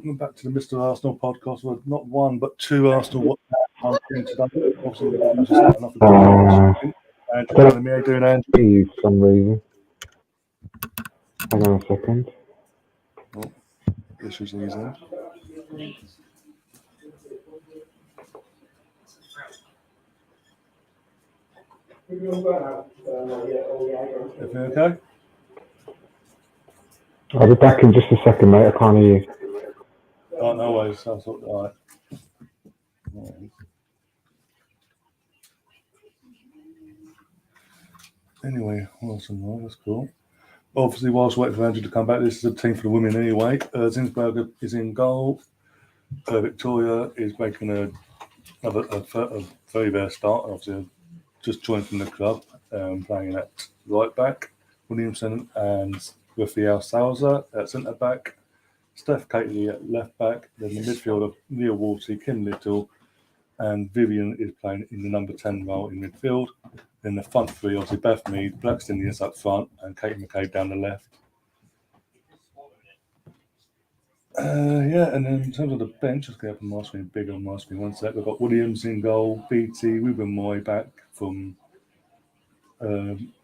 welcome back to the Mr. Arsenal podcast. Well, not one, but two Arsenal WhatsApp today. Obviously, we're starting off with Andrew, how you doing, Andrew? For some reason. Hang on a second. Oh, issues easy. Everything okay? I'll be back in just a second, mate. I can't hear you. Oh, no worries. That's all right. Anyway, awesome. That's cool. Obviously, whilst waiting for Andrew to come back, this is a team for the women anyway. Zinsberger is in goal. Victoria is making a very rare start. Obviously, just joined from the club, playing at right back. Williamson and Rafael Salza at centre back. Steph Catley at left back. Then the midfielder, Neil Walty, Kim Little, and Vivian is playing in the number 10 role in midfield. Then the front three, obviously Beth Mead, Blackstone is up front, and Kate McCabe down the left. And then in terms of the bench, let's get up on my screen, bigger on my screen. One sec. We've got Williams in goal, BT, Ruben Moy back from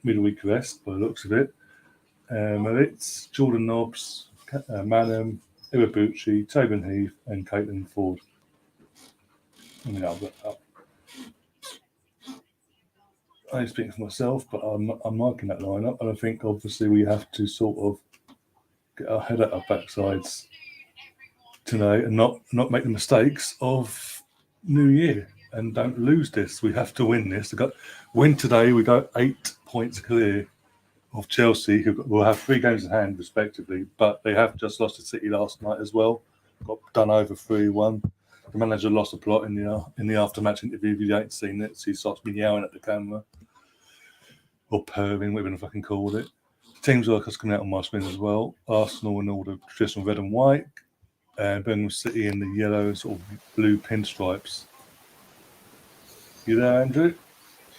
midweek rest by the looks of it. Maritz, Jordan Nobbs, Manham, Iwabuchi, Tobin Heath, and Caitlin Ford. I mean, I'll get up. I speak for myself, but I'm liking that lineup, and I think obviously we have to sort of get our head at our backsides today and not make the mistakes of New Year and don't lose this. We have to win this. Win today, we go 8 points clear of Chelsea, who will have 3 games in hand respectively, but they have just lost to City last night as well. Got done over 3-1. The manager lost the plot in the after-match interview. If you ain't seen it, so he starts meowing at the camera or purring, whatever the fucking called it. Teams like us coming out on my screen as well. Arsenal in all the traditional red and white, and Birmingham City in the yellow sort of blue pinstripes. You there, Andrew?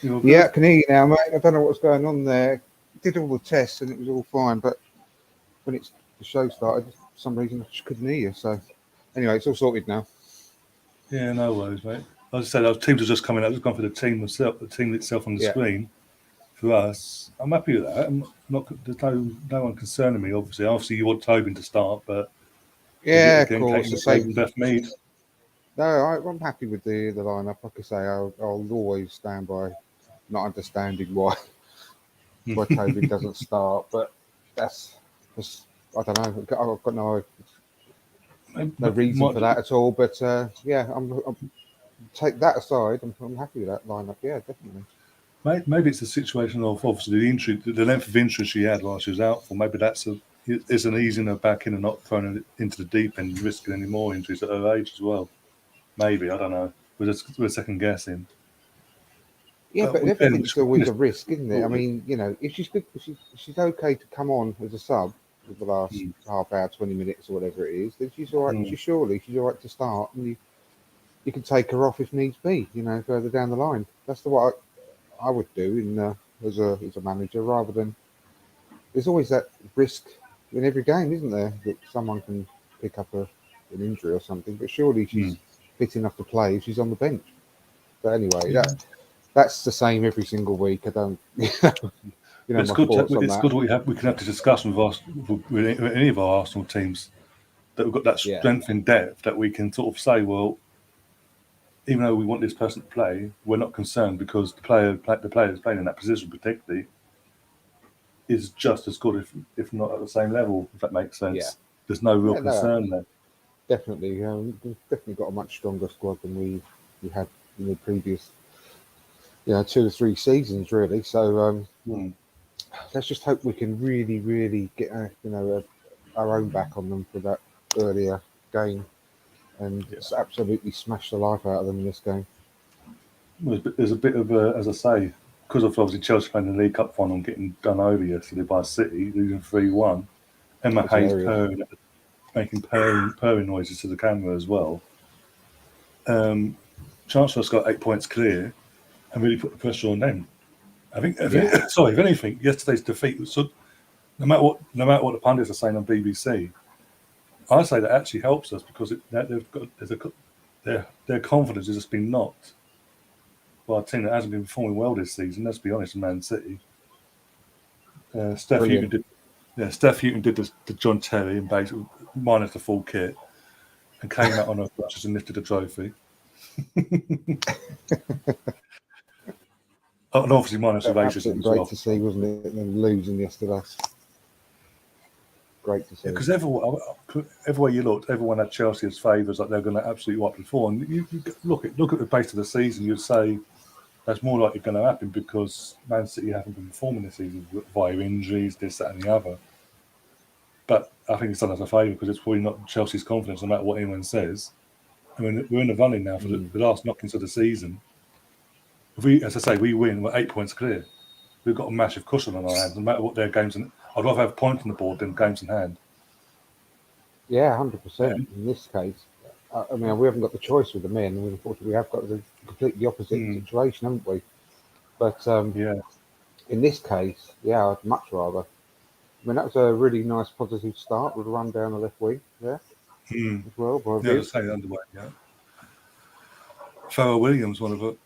Yeah, I can hear you now, mate. I don't know what's going on there. Did all the tests and it was all fine, but when the show started, for some reason I just couldn't hear you. So anyway, it's all sorted now. Yeah, no worries, mate. As I said, our teams are just coming out. Just gone for the team itself on the screen. For us, I'm happy with that. I'm not. There's no one concerning me. Obviously, you want Tobin to start, but yeah, of course. Beth Mead. No, I'm happy with the lineup. Like I say, I'll always stand by not understanding why Tobin doesn't start, but that's I don't know. I've got no reason for that at all. But I'm take that aside. I'm happy with that lineup. Yeah, definitely. Maybe it's a situation of obviously the injury, the length of injury she had while she was out for. Maybe it's an easing her back in and not throwing her into the deep end, risking any more injuries at her age as well. Maybe, I don't know. We're second guessing. Yeah, but everything's always a risk, isn't it? I mean, if she's okay to come on as a sub for the last half hour, 20 minutes or whatever it is, then she's all right. She's all right to start, and you can take her off if needs be. Further down the line. That's what I would do as a manager, rather than there's always that risk in every game, isn't there, that someone can pick up an injury or something. But surely she's fit enough to play if she's on the bench. But anyway, that's the same every single week. I don't, it's good. We can have the discussion with any of our Arsenal teams that we've got that strength in depth that we can sort of say, well, even though we want this person to play, we're not concerned because the player that's playing in that position particularly is just as good, if not at the same level, if that makes sense. Yeah. There's no real concern there. Definitely. We've definitely got a much stronger squad than we had in the previous 2 or 3 seasons, really. So let's just hope we can really, really get our own back on them for that earlier game. And just absolutely smash the life out of them in this game. Well, there's a bit of as I say, because of obviously Chelsea playing the League Cup final and getting done over yesterday by City, losing 3-1. Emma Hayes making purring noises to the camera as well. Chancellor's got 8 points clear and really put the pressure on them. If anything, yesterday's defeat was no matter what the pundits are saying on BBC. I say that actually helps us because their confidence has just been knocked by a team that hasn't been performing well this season. Let's be honest, Man City. Steph Houghton did the John Terry and basically minus the full kit and came out on her crutches and lifted the trophy. And obviously minus the racism as great well. To see, wasn't it? And then losing yesterday. Great to see. Because everywhere you looked, everyone had Chelsea as favourites, like they're going to absolutely wipe before. And you look at the base of the season, you'd say that's more likely going to happen because Man City haven't been performing this season via injuries, this, that, and the other. But I think it's done us a favour because it's probably not Chelsea's confidence, no matter what anyone says. I mean, we're in the running now for the last knockings of the season. If we, as I say, we win, we're 8 points clear. We've got a massive cushion on our hands, no matter what their games. I'd rather have points on the board than games in hand. Yeah, 100%. In this case, I mean, we haven't got the choice with the men. Unfortunately, we have got the completely opposite situation, haven't we? But in this case, yeah, I'd much rather. I mean, that was a really nice positive start with a run down the left wing there as well. The same underway. Yeah, Farrell Williams, one of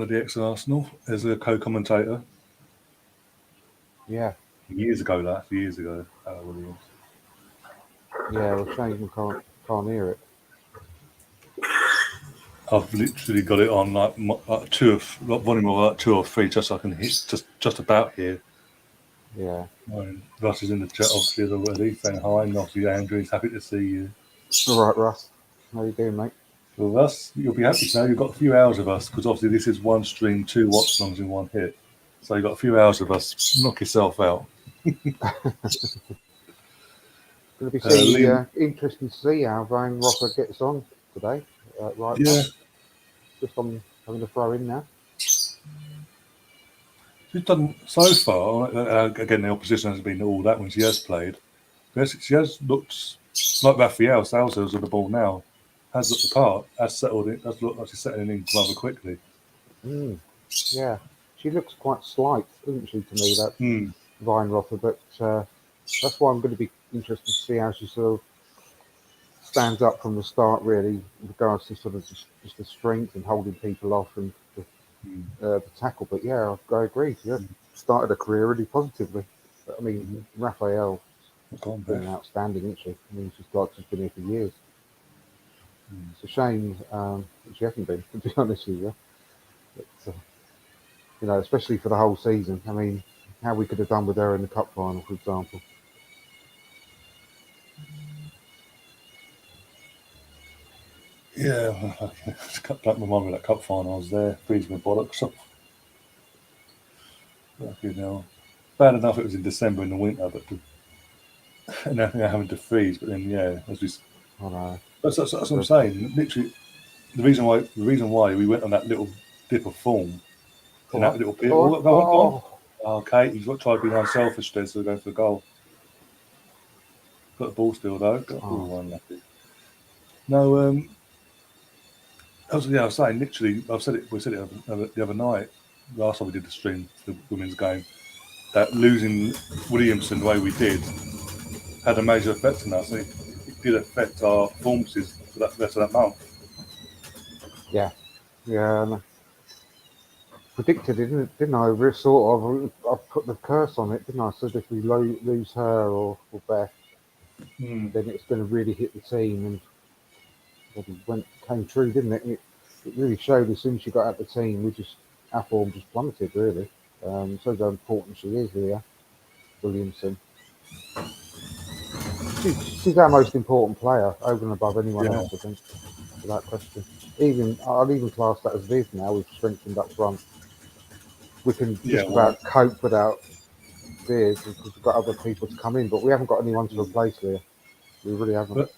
the ex-Arsenal, as a co-commentator. Yeah. Years ago, Farrell Williams. Yeah, well, shame we can't hear it. I've literally got it on volume of 2 or 3, just so I can hit just about here. Yeah. Russ is in the chat obviously already, saying hi. Nossie Andrew, he's happy to see you. All right, Russ. How you doing, mate? Well, Russ, you'll be happy to know you've got a few hours of us because obviously this is one stream, 2 watch-alongs in one hit. So you've got a few hours of us. Knock yourself out. Going to be interesting to see how Van Roffer gets on today. Right. Yeah. Just on having a throw in now. She's done so far. Again, the opposition hasn't been all that when she has played. She has looked like Raphael Salsers with the ball now. Has looked the part. Has settled it. Does look like she's settling in rather quickly. Yeah, she looks quite slight, doesn't she, to me? That Weinrother, but that's why I'm going to be interested to see how she sort of stands up from the start, really, in regards to sort of just the strength and holding people off and the tackle. But yeah, I agree. Yeah, started her career really positively. But, I mean, Raphael has been outstanding, isn't she? I mean, she's been here for years. It's a shame that she hasn't been, to be honest with you. But, you know, especially for the whole season. I mean, how we could have done with her in the cup final, for example. Yeah, I can't remember that cup final. I was there, freezing my bollocks off. Bad enough it was in December in the winter, but and now having to freeze. But then, yeah, as we. I know. That's what I'm saying. Literally, the reason why we went on that little dip of form in that little bit. Go on. Oh, Kate, he's got to try to be unselfish there, so we're going for the goal. Got the ball still though. Unlucky. No, I was saying literally. We said it the other night. Last time we did the stream for the women's game, that losing Williamson the way we did had a major effect on us. It did affect our performances for that rest of that month. Yeah. Predicted it, didn't I? I put the curse on it, didn't I? So if we lose her or Beth, then it's going to really hit the team, and it came true, didn't it? And it really showed as soon as she got out the team, our form just plummeted, really. Shows how important she is here, Williamson. She's our most important player, over and above anyone else, I think, without question. I'll even class that as Viv now. We've strengthened up front. We can just about cope without Viv because we've got other people to come in, but we haven't got anyone to replace her. We really haven't.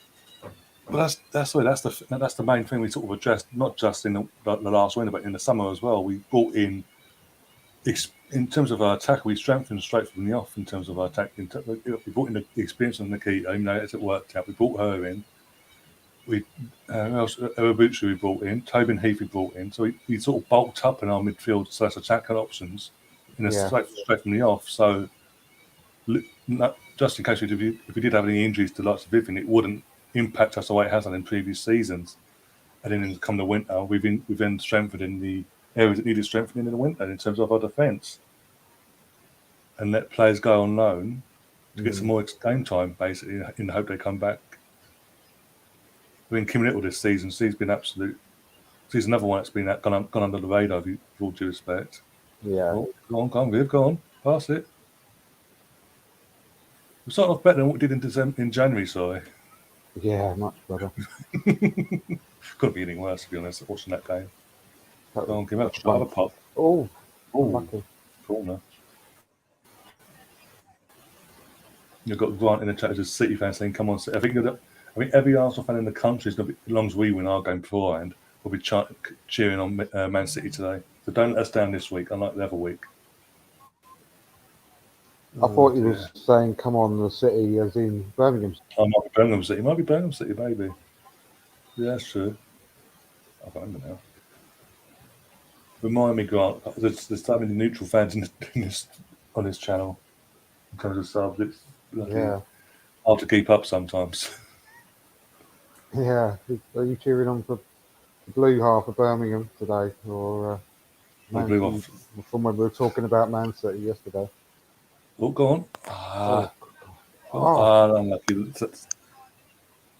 But that's the main thing we sort of addressed, not just in the last winter, but in the summer as well. We brought in terms of our attack, we strengthened straight from the off in terms of our attack. We brought in the experience of Nikita, even though it worked out. We brought her in. Urabuchi we brought in. Tobin Heath we brought in. So we sort of bulked up in our midfield / attack options straight from the off. So just in case if we did have any injuries to the likes of Vivian, it wouldn't impact us the way it has done in previous seasons. And then come the winter, we've then strengthened in the areas that needed strengthening in the winter in terms of our defence, and let players go on loan to get some more game time, basically, in the hope they come back. I mean, Kim Little this season, she's been absolute. She's another one that's been gone under the radar, with all due respect. Yeah. Oh, go on, Viv, go on, pass it. We started off better than what we did in January, sorry. Yeah, much better. Couldn't be anything worse, to be honest, watching that game. Go on, give out a pop. Oh, Oh, lucky. Corner. You've got Grant in the chat as a City fan saying, "Come on, City." I think every Arsenal fan in the country is going to be, as long as we win our game beforehand, will be cheering on Man City today. So don't let us down this week, unlike the other week. I thought he was saying, "Come on, the City," as in Birmingham. Oh, might be Birmingham City. Might be Birmingham City, maybe. Yeah, that's true. I can't remember now. Remind me, Grant. There's so many neutral fans on this channel in terms of subs. It's hard to keep up sometimes. Yeah, are you cheering on for the blue half of Birmingham today, or from when we were talking about Man City yesterday? Oh, go on. Unlucky.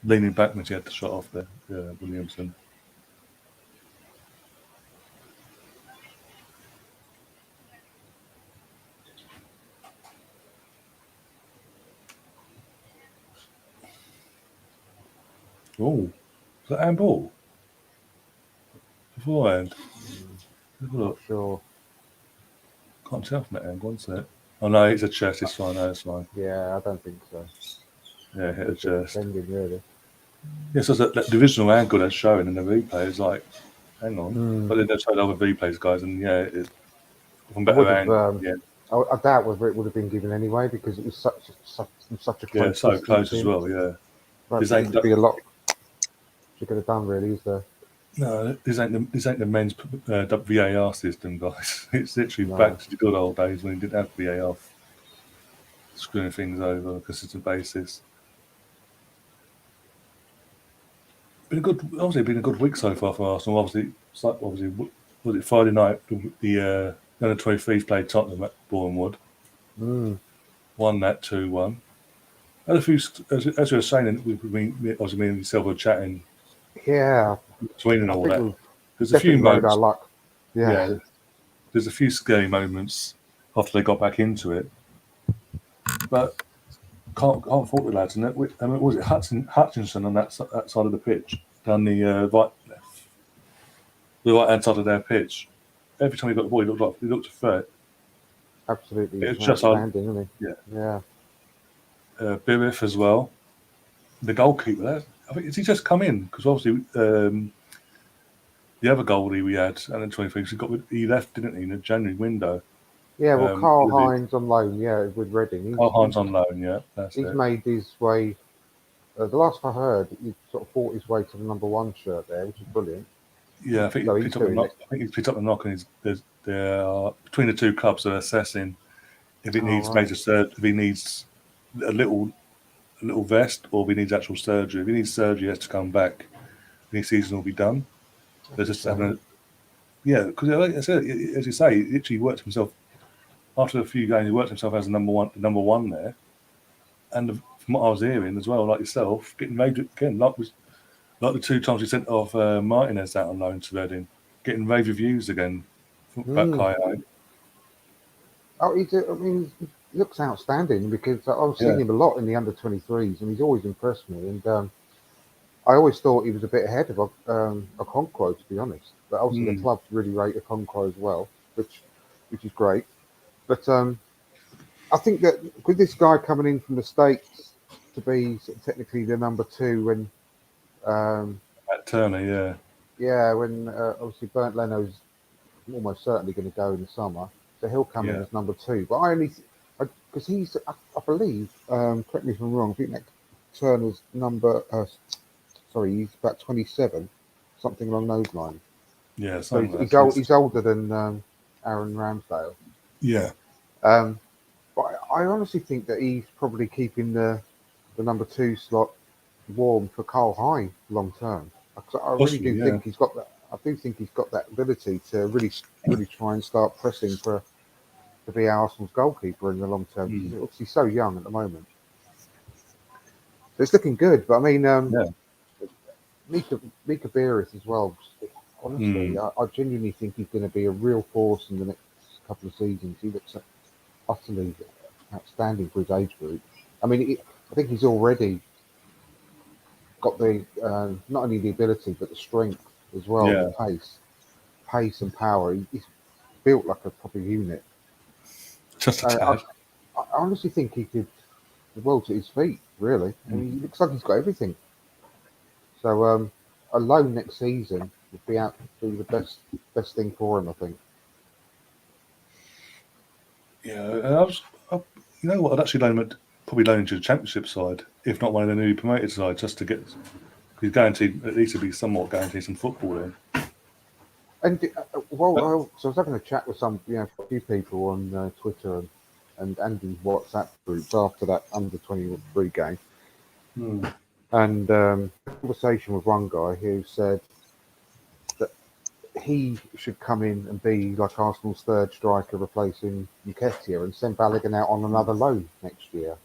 Leaning back when she had the shot off there. Yeah, Williamson. Oh, is that handball? Beforehand. Not sure. Can't tell from that angle, is it? Oh no, it's a chest. It's fine. No, it's fine. Yeah, I don't think so. Yeah, hit a chest. Really. Yeah, so that divisional angle they're showing in the replay is like, hang on. But then they're showing other replays, guys, and it's from better angle. I doubt whether it would have been given anyway because it was such a close. So close as well. Yeah, this ain't be a lot you could have done, really, is there? No, this ain't the men's VAR system, guys. It's literally back to the good old days when you didn't have VAR screwing things over on a consistent basis. Been a good week so far for Arsenal. Obviously, was it Friday night? The under 23s played Tottenham at Bournemouth. Won that 2-1. Had a few, as we were saying, obviously me and yourself were chatting. Yeah, between and all that. There's a few moments. Our luck. Yeah, there's a few scary moments after they got back into it, but can't fault the lads. And was it Hutchinson on that side of the pitch, down the right hand side of their pitch? Every time he got the ball, he looked a threat. Absolutely, it's just outstanding, isn't he? Yeah. Birif as well. The goalkeeper. I think, has he just come in? Because obviously the other goalie we had, and then 23, he left, didn't he, in the January window? Yeah, well, Carl Hines on loan, with Reading. Carl Hines on loan, yeah. He's made his way. The last I heard, he sort of fought his way to the number 1 shirt there, which is brilliant. Yeah, I think he's picked up the knock, and they're between the two clubs are assessing if it needs major surgery, if he needs a little vest, or if he needs actual surgery. If he needs surgery, he has to come back. The season will be done. They're just having because like I said, as you say, he literally worked himself after a few games. He worked himself as the number one there, and from what I was hearing as well, like yourself, getting major again, like the 2 times we sent off Martinez out on loan to Reading, getting rave reviews again back high. Oh, he looks outstanding because I've seen him a lot in the under 23s, and he's always impressed me. And I always thought he was a bit ahead of Okonkwo, to be honest. But obviously the clubs really rate Okonkwo as well, which is great. But I think that with this guy coming in from the States to be sort of technically the number 2 when at Turner, when obviously Bernd Leno's almost certainly going to go in the summer, so he'll come in as number 2. But because he's, I believe, correct me if I'm wrong, I think that Turner's number. He's about 27, something along those lines. Yeah, so he's older than Aaron Ramsdale. Yeah. But I honestly think that he's probably keeping the number 2 slot warm for Carl High long term. I really Possibly, do yeah. think he's got that. I do think he's got that ability to really try and start pressing to be Arsenal's goalkeeper in the long term. He's obviously so young at the moment. So it's looking good. But I mean, Mika Beerith as well. Honestly, I genuinely think he's going to be a real force in the next couple of seasons. He looks utterly outstanding for his age group. I mean, I think he's already got the not only the ability but the strength as well, Yeah. the pace and power. He's built like a proper unit. Just a I tad. honestly think he could the world to his feet. Really, I mean, he looks like he's got everything. So a loan next season would be the best thing for him, I think. Yeah, and you know what? I'd actually probably loan him to the Championship side, if not one of the newly promoted sides, just to get. He's guaranteed at least to be somewhat guaranteed some football in. And so I was having a chat with a few people on Twitter and Andy's WhatsApp groups after that under-23 game, and a conversation with one guy who said that he should come in and be like Arsenal's third striker, replacing Nketiah, and send Balogun out on another loan next year.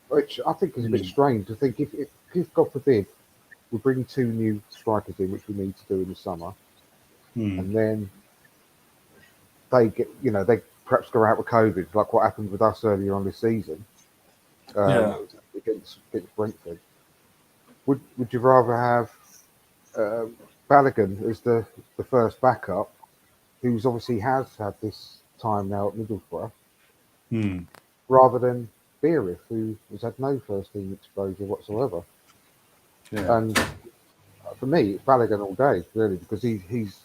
Which I think is a bit strange to think if God forbid we bring 2 new strikers in, which we need to do in the summer, and then they they perhaps go out with COVID, like what happened with us earlier on this season against Brentford. Would you rather have Balogun as the first backup, who's obviously has had this time now at Middlesbrough, rather than Beerith, who has had no first team exposure whatsoever? Yeah. And for me, it's Balogun all day, really, because he's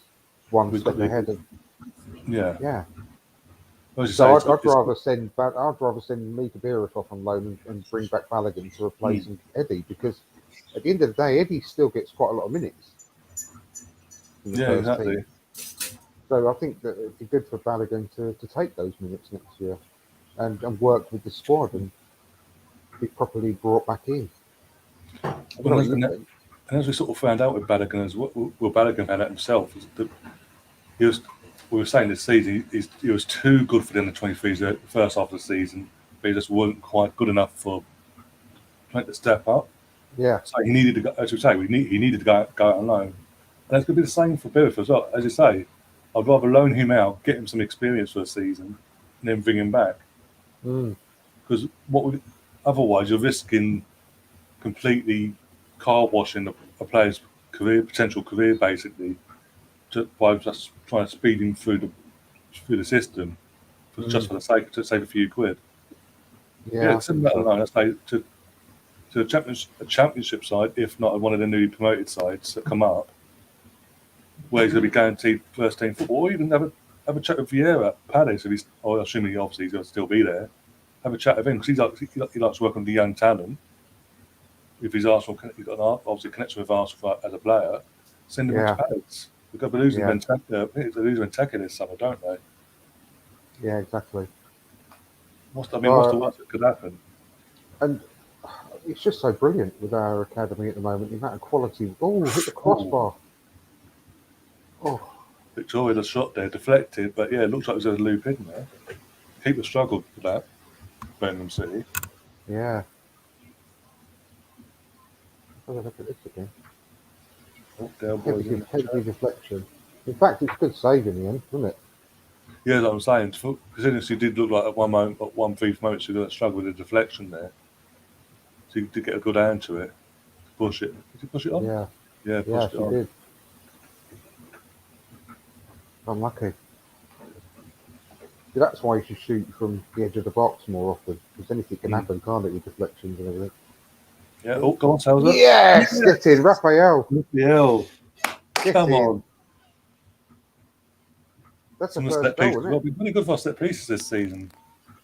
one step ahead of. Yeah. So I'd rather send Mika Beerith off on loan and bring back Balogun to replace Eddie, because at the end of the day, Eddie still gets quite a lot of minutes in the first team. So I think that it'd be good for Balogun to take those minutes next year and work with the squad and be properly brought back in. And as we sort of found out with Balogun, Balogun found out himself, is that we were saying this season, he was too good for the under-23s the first half of the season, but he just wasn't quite good enough for trying to step up. Yeah. So he needed to go, as you say, he needed to go out on loan. And it's going to be the same for Beerith as well. As you say, I'd rather loan him out, get him some experience for a season, and then bring him back. Because otherwise you're risking completely car washing a player's potential career, basically, by just trying to speed him through the system, just for the sake to save a few quid. Yeah, similar. Let's say to a championship side, if not one of the newly promoted sides that come up, where he's going to be guaranteed first team football, or even have a chat with Vieira, Pades, if assuming obviously he's going to still be there. Have a chat with him because he likes working with the young talent. If he's Arsenal, he's got obviously a connection with Arsenal as a player. Send him to Pades. We've got to lose Benteke this summer, don't they? Yeah, exactly. What's the worst that could happen? And it's just so brilliant with our academy at the moment. The amount of quality. Oh, hit the crossbar. Oh. Victoria, the shot there deflected, but it looks like there's a loop in there. Keeper struggled with that. Birmingham City. Yeah. Have a look at this again. Heavy deflection. In fact, it's good save in the end, wasn't it? Yeah, that's what I'm saying. Because he did look like at one brief moment, she did struggle with the deflection there. So he did get a good hand to it. Push it. Did he push it on? Yeah. Yeah, she did. Unlucky. See, that's why you should shoot from the edge of the box more often, because anything can happen, can't it, with deflections and everything. Yeah, go on, Salzer. Yes! Get in, Raphael. Come on. That's the first goal, isn't it? Well, we've been really good for our set pieces this season.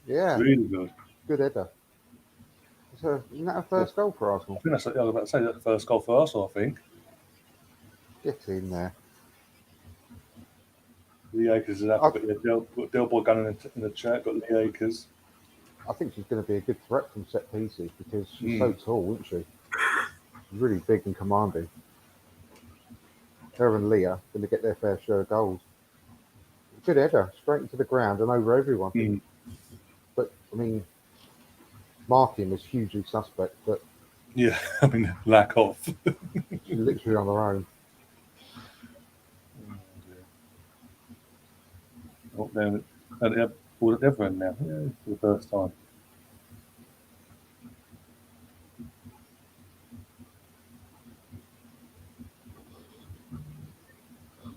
Yeah. Really good. Good header. Isn't that a first goal for Arsenal? I think I was about to say that's the first goal for Arsenal, I think. Get in there. Lee Akers is happy, but Del Boy gun in the chat, got Lee Akers. I think she's going to be a good threat from set pieces because she's so tall, isn't she? really big and commanding. Her and Leah going to get their fair share of goals. Good header, straight into the ground and over everyone. Mm. But I mean, marking was hugely suspect, but Yeah, I mean, lack of. she's literally on her own. Oh, dear. Oh, they're all at the other end now, yeah, for the first time.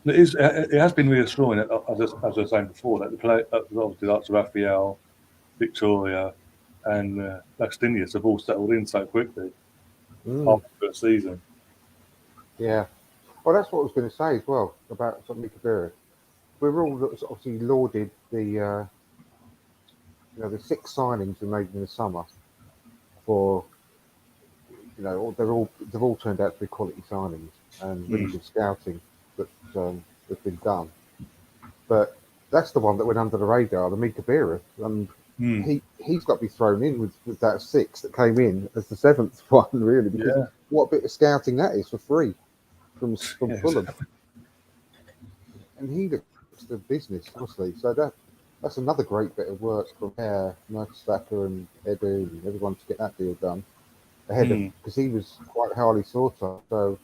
It has been reassuring, as I was saying before, that the play, obviously like Raphael, Victoria, and Lastinius have all settled in so quickly after the season. Yeah. Well, that's what I was going to say as well about Mika Vera. We're all obviously lauded the the 6 signings we made in the summer for they've all turned out to be quality signings and really good scouting that has been done. But that's the one that went under the radar, the Mika Vera, and he's got to be thrown in with that 6 that came in as the 7th one, really, because what a bit of scouting that is for free from Fulham. Exactly. And he looks the business, honestly. So that's another great bit of work from Mertesacker and Edu and everyone to get that deal done ahead of, because he was quite highly sought after. So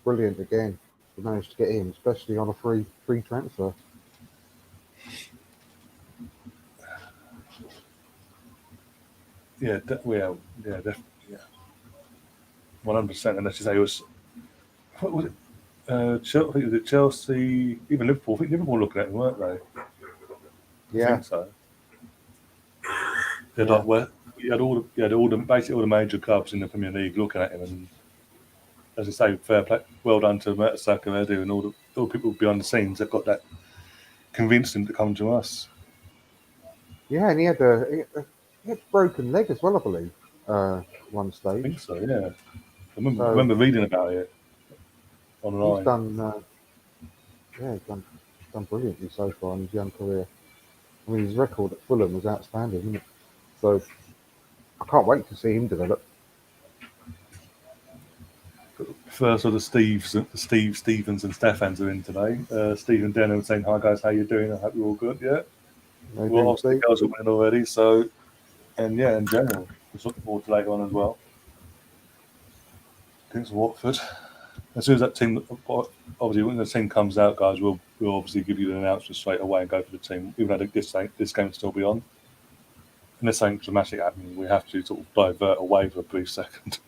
brilliant again. We managed to get him, especially on a free transfer. Yeah, definitely, yeah, 100%. And as you say, it was what was it? Chelsea, I think it was Chelsea, even Liverpool. I think Liverpool were looking at him, weren't they? Yeah, I think so. You had basically all the major clubs in the Premier League looking at him, and as I say, fair play, well done to Mertesacker, Edu, and all the people behind the scenes that got that convinced him to come to us. yeah, and he had a broken leg as well, I believe, one I stage. think so, yeah. I remember reading about it online. He's done, he's done brilliantly so far in his young career. I mean, his record at Fulham was outstanding, isn't it? So I can't wait to see him develop. First of the Stevens and Stephans are in today. Stephen Denham saying, "Hi guys, how you doing? I hope you're all good." Yeah. Well, obviously the girls are winning already, so in general, just looking forward to later on as well. Against Watford. As soon as that team, obviously, when the team comes out, guys, we'll obviously give you the announcement straight away and go for the team, even though this game will still be on. Unless something dramatic happening, we have to sort of divert away for a brief second.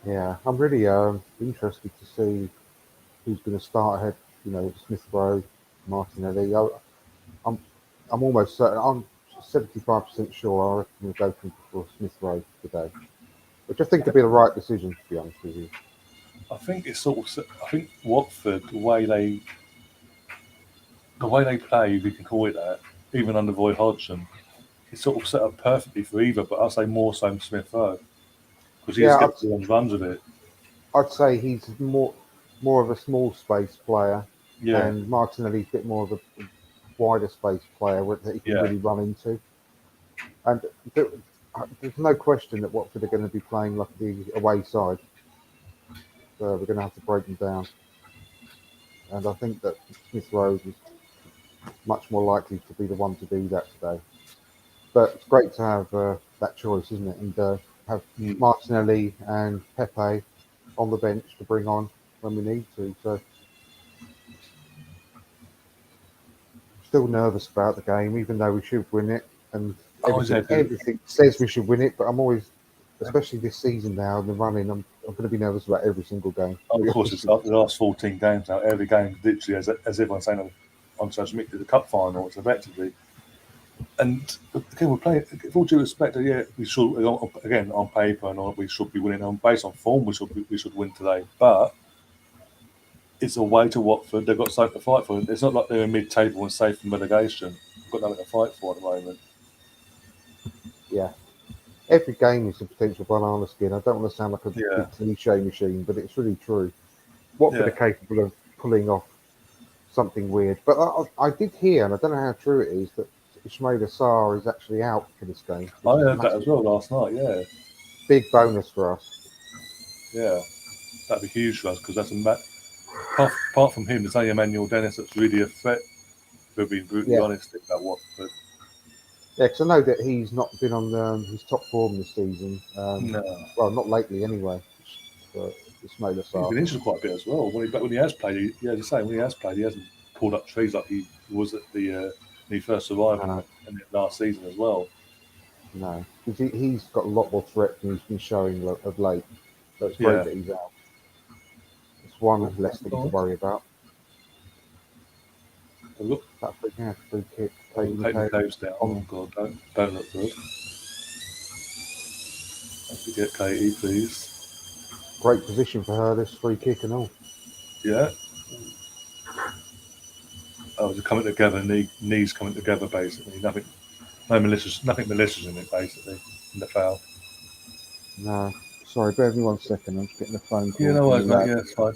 Yeah, I'm really interested to see who's going to start ahead. Smith Rowe, Martinelli. I'm almost certain. I'm 75% sure I reckon we'll go for Smith Rowe today, which I think would be the right decision, to be honest with you. I think it's I think Watford, the way they play, if you can call it that, even under Roy Hodgson, it's sort of set up perfectly for either. But I'll say more so Smith Rowe because he just gets the runs of it. I'd say he's more of a small space player, Yeah. and Martinelli's a bit more of a wider space player that he can really run into. And there's no question that Watford are going to be playing like the away side. So we're going to have to break them down. And I think that Smith Rowe is much more likely to be the one to do that today. But it's great to have that choice, isn't it? And have Martinelli and Pepe on the bench to bring on when we need to. So still nervous about the game, even though we should win it. And everything says we should win it, but I'm always, especially this season now, the running, I'm going to be nervous about every single game. Oh, of course, it's like the last 14 games now. Every game, literally, as everyone's saying on social media, the cup final, it's effectively. And again, we're playing, with all due respect, we should, again, on paper, and we should be winning. Based on form, we should win today. But it's away to Watford. They've got something to fight for. It's not like they're in mid-table and safe from relegation. They've got nothing to fight for at the moment. Yeah. Every game is a potential banana skin. I don't want to sound like a big cliche machine, but it's really true. Watford are capable of pulling off something weird. But I did hear, and I don't know how true it is, that Ismail Assar is actually out for this game. I heard that as well last night, yeah. big bonus for us. Yeah, that'd be huge for us because that's apart from him, there's only Emmanuel Dennis that's really a threat. If we're being brutally honest about Watford. Yeah, because I know that he's not been on his top form this season. No, Well, not lately anyway. But it's made us he's been injured quite a bit as well. When he has played, he hasn't pulled up trees like he was at when he first arrived in the last season as well. No, because he's got a lot more threat than he's been showing of late. So it's great that he's out. It's one less thing to worry about. Look, that free kick. Taking the caves down. Oh God, don't look good. Let's get Katie, please. Great position for her, this free kick and all. Yeah. Oh, they're coming together, knees coming together basically. Nothing malicious in it basically, in the foul. No. Sorry, bear with me 1 second. I'm just getting a phone call. Yeah, no worries, mate. Yeah, it's fine.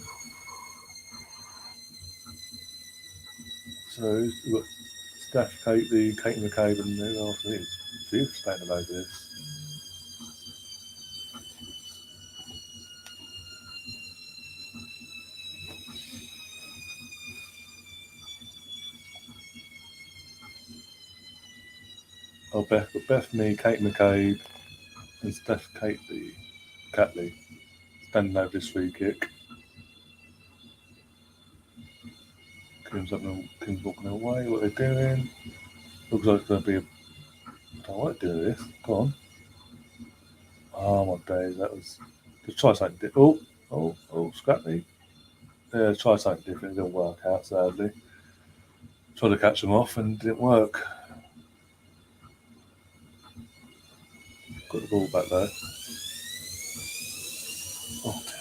So we've got Steph, Kate McCabe, and then after this, devastated over this. Oh, Bethany, Kate McCabe, and Steph Catley standing over this free kick. Kim's walking away. What they're doing? Looks like it's going to be I don't want to do this. Go on. Oh my days, that was. Just try something different. Scrap me. Yeah, try something different. It didn't work out, sadly. Tried to catch them off and it didn't work. Got the ball back there. Oh dear.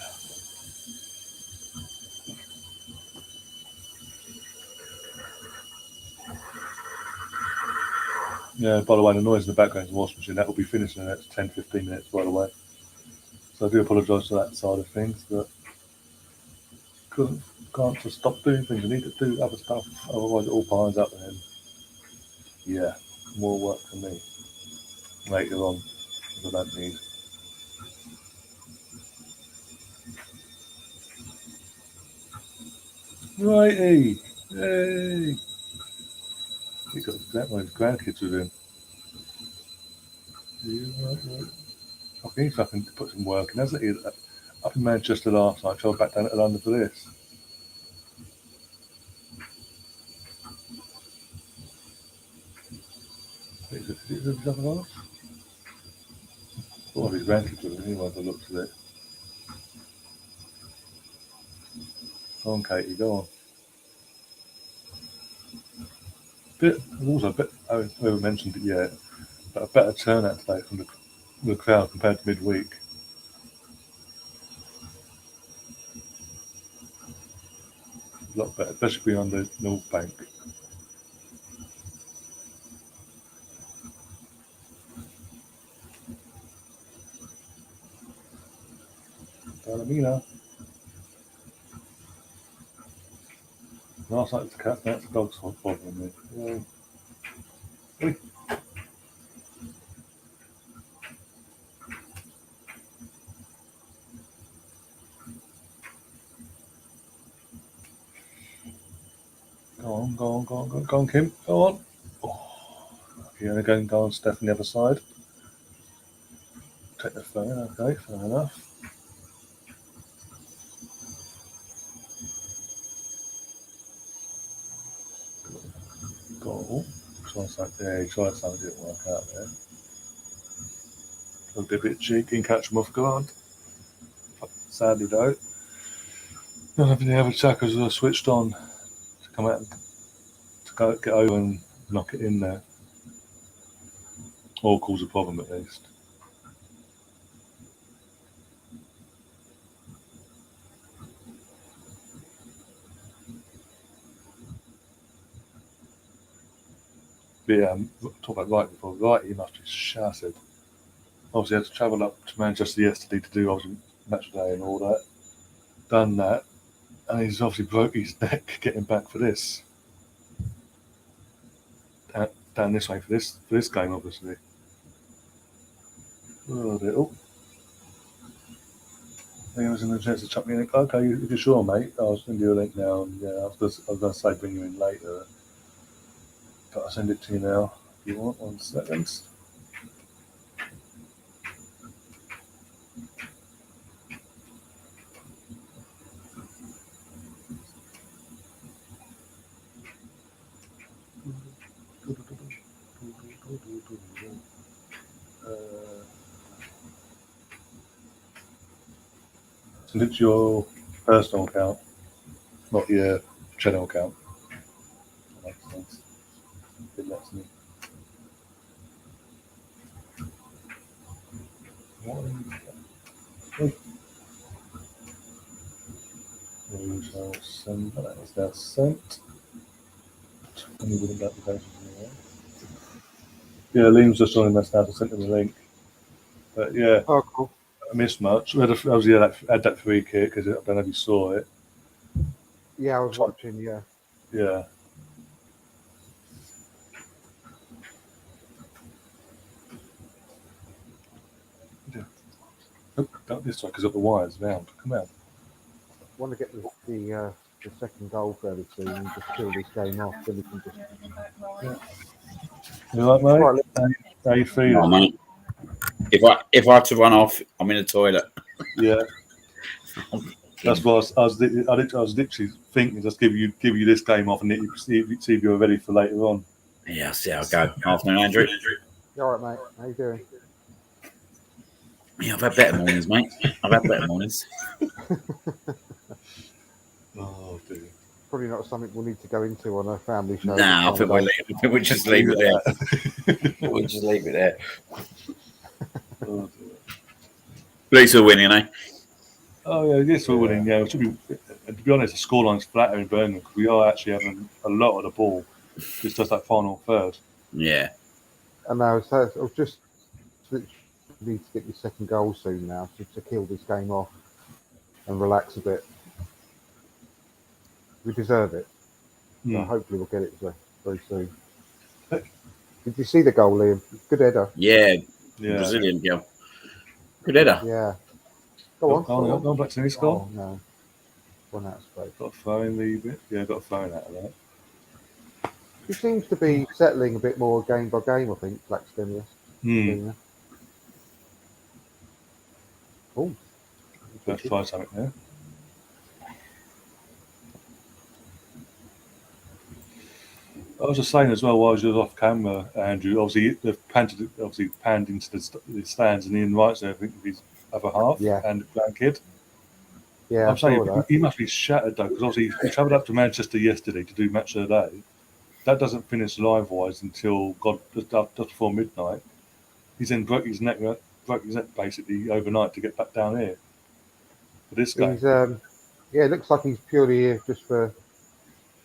Yeah, by the way, the noise in the background is the washing machine. That will be finished in the next 10-15 minutes, by the way. So I do apologise for that side of things, but can't just stop doing things. I need to do other stuff, otherwise it all piles up and then, yeah, more work for me later on that I don't need. Righty! Yay! He's got my grandkids with him. Right. I think he's fucking put some work in, hasn't he? Up in Manchester last night, travelled back down to London for this. Is it something else? One of his grandkids with him, anyway, by the looks of it. Go on, Katie, go on. I haven't mentioned it yet, but a better turnout today from the crowd compared to midweek. A lot better, especially being on the North Bank. Palomino. Last night it's the cat, that's the dog's bothering me. Yeah. Go on, Kim, go on. Oh, okay, again, go on, Steph on the other side. Take the phone, okay, fair enough. Goal. Try something, didn't work out there. Looked a bit cheeky and catch them off guard. Sadly, though, none of the other attackers were switched on to come out and get over and knock it in there. Or cause a problem at least. But yeah, talk about Wright before. Wright, he must be shattered. Obviously, I had to travel up to Manchester yesterday to do obviously match day and all that. Done that, and he's obviously broke his neck getting back for this. Down this way for this game, obviously. Oh, He was in the chance to chuck me a link. Okay, if you're sure, mate, I'll send you a link now. And yeah, I was going to say bring you in later, but I'll send it to you now. If you want 1 second. Send it to your personal account, not your channel account. That makes sense. It lets me. We shall send that. Is now sent. Yeah, Liam's just joining us now to send him the link. But yeah, Oh, cool. I missed much. We had that free kick because I don't know if you saw it. Yeah, I was watching. Yeah. Yeah. Oh, don't this way because of the wires round. Come out. Want to get the second goal fairly soon and just kill this game off. Then we can just. Yeah. You all right, mate? How you feeling? No, mate. If I had to run off, I'm in the toilet. Yeah. That's what I was literally thinking. Just give you this game off and see if you're ready for later on. Yeah, I'll see how I go. Afternoon, Andrew. You all right, mate? How you doing? Yeah, I've had better mornings, mate. I've had better mornings. Oh dear. Probably not something we'll need to go into on a family show. Nah, I think we'll just leave it there. We'll just leave it there. Oh, At least we're winning, eh? oh yeah, yes, we're winning. Yeah, to be honest, the scoreline's flatter in Birmingham because we are actually having a lot of the ball. It's just that final third. Yeah. I know. So I've just need to get your second goal soon now to kill this game off and relax a bit. We deserve it. So hopefully we'll get it very soon. Did you see the goal, Liam? Good header. Yeah. Brazilian girl. Good header. Yeah. Go on. Go back to this goal. Oh, no. One out of space. Got a phone, leave it. Yeah, got a phone out of that. He seems to be settling a bit more game by game, I think, Blackstenius. Oh. Let's try something there. I was just saying as well, while I was off camera, Andrew, obviously they've panned into the stands, and Ian Wright's there, I think, with his other half, and the grandkid. Yeah, I'm saying he must be shattered though, because obviously he travelled up to Manchester yesterday to do match of the day. That doesn't finish live-wise until just before midnight. He's then broke his neck basically overnight to get back down here for this game. It looks like he's purely here just for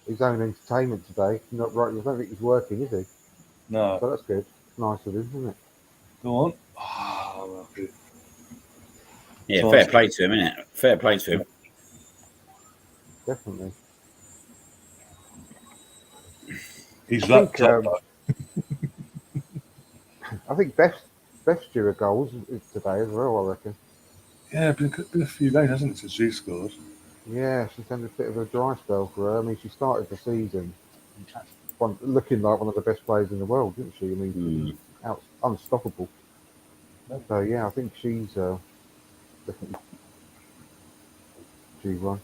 his own entertainment today. Not right. I don't think he's working, is he? No. So that's good. Nice of him, isn't it? Go on. Oh, yeah, fair play to him, innit? Fair play to him. Definitely. He's that I think best due of goals today as well, I reckon. Yeah, been a few days, hasn't it, since she scored? Yeah, she's had a bit of a dry spell for her. I mean, she started the season looking like one of the best players in the world, didn't she? I mean, unstoppable. So, yeah, I think she's definitely G1.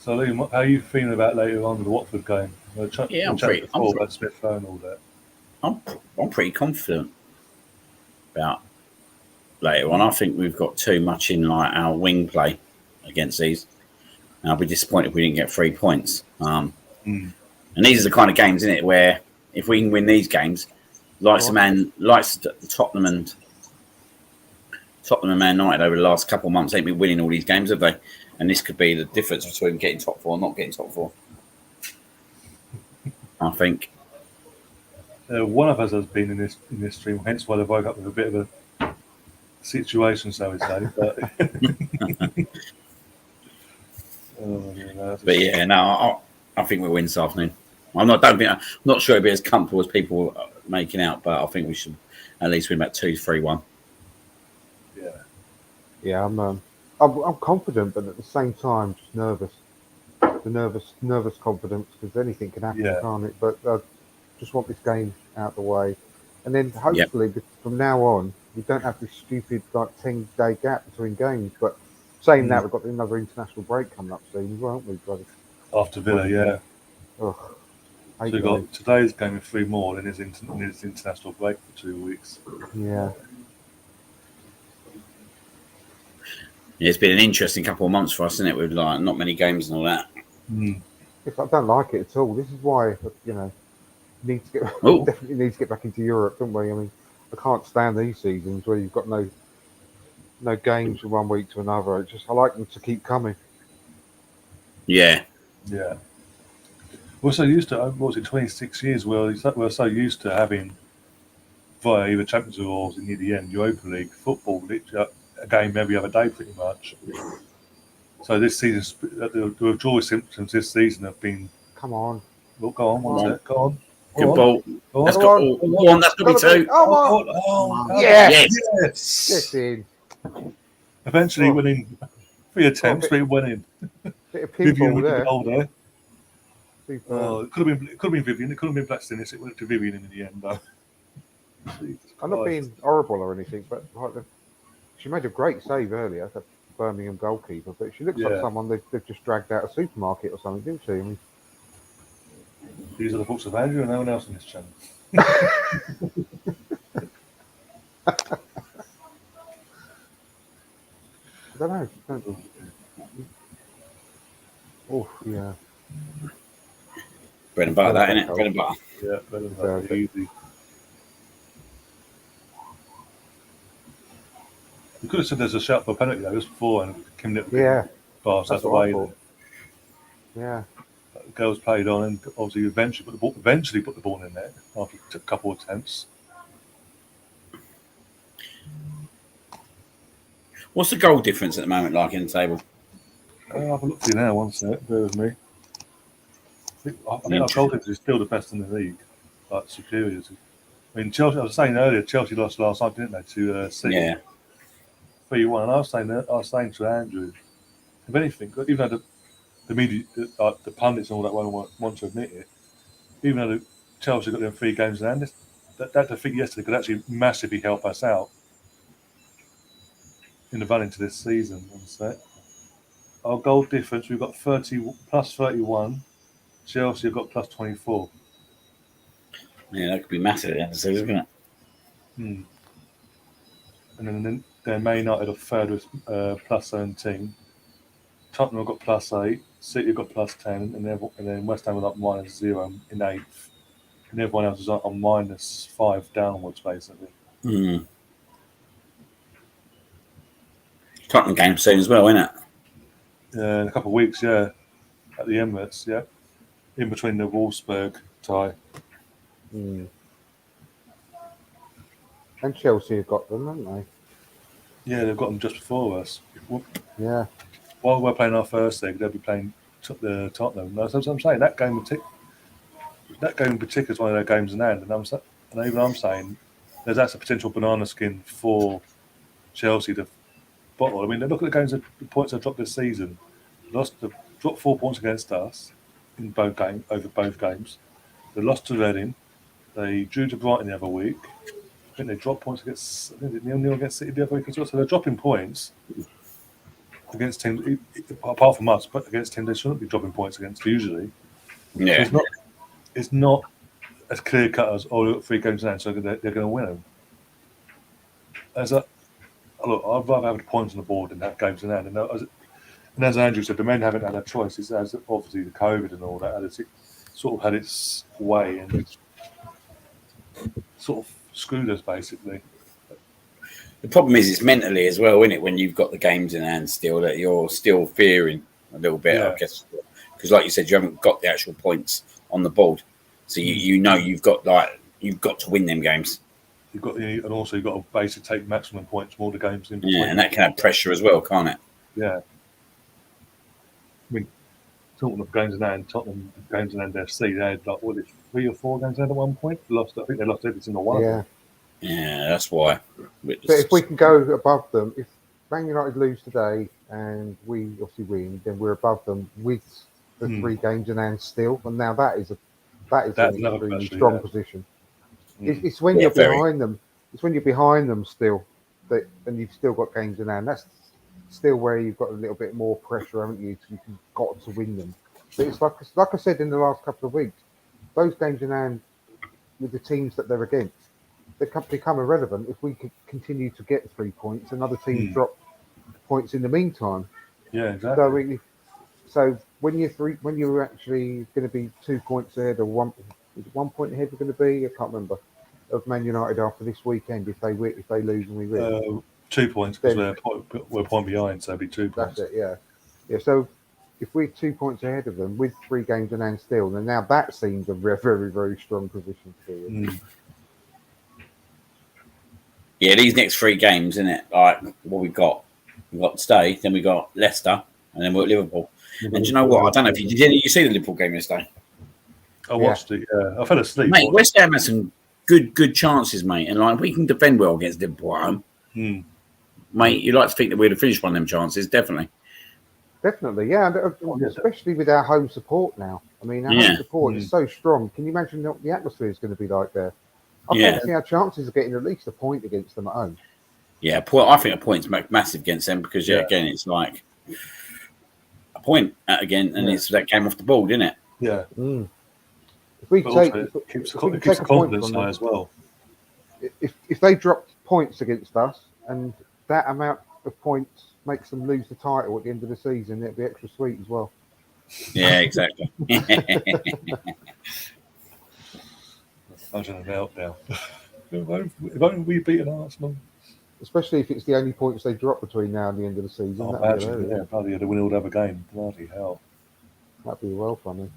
So, Liam, how are you feeling about later on with the Watford game? I'm pretty about Smith and all that. I'm pretty confident about later on. I think we've got too much in like our wing play against these. And I'll be disappointed if we didn't get 3 points. And these are the kind of games, isn't it, where if we can win these games, likes Tottenham and Man United over the last couple of months, ain't been winning all these games, have they? And this could be the difference between getting top four and not getting top four. I think. One of us has been in this stream, hence why they woke up with a bit of a situation, so we say. But, I think we'll win this afternoon. I'm not sure it'll be as comfortable as people are making out, but I think we should at least win about 2-3-1. Yeah. Yeah, I'm confident, but at the same time, just nervous. The nervous confidence, because anything can happen, Yeah. can't it? But I just want this game out of the way, and then Yep. hopefully from now on, we don't have this stupid 10-day gap between games. But saying that, we've got another international break coming up soon, as well, haven't we, brother? After Villa, yeah. Ugh, So we've got today's game with 3 more, then his international break for 2 weeks. Yeah. Yeah, it's been an interesting couple of months for us, isn't it? With like not many games and all that. I don't like it at all. This is why need to get definitely need to get back into Europe, don't we? I mean, I can't stand these seasons where you've got no games from one week to another. I like them to keep coming. Yeah. Yeah. We're so used to, what was it, 26 years, we're so used to having, via either Champions League or near the end, Europa League football, literally a game every other day pretty much. So this season, the withdrawal symptoms this season have been... Come on. Well, go on, what's it? Go on. Good ball. That's got one. That's got me two. Yes. Get in. Eventually winning 3 attempts, but winning. Bit of pinball there. Goal there. It could have been Vivian. It could have been Blackstone. It went to Vivian in the end, though. I'm not being horrible or anything, but she made a great save earlier, the Birmingham goalkeeper. But she looks like someone they've just dragged out a supermarket or something, didn't she? I mean, these are the books of Andrew and no one else on this channel. I don't know. Oh, yeah. Bread and butter, that, isn't it? Bread and butter. Yeah, bread and butter. Easy. You could have said there's a shout for a penalty though, just before, and Kim Nip pass out the way. Yeah. The girls played on, and obviously eventually put the ball in there after a couple of attempts. What's the goal difference at the moment like in the table? I'll have a look for you now, one sec. Bear with me. I think our goal difference is still the best in the league, like superiority. I mean, Chelsea. I was saying earlier, Chelsea lost last night, didn't they, to City? Yeah. 3-1. And I was saying to Andrew, if anything, even though the media, the pundits and all that won't want to admit it, even though Chelsea got them 3 games in hand, that defeat yesterday could actually massively help us out in the run into this season. One sec. Our goal difference, we've got plus 31. Chelsea have got plus 24. Yeah, that could be massive, isn't it? And then Man United are third with plus 17. Tottenham have got plus 8. City have got plus 10. And then West Ham are up minus 0 in 8th. And everyone else is on minus 5 downwards, basically. Tottenham game soon as well, isn't it? In a couple of weeks, at the Emirates, in between the Wolfsburg tie. And Chelsea have got them, haven't they? Yeah, they've got them just before us. Yeah. While we're playing our first leg, they'll be playing the Tottenham. That's what I'm saying. That game in particular is one of their games in hand, and even I'm saying that's a potential banana skin for Chelsea to bottle. I mean, look at the points they've dropped this season. Dropped 4 points against us in over both games. They lost to Reading. They drew to Brighton the other week. I think they dropped points against. I think they 0-0 against City the other week as well. So they're dropping points against teams, apart from us, but against teams they shouldn't be dropping points against usually. Yeah. So it's not as clear cut as we've got 3 games in hand, so they're going to win them. Look, I'd rather have the points on the board than have games in hand. And as Andrew said, the men haven't had a choice. It's as obviously the COVID and all that had its way and sort of screwed us basically. The problem is it's mentally as well, isn't it? When you've got the games in hand still, that you're still fearing a little bit, I guess, because like you said, you haven't got the actual points on the board, so you know you've got to win them games. And also you've got to basically take maximum points from all the games in between. Yeah, and that can have pressure as well, can't it? Yeah. I mean, talking of games in hand, Tottenham games in hand FC, they had 3 or 4 games in hand at one point. I think they lost every single one of them. Yeah, that's why. But if we can go above them, if Man United lose today and we obviously win, then we're above them with the 3 games in hand still. And now that is an extremely strong position. It's when you're behind them. It's when you're behind them still, and you've still got games in hand. That's still where you've got a little bit more pressure, haven't you? You've got to win them. But it's like I said in the last couple of weeks, those games in hand with the teams that they're against, they become irrelevant if we could continue to get 3 points and other teams drop points in the meantime. Yeah, exactly. So when you're actually going to be 2 points ahead, or 1 point ahead, we're going to be, I can't remember, of Man United after this weekend if they lose and we win. 2 points because we're a point behind, so it'd be 2 points. That's it, yeah. So if we're 2 points ahead of them with 3 games in hand still, then now that seems a very, very, very strong position to be in. Yeah, these next 3 games, isn't it? Like what we've got today, then we got Leicester, and then we're at Liverpool. And do you know what? I don't know if did you see the Liverpool game yesterday? I watched it. Yeah, I fell asleep. Mate, West Ham had some good chances, mate, and like we can defend well against Liverpool at home. Mate, you'd like to think that we'd have finished one of them chances, definitely. Definitely, yeah, especially with our home support now. I mean, our home support is so strong. Can you imagine what the atmosphere is going to be like there? I fancy our chances of getting at least a point against them at home. Yeah, I think a point's massive against them because, again, it's like a point again, and it's that came off the ball, didn't it? Yeah. If we take it keeps the confidence high as well. If they drop points against us and that amount of points makes them lose the title at the end of the season, it'd be extra sweet as well. Yeah, exactly. Imagine a meltdown. If only we beaten Arsenal. Especially if it's the only points they drop between now and the end of the season. Imagine, bloody had a win all other game. Bloody hell. That'd be well funny.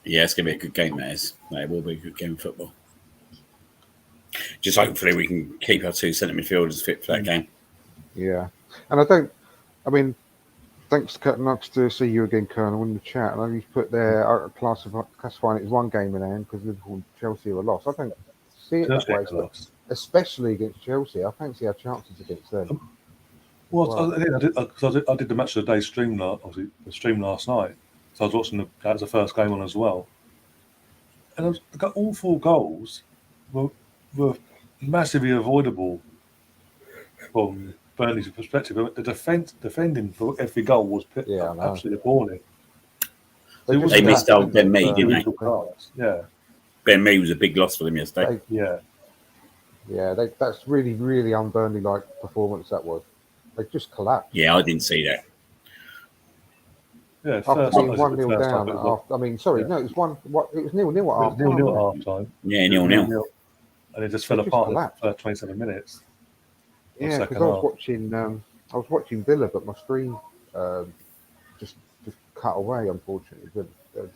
Yeah, it's going to be a good game, that is. It will be a good game of football. Just hopefully we can keep our 2 centre midfielders fit for that game. Yeah. And thanks, nice to see you again, Colonel, in the chat. And I know you've put there classifying it as 1 game in hand because Liverpool and Chelsea were lost. I don't see it that way, especially against Chelsea. I fancy our chances against them. I did the match of the day stream last night. So I was watching that was the first game on as well. And all 4 goals were massively avoidable from Burnley's perspective. The defending for every goal was absolutely appalling. They missed out Ben Mee, didn't they? Yeah. Ben Mee was a big loss for them yesterday. That's really, really un-Burnley-like performance that was. They just collapsed. Yeah, I didn't see that. Yeah, after being 1-0 down. It was 0-0 at half time. 0-0 at half time. Yeah, 0-0. And it just fell apart in the first 27 minutes. Yeah, because I was watching Villa, but my screen just cut away, unfortunately. But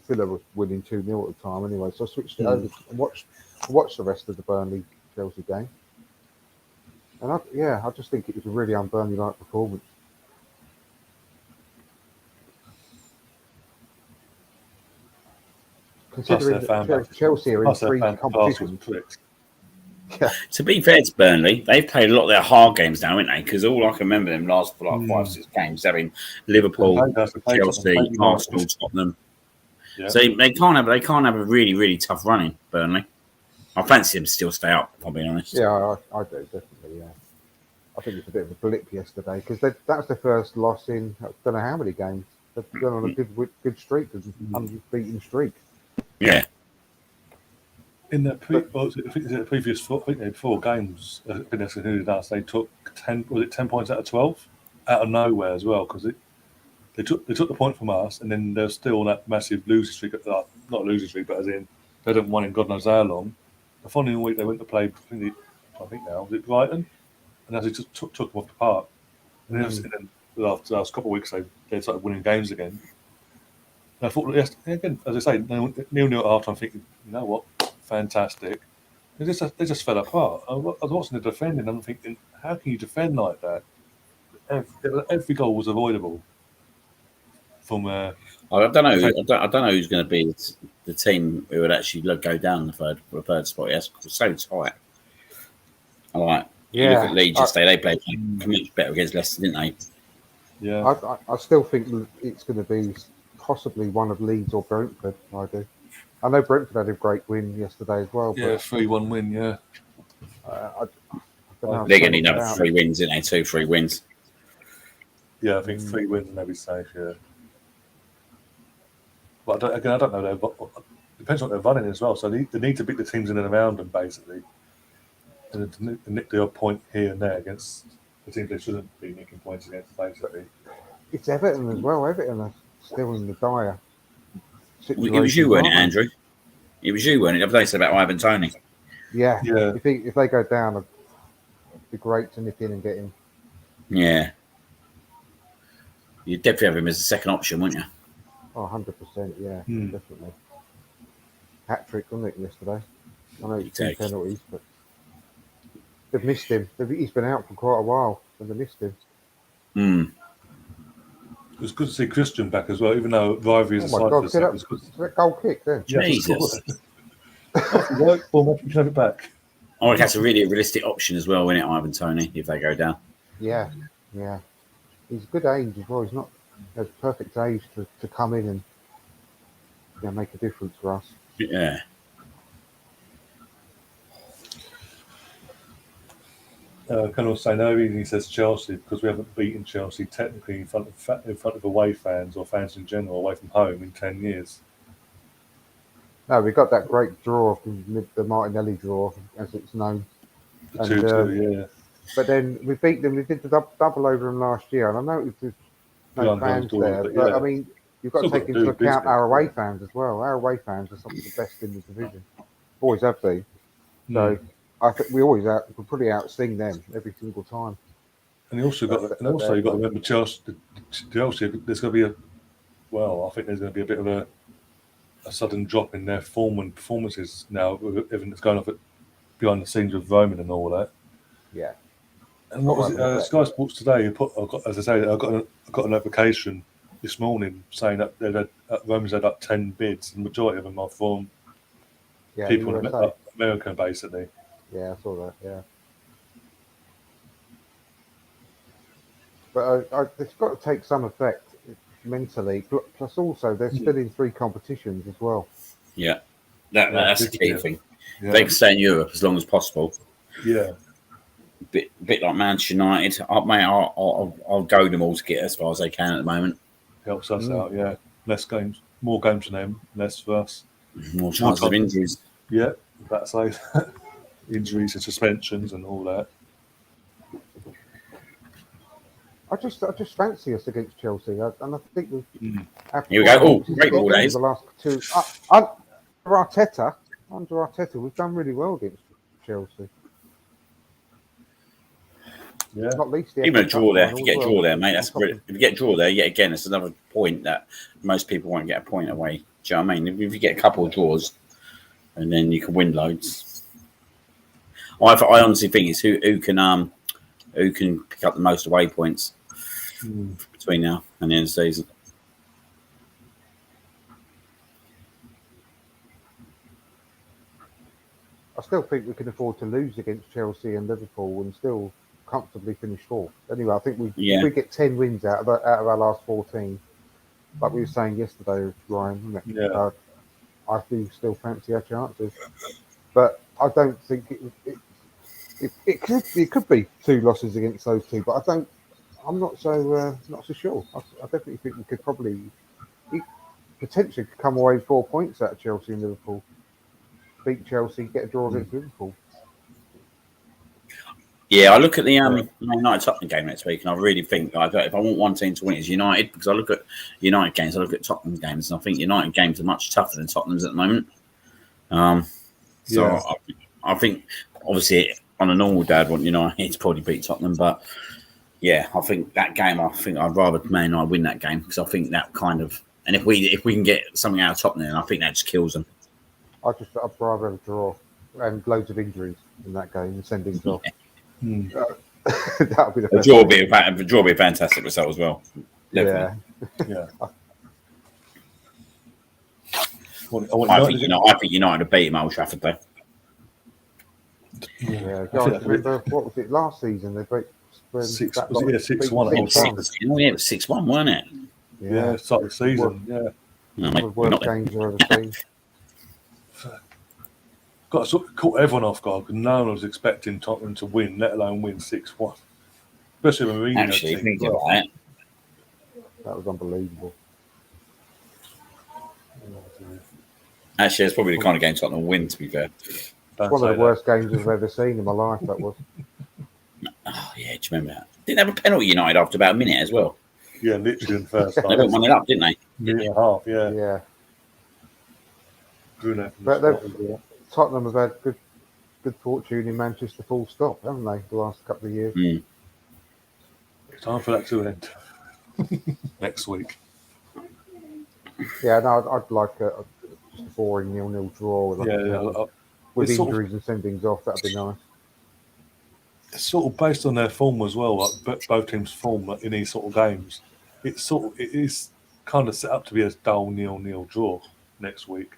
Villa was winning 2-0 at the time anyway, so I switched it over and watched the rest of the Burnley-Chelsea game. And I just think it was a really un-Burnley-like performance. Considering that Chelsea are in 3 competitions. Yeah. To be fair to Burnley, they've played a lot of their hard games now, haven't they? Because all I can remember them last for like 5-6 games, having Liverpool, Chelsea, Arsenal, Tottenham. Yeah. So they can't have a really, really tough run in Burnley. I fancy them to still stay up, if I'm being honest. Yeah, I do, definitely, yeah. I think it's a bit of a blip yesterday because that was their first loss in I don't know how many games. They've gone on a good streak, an unbeaten streak. Yeah. In the previous 4 games, they took 10 points out of 12 out of nowhere as well because they took the point from us and then they're still on that massive losing streak. Not losing streak, but as in they hadn't won in God knows how long. The following week they went to play. I think now was it Brighton, and as they just took them off the park. And then after the last couple of weeks they started winning games again. And I thought, again, as I say, 0-0 at half time, thinking, you know what, fantastic. They just fell apart. I was watching the defending, and I'm thinking, how can you defend like that? Every goal was avoidable from I don't know. I don't know who's going to be the team who would actually go down the third spot. It's so tight. You look at Leeds yesterday; they played much better against Leicester, didn't they? Yeah. I still think it's going to be possibly one of Leeds or Brentford. I do. I know Brentford had a great win yesterday as well. Yeah, but 3-1 win. Yeah. I don't know. They're going to need another 3 wins, didn't they? 2-3 wins. Yeah, I think 3 wins and they'll be safe. Yeah. But I don't know. Depends on what they're running as well. So they need to beat the teams in and around them, basically. And to nick the odd point here and there against the teams they shouldn't be nicking points against, basically. It's Everton as well. Everton are still in the dire situation. It was you, weren't it, Andrew? It was you, weren't it? They said about Ivan Toney. Yeah. If they go down, it'd be great to nip in and get him. Yeah. You'd definitely have him as a second option, wouldn't you? Oh, 100%, yeah, definitely. Hat-trick, wasn't it, yesterday? I know it's 2 penalties, but they've missed him. He's been out for quite a while, and they missed him. It was good to see Christian back as well, even though rivalry is oh my God, see that goal kick then. Yeah, Jesus. Well, you can have it back. Oh, that's a really realistic option as well, isn't it, Ivan Toney, if they go down? Yeah. He's good age as well. He's not as perfect age to come in and make a difference for us. Yeah. Can also say no reason he says Chelsea because we haven't beaten Chelsea technically in front of away fans or fans in general away from home in 10 years. No, we got that great draw, the Martinelli draw, as it's known. The 2-2, yeah. But then we beat them. We did the double over them last year, and I know it was no fans there, but I mean, you've got to take into account our away fans as well. Our away fans are some of the best in the division. Always have been. So I think we probably outsing them every single time. And you also got to remember Chelsea. There's going to be I think there's going to be a bit of a sudden drop in their form and performances now. Everything that's going off behind the scenes with Roman and all that. Yeah. And what was it? Sky Sports today. I got a notification this morning saying that Roman's had up 10 bids, and the majority of them are from people in America, basically. Yeah, I saw that. Yeah. But it's got to take some effect mentally. Plus, also they're still in 3 competitions as well. Yeah, that's the key thing. Yeah. They can stay in Europe as long as possible. Yeah. Bit like Manchester United. I'll go them all to get as far as they can at the moment. Helps us out, yeah. Less games, more games for them, less for us. More chances of injuries. Yeah, that's like injuries and suspensions and all that. I just fancy us against Chelsea, and I think we've. Here we go. Oh, great ball, that is. The last 2 under Arteta, we've done really well against Chelsea. Yeah. Not least even a draw there. If you get a draw there, mate, that's brilliant. If you get a draw there, yet again, it's another point that most people won't get a point away. Do you know what I mean? If you get a couple of draws, and then you can win loads. I honestly think it's who can pick up the most away points between now and the end of the season. I still think we can afford to lose against Chelsea and Liverpool and still comfortably finish 4th. Anyway, I think if we get 10 wins out of our last 14, like we were saying yesterday, Ryan, I do still fancy our chances. But I don't think it could be 2 losses against those 2, but I'm not so sure. I definitely think we could probably potentially come away 4 points out of Chelsea and Liverpool. Beat Chelsea, get a draw against Liverpool. Yeah, I look at the United Tottenham game next week, and I really think if I want one team to win, it's United, because I look at United games, I look at Tottenham games, and I think United games are much tougher than Tottenham's at the moment. I think obviously on a normal day I'd want United to probably beat Tottenham, but yeah, I think that game, I'd rather Man United win that game, because I think that kind of, and if we can get something out of Tottenham, I think that just kills them. I'd rather have a draw and loads of injuries in that game and sendings off. That would be the draw. Would be a fantastic result as well. Definitely. Yeah. I think United have beat him at Old Trafford though. Yeah, guys, remember what was it last season? They beat 6-1. 6-1. It was 6-1, wasn't it? Yeah, start of the season. No, One mate, of the worst not games I've ever seen. Got to sort of caught everyone off guard because no one was expecting Tottenham to win, let alone win 6-1. Especially when we actually think about it. That was unbelievable. Actually, it's probably the kind of game Tottenham will win. To be fair. It's one of the worst games I've ever seen in my life. That was. Oh yeah, do you remember that? Didn't have a penalty United after about a minute as well. Yeah, literally in the first half. They went 1-0 up, didn't they? Minute and a half, yeah. Yeah. Bruno from But the spot, yeah. Tottenham have had good fortune in Manchester, full stop, haven't they? The last couple of years. Mm. Time for that to end next week. Yeah, no, I'd like just a boring 0-0 draw with injuries and send things off. That'd be nice. It's sort of based on their form as well, like both teams' form in these sort of games. It is kind of set up to be a dull 0-0 draw next week.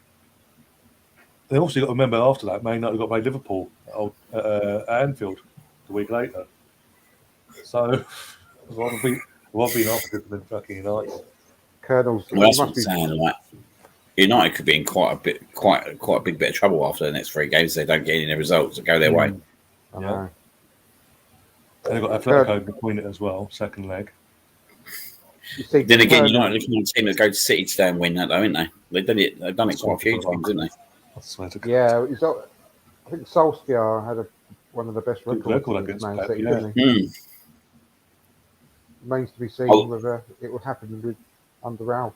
They also got to remember after that, Man United got to play Liverpool at Anfield the week later. So I'd rather be opposite than fucking United. Colonel's. Well, that's what I'm saying. Like, United could be in quite a big bit of trouble after the next 3 games. If they don't get any results that go their way. I know. And they've got Atletico between it as well, second leg. Then again, United looking at a team that go to City today and win that, though, haven't they? They've done it quite a few times, haven't they? I swear to God. Yeah, I think Solskjaer had one of the best records against Man City, didn't he? Remains to be seen whether it will happen under Ralph.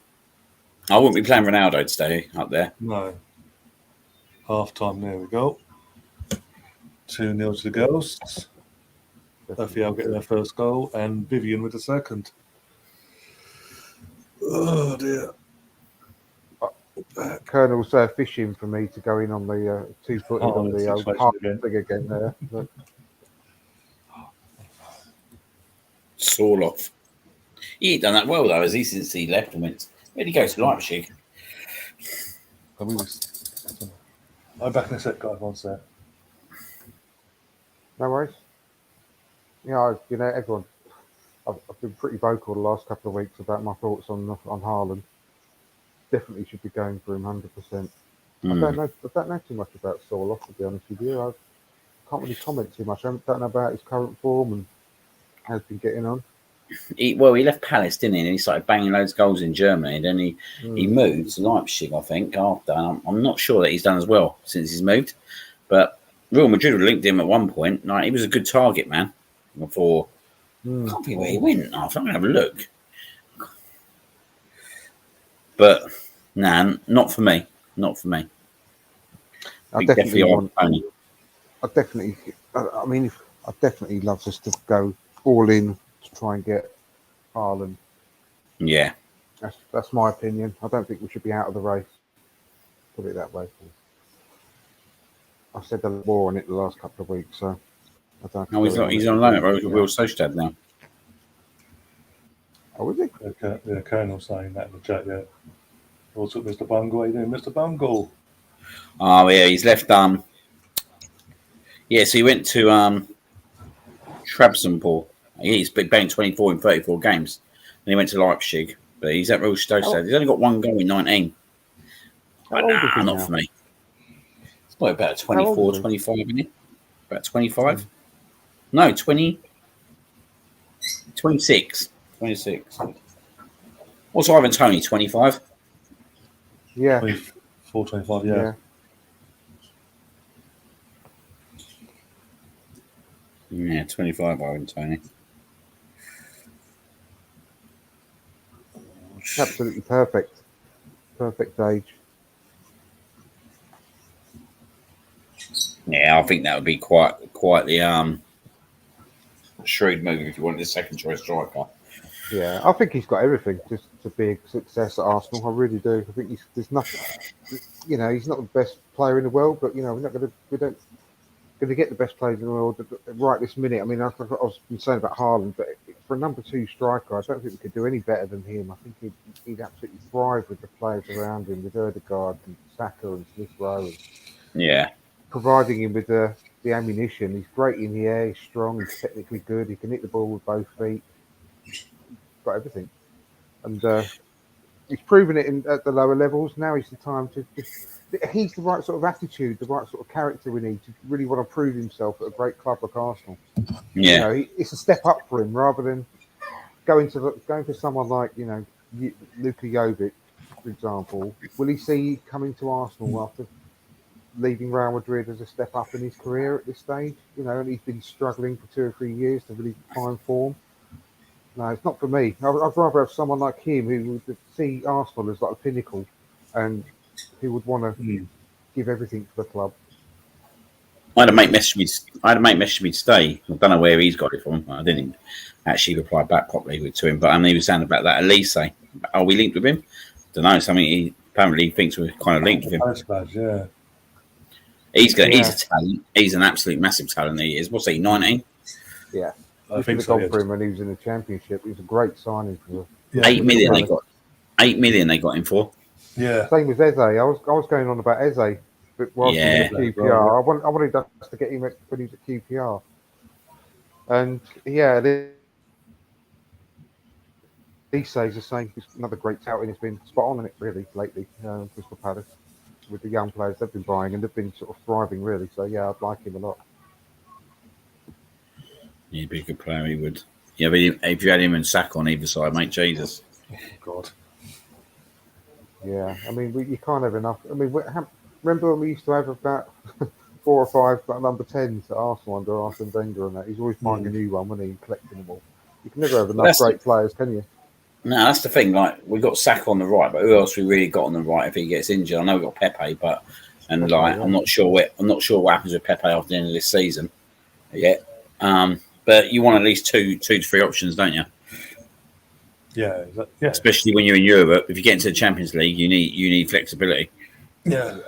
I wouldn't be playing Ronaldo today up there. No. Half time, there we go. 2-0 to the Ghosts. Rafael getting their first goal and Vivian with the second. Oh dear. Colonel's fishing for me to go in on the 2-footed on the old heart thing again there. But... Sorloff. He ain't done that well though, has he, since he left and went? Where'd he go to Leipzig? I'm back in a sec, guys. One sec. No worries. Yeah, everyone. I've been pretty vocal the last couple of weeks about my thoughts on Haaland. Definitely should be going for him 100%. I don't know too much about Sorloff, to be honest with you. I can't really comment too much. I don't know about his current form and how he's been getting on. He left Palace, didn't he? And he started banging loads of goals in Germany. And then he moved to Leipzig, I think, after. I'm not sure that he's done as well since he's moved. But Real Madrid linked him at one point. Like, he was a good target, man. Before, I can't think where he went. I'm going to have a look. But, nah, not for me. Not for me. I definitely I'd definitely love us to go all in to try and get Haaland. Yeah. That's my opinion. I don't think we should be out of the race. Put it that way. I've said a lot more on it the last couple of weeks, so I don't. No, he's on loan at Real Sociedad now. Oh, is he? Yeah, Colonel saying that in the chat. Yeah. Also, Mr. Bungle, how you doing, Mr. Bungle? Oh yeah, he's left. Yeah, so he went to Trabzonspor. He's been playing 24 in 34 games. Then he went to Leipzig, but he's at Real Sociedad. He's only got 1 goal in 19. But nah, not for me. It's probably about 24, 25, isn't it? About 25? No, 20. 26. 26. What's Ivan Toney? 25? Yeah. 24, 25, yeah. Yeah, 25 Ivan Toney. Absolutely perfect. Perfect age. Yeah, I think that would be quite the shrewd move if you wanted a second choice striker. Yeah, I think he's got everything just to be a success at Arsenal. I really do. I think there's nothing. He's not the best player in the world, but we don't going to get the best players in the world right this minute. I mean, I was saying about Haaland, but for a number 2 striker, I don't think we could do any better than him. I think he'd absolutely thrive with the players around him, with Ødegaard and Saka and Smith Rowe, and Yeah. providing him with the ammunition. He's great in the air, he's strong, he's technically good, he can hit the ball with both feet. He's got everything. And he's proven it at the lower levels. Now is the time to he's the right sort of attitude, the right sort of character we need to really want to prove himself at a great club like Arsenal. Yeah. You know, it's a step up for him rather than going for someone like, you know, Luka Jovic, for example. Will he see coming to Arsenal after leaving Real Madrid as a step up in his career at this stage? You know, and he's been struggling for 2 or 3 years to really find form. No, it's not for me. I'd rather have someone like him who would see Arsenal as like a pinnacle, and who would want to give everything to the club. I had a mate message me today. I don't know where he's got it from. I didn't actually reply back properly to him, but he was saying about that Elise. Are we linked with him? Don't know. Something he apparently thinks we're kind of linked with him. Yeah. He's a talent. He's an absolute massive talent. He is. What's he? 19? Yeah. I think so. For him when he was in the Championship. He was a great signing for. Yeah. 8 million they got. 8 million they got him for. Yeah. Same with Eze. I was going on about Eze, but whilst he was at QPR, I wanted us to get him when he was at QPR. And yeah, he says the same. He's another great touting. He's been spot on in it really lately. Crystal Palace with the young players they've been buying, and they've been sort of thriving really. So yeah, I'd like him a lot. He'd be a good player. He would. Yeah, but if you had him and Saka on either side, mate, Jesus. Oh, God. Yeah, I mean, you can't have enough. I mean, remember when we used to have about 4 or 5 number 10s at Arsenal under Arsene Wenger and that? He's always buying a new one, wasn't he, and collecting them all. You can never have enough great players, can you? No, that's the thing. Like, we got Saka on the right, but who else we really got on the right if he gets injured? I know we got Pepe, I'm not sure what happens with Pepe after the end of this season yet. But you want at least two to three options, don't you? Yeah. Especially when you're in Europe. If you get into the Champions League, you need flexibility. Yeah.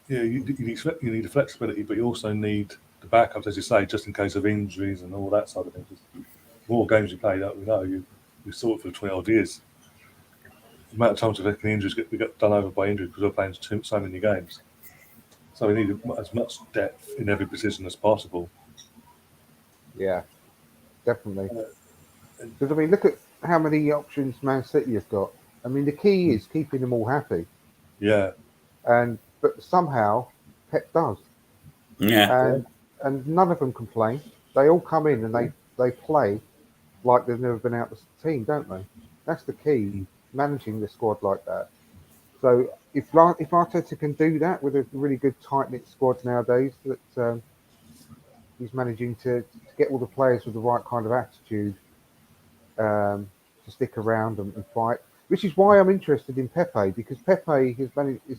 Yeah, you need the flexibility, but you also need the backups, as you say, just in case of injuries and all that side of things. The more games you play, that we know you saw it for 20 odd years. The amount of times we've had injuries get done over by injuries because we're playing so many games. So we need as much depth in every position as possible. Yeah, definitely. Because I mean, look at how many options Man City have got. I mean, the key is keeping them all happy. Yeah. But somehow Pep does. Yeah. And none of them complain. They all come in and they play like they've never been out of the team, don't they? That's the key, managing the squad like that. So if Arteta can do that with a really good tight-knit squad nowadays, that he's managing to get all the players with the right kind of attitude to stick around and fight, which is why I'm interested in Pepe, because Pepe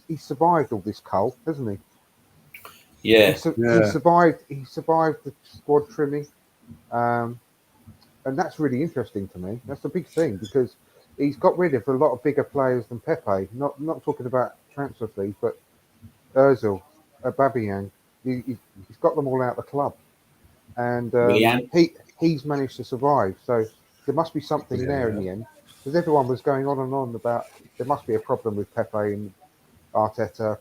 he's survived all this cult, hasn't he? Yeah. He survived the squad trimming, and that's really interesting to me. That's a big thing because he's got rid of a lot of bigger players than Pepe. Not talking about transfer fees, but Ozil, Aubameyang. He's got them all out of the club, and he's managed to survive. So there must be something there in the end, because everyone was going on and on about there must be a problem with Pepe and Arteta.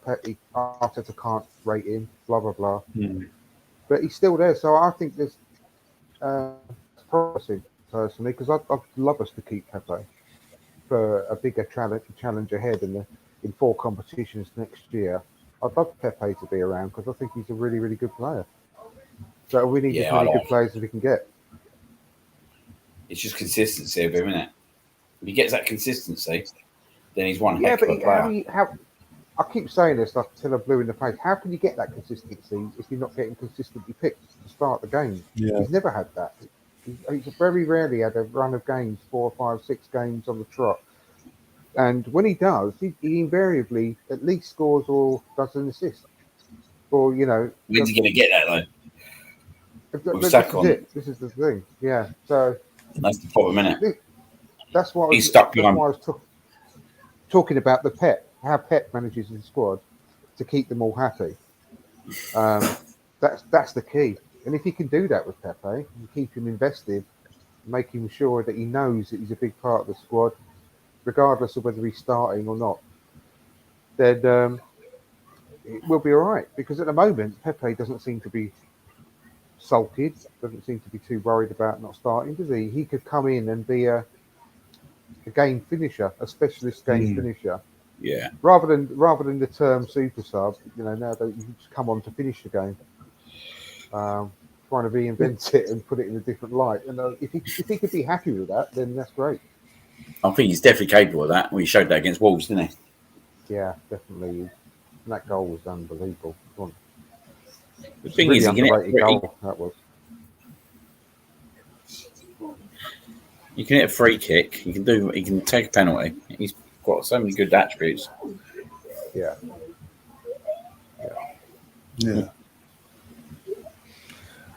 Arteta can't rate him, blah blah blah. But he's still there, so I think there's promising personally, because I'd love us to keep Pepe for a bigger challenge ahead in 4 competitions next year. I'd love Pepe to be around because I think he's a really, really good player. So we need as many good players as we can get. It's just consistency of him, isn't it? If he gets that consistency, then he's one heck of a player. I keep saying this until I'm blue in the face. How can you get that consistency if you're not getting consistently picked to start the game? Yeah. He's never had that. He's very rarely had a run of games, 4, 5, 6 games on the trot. And when he does, he invariably at least scores or does an assist. Or, you know... When's he going to get that, though? This is the thing. Yeah, so... That's the problem, isn't it? That's what he's stuck behind. I was talking about how Pep manages his squad to keep them all happy. That's the key. And if he can do that with Pepe and keep him invested, making sure that he knows that he's a big part of the squad, regardless of whether he's starting or not, then it will be all right. Because at the moment, Pepe doesn't seem to be sulked, doesn't seem to be too worried about not starting, does he? He could come in and be a game finisher, a specialist game finisher, Yeah. rather than the term super sub. Now that you just come on to finish the game, trying to reinvent it and put it in a different light. And if he could be happy with that, then that's great. I think he's definitely capable of that. We showed that against Wolves, didn't he? Yeah, definitely. And that goal was unbelievable. The thing really is, underrated goal. That was. You can hit a free kick. He can take a penalty. He's got so many good attributes. Yeah.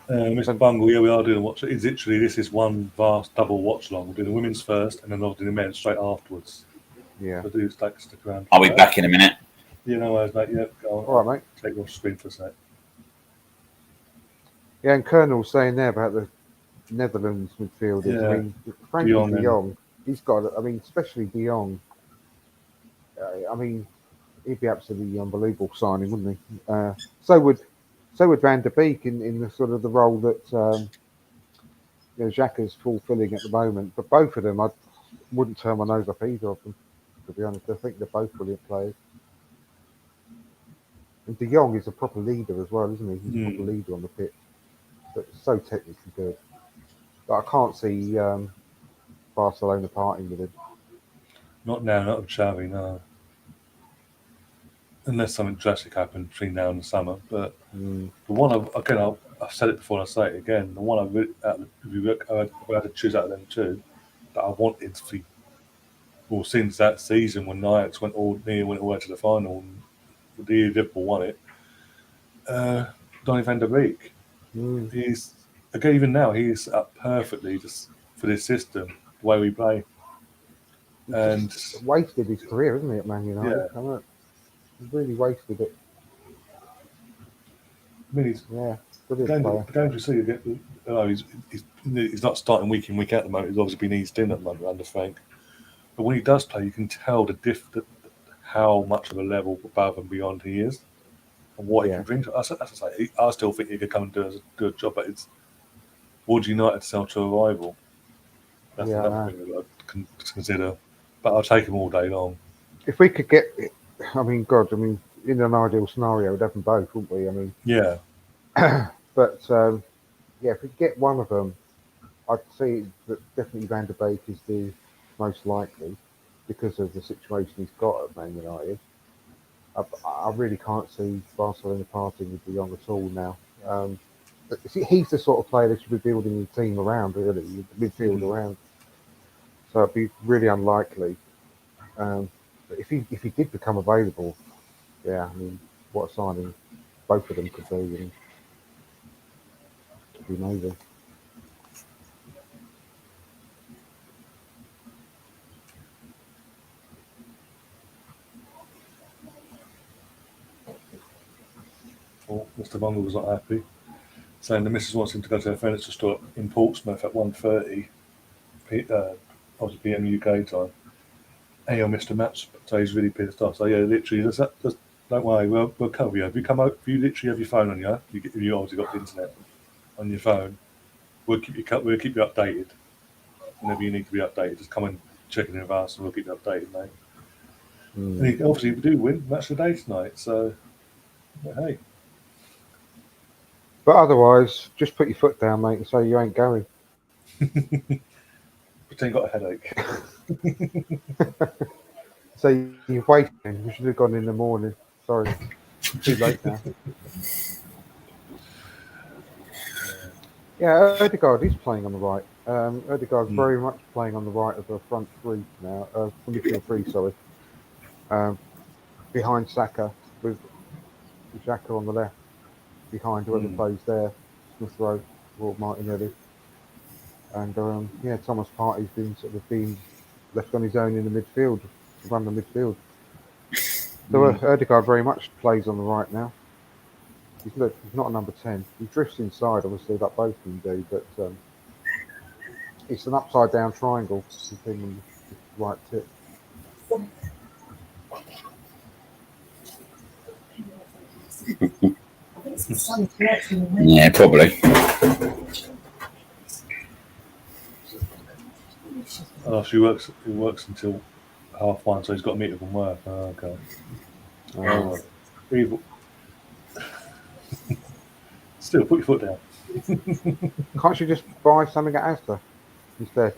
Mr. Bungle, we are doing a watch. It's literally this is one vast double watch along. We're doing the women's first, and then I'll do the men's straight afterwards. Yeah. So do stick around. I'll be back in a minute. You know, mate. Yeah, go on. All right, mate. Take your screen for a sec. Yeah, and Colonel's saying there about the Netherlands midfielders. Yeah. I mean, Frankie de Jong, he's got. I mean, especially de Jong. I mean, he'd be absolutely unbelievable signing, wouldn't he? So would Van der Beek in the sort of the role that Xhaka's fulfilling at the moment. But both of them, I wouldn't turn my nose up either of them. To be honest, I think they're both brilliant players. And de Jong is a proper leader as well, isn't he? He's a proper leader on the pitch. But so technically good. But I can't see Barcelona parting with him. Not now, not with Xavi, no. Unless something drastic happened between now and the summer. But the one I've said it before and I say it again. The one I had to choose out of them two that I wanted for, well, since that season when Ajax went all the way to the final and the Liverpool won it. Donny van der Beek. He's again, even now he's up perfectly just for this system, the way we play. And wasted his career, isn't he, at Man United? Yeah. He's really wasted it. I mean, brilliant player. you see, he's not starting week in, week out at the moment. He's obviously been eased in at the moment under Frank. But when he does play, you can tell how much of a level above and beyond he is, and what he can bring to us. I still think he could come and do a job, but it's would United sell to a rival? That's another thing that I can consider. But I'll take him all day long. If we could get, in an ideal scenario, we'd have them both, wouldn't we? I mean, yeah. But if we get one of them, I'd say that definitely Van der Beek is the most likely because of the situation he's got at Man United. I really can't see Barcelona parting with de Jong at all now. But he's the sort of player that should be building the team around, really, the midfield around. So it'd be really unlikely. But if he did become available, what a signing both of them could be. And it'd be amazing. Well, Mr. Bungle was not happy, saying the missus wants him to go to a furniture store in Portsmouth at 1:30 obviously PM UK time. And he'll miss the match, so he's really pissed off. So yeah, literally, just don't worry, we'll cover you. If you literally have your phone on you, you obviously got the internet on your phone. We'll keep you updated. Whenever you need to be updated, just come and check in advance, and we'll keep you updated, mate. And obviously, we do win match of the day tonight, so hey. But otherwise, just put your foot down, mate, and say you ain't going. Pretend you got a headache. So you're waiting. You should have gone in the morning. Sorry, too late now. Yeah, Odegaard is playing on the right. Odegaard's very much playing on the right of the front three now. Midfield three, sorry. Behind Saka, with Xhaka on the left. Behind whoever plays there, Smith Rowe or Martinelli. And Thomas Partey's been left on his own in the midfield to run the midfield. So Odegaard very much plays on the right now. He's not a number 10. He drifts inside, obviously, like both of them do, but It's an upside down triangle. The thing on the right tip. Yeah, probably. Oh, she works. He works until 1:30, so he's got to meet her from work. Oh, okay. Oh, evil. Still, put your foot down. Can't you just buy something at Asda instead?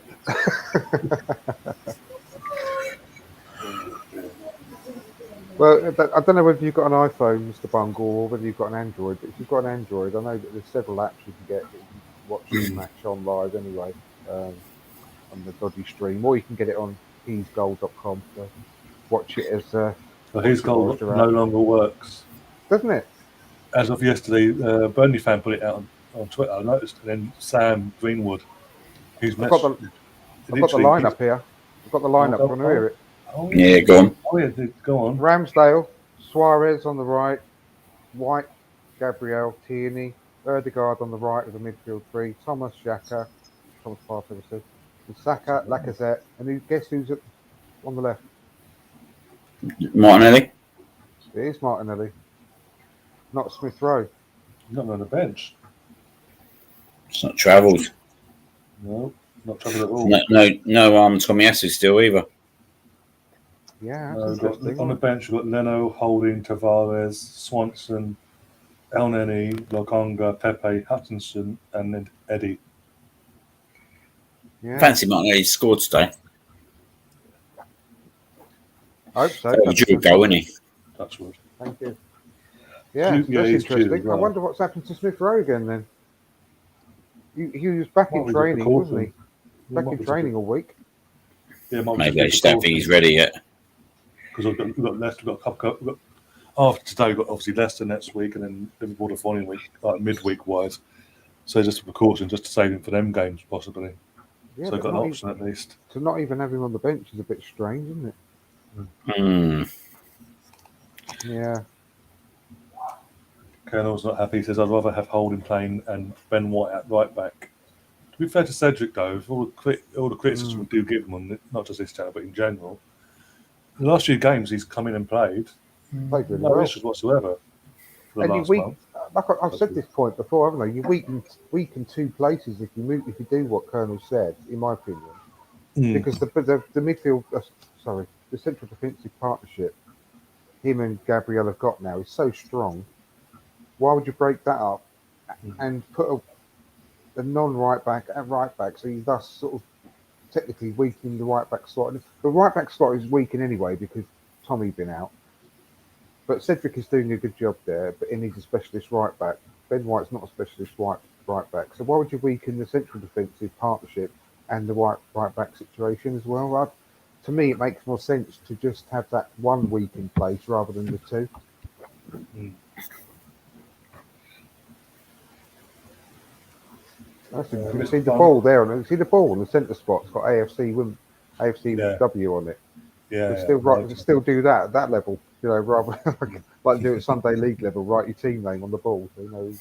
Well, I don't know whether you've got an iPhone, Mr. Bungle, or whether you've got an Android. But if you've got an Android, I know that there's several apps you can get that you can watch the match on live anyway, on the dodgy stream, or you can get it on heesgold.com. So watch it as. Well, his goal whilst you're no out. longer works. Doesn't it? As of yesterday, Burnley fan put it out on Twitter. I noticed, and then Sam Greenwood, who's I've got the lineup here. I've got the lineup. Want to hear it? Oh, Yeah, go on. Oh yeah, go on. Ramsdale, Suarez on the right, White, Gabriel, Tierney, Erdegaard on the right with a midfield three, Thomas Xhaka, Thomas Partey obviously, and Saka, Lacazette, and guess who's on the left? Martinelli. It is Martinelli, not Smith Rowe. He's not on the bench. It's not travelled. No, not trouble at all. No, Tommy Asu still either. Yeah, No, that's interesting. on the bench, we've got Leno, Holding, Tavares, Swanson, El Neni, Lokonga, Pepe, Hutchinson, and then Eddie. Yeah, Fancy Martinelli scored today. I hope so. He drew a goal, isn't he? Touchwood. Thank you. Yeah, Yeah, that's he's cheated as interesting. well. I wonder what's happened to Smith Rowe again then. He was back Might in be training, difficult, wasn't he? Back Might in be training all week. Yeah, might be Maybe they just don't think he's ready yet. because we've got Leicester, we've got a couple. We've got, after today, we've got obviously Leicester next week, and then Liverpool the following week, like midweek wise. So just a precaution, just to save him for them games possibly. Yeah, So but I've got an not option at least. to not even have him on the bench is a bit strange, isn't it? Hmm. Yeah. Colonel's not happy. He says, I'd rather have Holding playing and Ben White at right back. To be fair to Cedric, though, for all the criticism we do give him, on not just this channel, but in general, the last few games he's come in and played, Played really no well. issues whatsoever for the And you last weak, month. like I've said this point before, haven't I? You weaken two places if you do what Colonel said, in my opinion, because the midfield, the central defensive partnership, him and Gabriel have got now is so strong. Why would you break that up and put a non-right back at right back? So you thus sort of technically weakening the right back slot. And the right back slot is weakened anyway because Tommy's been out. But Cedric is doing a good job there, but he needs a specialist right back. Ben White's not a specialist right back. So why would you weaken the central defensive partnership and the right back situation as well? To me, it makes more sense to just have that one weak in place rather than the two. You can see the ball there, and see the ball in the centre spot. It's got AFCW on it. Yeah, Still do that at that level, you know, rather like do it Sunday League level. Write your team name on the ball. So, you know,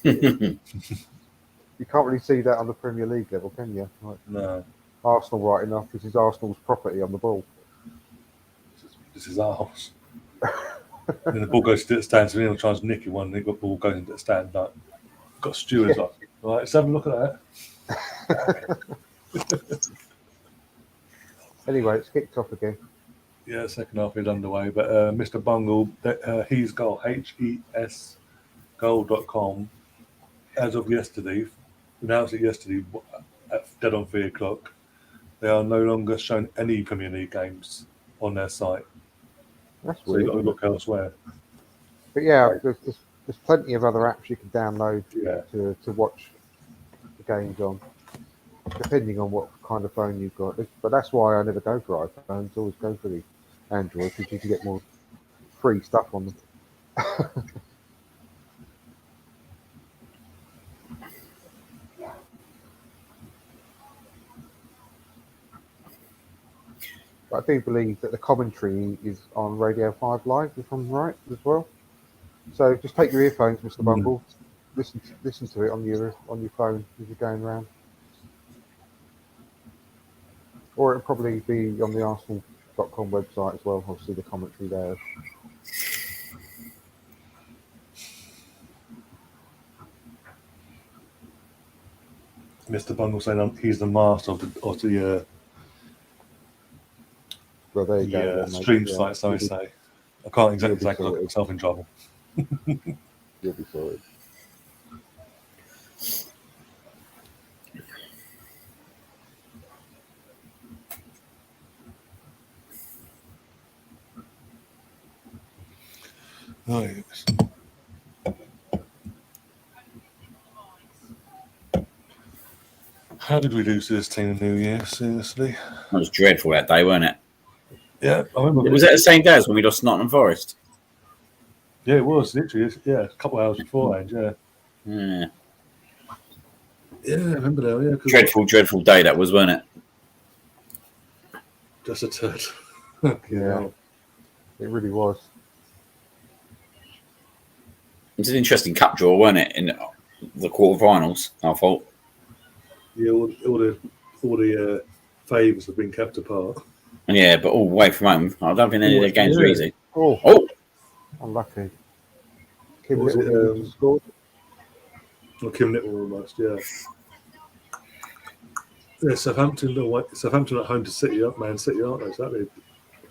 you can't really see that on the Premier League level, can you? Like, no, Arsenal writing off this is Arsenal's property on the ball. this is ours. Then the ball goes to the stands, and he'll try and nick it one. The ball goes into the stand. Like, got stewards like, right, let's have a look at that. Anyway, it's kicked off again. Yeah, second half is underway. But Mr. Bungle, he's goal, HES goal.com, as of yesterday, announced it yesterday at dead on 3 o'clock. They are no longer showing any Premier League games on their site. That's So weird. you've got to look elsewhere. But yeah, there's plenty of other apps you can download Yeah. to watch the games on, depending on what kind of phone you've got. But that's why I never go for iPhones. Always go for the Android because you can get more free stuff on them. But I do believe that the commentary is on Radio 5 Live, if I'm right, as well. So just take your earphones, Mr. Bumble. Listen to it on your phone as you're going around. Or it'll probably be on the Arsenal.com website as well. I'll see the commentary there. Mr. Bungle saying he's the master of the Well, there you go. Then, mate. stream Yeah. site, so I say. I can't exactly say because I sorted. get myself in trouble. You'll be sorted. Oh, yes. How did we lose to this team in New Year? Seriously? That was dreadful that day, wasn't it? Yeah, I remember. Was that the same day as when we lost Nottingham Forest? Yeah, it was literally. Yeah, a couple of hours beforehand. Yeah. Yeah. Yeah, I remember that. Yeah, Dreadful day that was, wasn't it? Just a turd. Yeah. It really was. It's an interesting cup draw, wasn't it? In the quarterfinals, I thought. Yeah, all the favours have been kept apart. Yeah, but all the way from home, I don't think any of their games were easy. Oh, unlucky. Kim Little scored. Or Kim Little almost, yeah. Yeah, Southampton at home to City, Man City, aren't they? So that'd be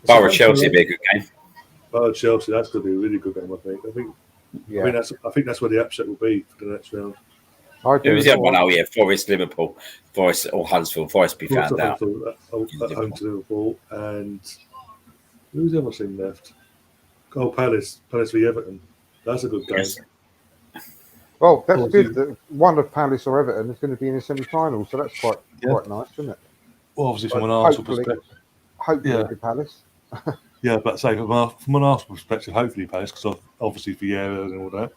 Borough Chelsea would be a good game. Borough Chelsea, that's going to be a really good game, I think. I think that's where the upset will be for the next round. Who was the other one? Oh yeah, Forest, Liverpool, Forest or Huddersfield. Forest be found out. At home to Liverpool, and who's the other team left? Oh, Palace v Everton. That's a good game. Yes. Well, that's good. That one of Palace or Everton is going to be in the semi-final, so that's quite nice, isn't it? Well, obviously from an Arsenal perspective, hopefully it'll be Palace. Yeah, but say from an Arsenal perspective, hopefully Palace, because obviously Vieira and all that.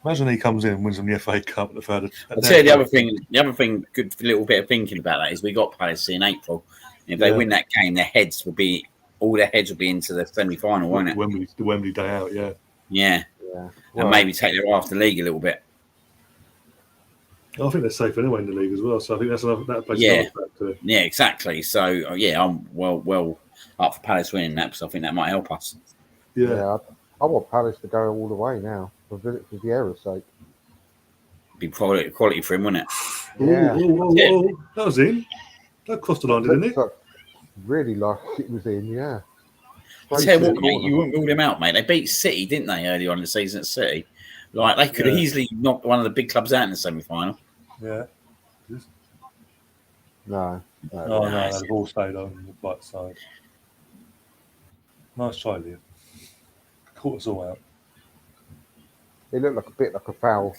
Imagine he comes in and wins on the FA Cup at the third. I'll tell you the other thing, good little bit of thinking about that is we got Palace in April. If they win that game, all their heads will be into the semi-final, won't it? The Wembley day out, yeah. Yeah. Well, And maybe take their after league a little bit. I think they're safe anyway in the league as well. So I think that plays Yeah. factor. Yeah, exactly. So I'm well up for Palace winning that because I think that might help us. Yeah, I want Palace to go all the way now for Vieira's sake. Be quality for him, wouldn't it? Yeah. Ooh, that was in. That crossed the line, didn't it? Really like it was in, yeah. I tell you what, mate, you wouldn't rule them out, mate. They beat City, didn't they, early on in the season at City? Like, they could have easily knocked one of the big clubs out in the semi-final. Yeah. No. They've all stayed on the right side. Nice try, Liam. Caught us all out. It looked a bit like a foul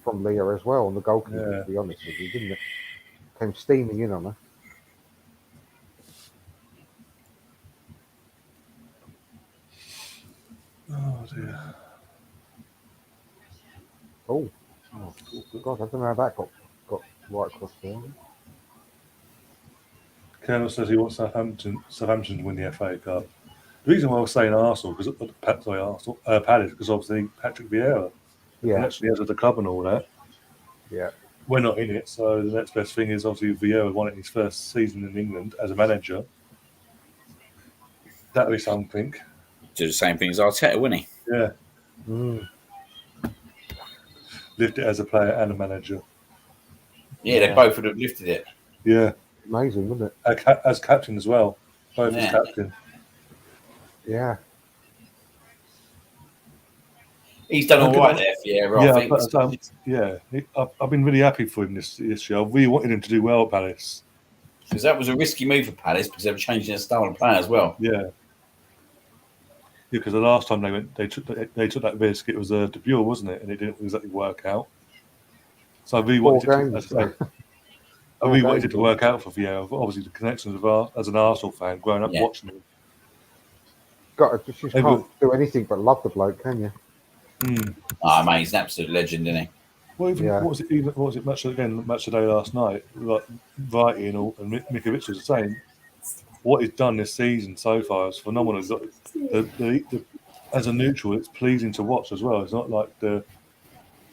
from Leah as well on the goalkeeper, to be honest with you, didn't it? Came steaming in on her. Oh, dear. Oh, God, I don't know how that got right across there. Colonel says he wants Southampton to win the FA Cup. The reason why I was saying Arsenal, Palace, because obviously Patrick Vieira actually has at the club and all that. Yeah. We're not in it, so the next best thing is obviously Vieira won it in his first season in England as a manager. That'll be something. Do the same thing as Arteta, wouldn't he? Yeah. Lived it as a player and a manager. Yeah, they both would have lifted it. Yeah. Amazing, wasn't it? As captain as well. Both as captain. Yeah. He's done all right there, Vieira, I think. I've been really happy for him this year. I really wanted him to do well at Palace. Because that was a risky move for Palace because they were changing their style of play as well. Yeah. Because the last time they took that risk, it was a debut, wasn't it? And it didn't exactly work out. So I really wanted it to work out for Vieira. Obviously, the connections as an Arsenal fan, growing up watching him. You just can't do anything but love the bloke, can you? Mate, he's an absolute legend, isn't he? Well, what was it? Match today last night. Like Brighty and Mikovic was saying, what he's done this season so far is phenomenal. As a neutral, it's pleasing to watch as well. It's not like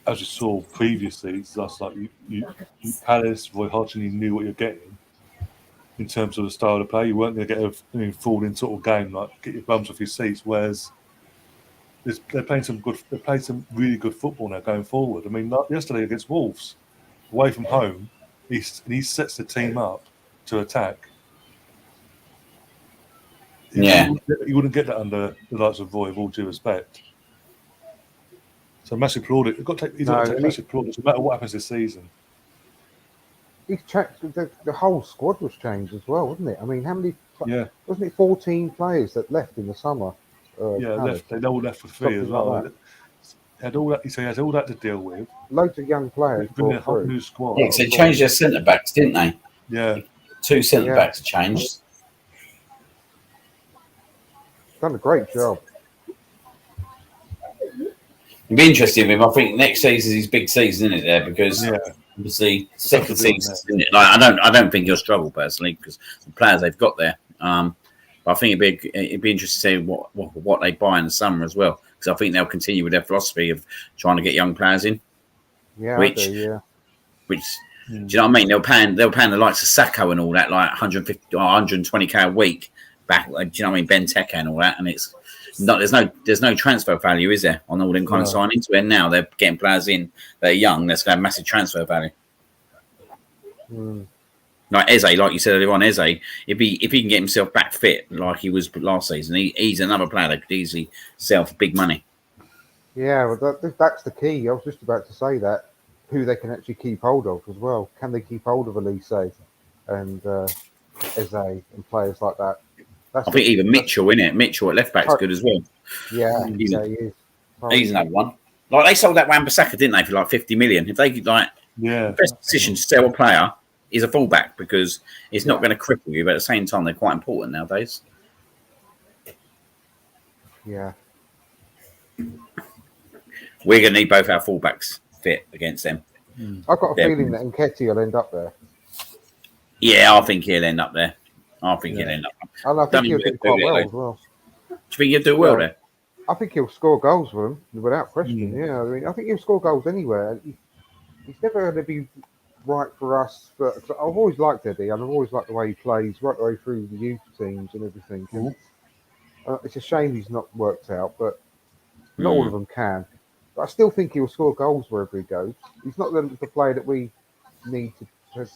as you saw previously. It's just like you Palace, Roy Hodgson, you knew what you're getting. in terms of the style of play. You weren't going to get a falling sort of game, like get your bums off your seats. Whereas they're playing some really good football now going forward. I mean, like yesterday against Wolves, away from home, he sets the team up to attack. Yeah. You wouldn't get that under the likes of Roy, with all due respect. So massive plaudit. He's got to take massive plaudits no matter what happens this season. He's checked. The whole squad was changed as well, wasn't it? I mean, how many? Yeah. Wasn't it 14 players that left in the summer? They all left for free as well. Like had all that. He had all that to deal with. Loads of young players. Bringing a whole new squad. Yeah, because they changed their centre backs, didn't they? Yeah. 2 centre backs changed. Done a great job. It'd be interesting with him. I think next season is his big season, isn't it? There because obviously second season, isn't it? Like I don't think he'll struggle personally because the players they've got there. But I think it'd be interesting to see what they buy in the summer as well because I think they'll continue with their philosophy of trying to get young players in. Yeah, which do you know what I mean? They'll pay the likes of Sacco and all that, like 150 or 120k a week back. Like, do you know what I mean? Benteke and all that, and it's. There's no transfer value, is there, on all them kind of signings? Where now they're getting players in that are young, that's going to have massive transfer value. Like Eze, like you said earlier on, Eze, if he can get himself back fit like he was last season, he's another player that could easily sell for big money. Yeah, well, that's the key. I was just about to say that. Who they can actually keep hold of as well. Can they keep hold of Elise and Eze and players like that? I think even Mitchell, innit? Mitchell at left back's good as well. Yeah, he is. He's another one. Like they sold that Wan-Bissaka, didn't they, for like 50 million? If they could, the best position to sell a player is a fullback because it's not going to cripple you, but at the same time, they're quite important nowadays. Yeah. We're going to need both our fullbacks fit against them. I've got a feeling that Nketiah will end up there. Yeah, I think he'll end up there. I think he'll end up. And I think he'll do quite well as well. Do you think he'll do well there? I think he'll score goals for them without question. Yeah, I mean, I think he'll score goals anywhere. He's never going to be right for us. But I've always liked Eddie, and I've always liked the way he plays, right the way through the youth teams and everything. And, it's a shame he's not worked out, but not all of them can. But I still think he'll score goals wherever he goes. He's not the player that we need to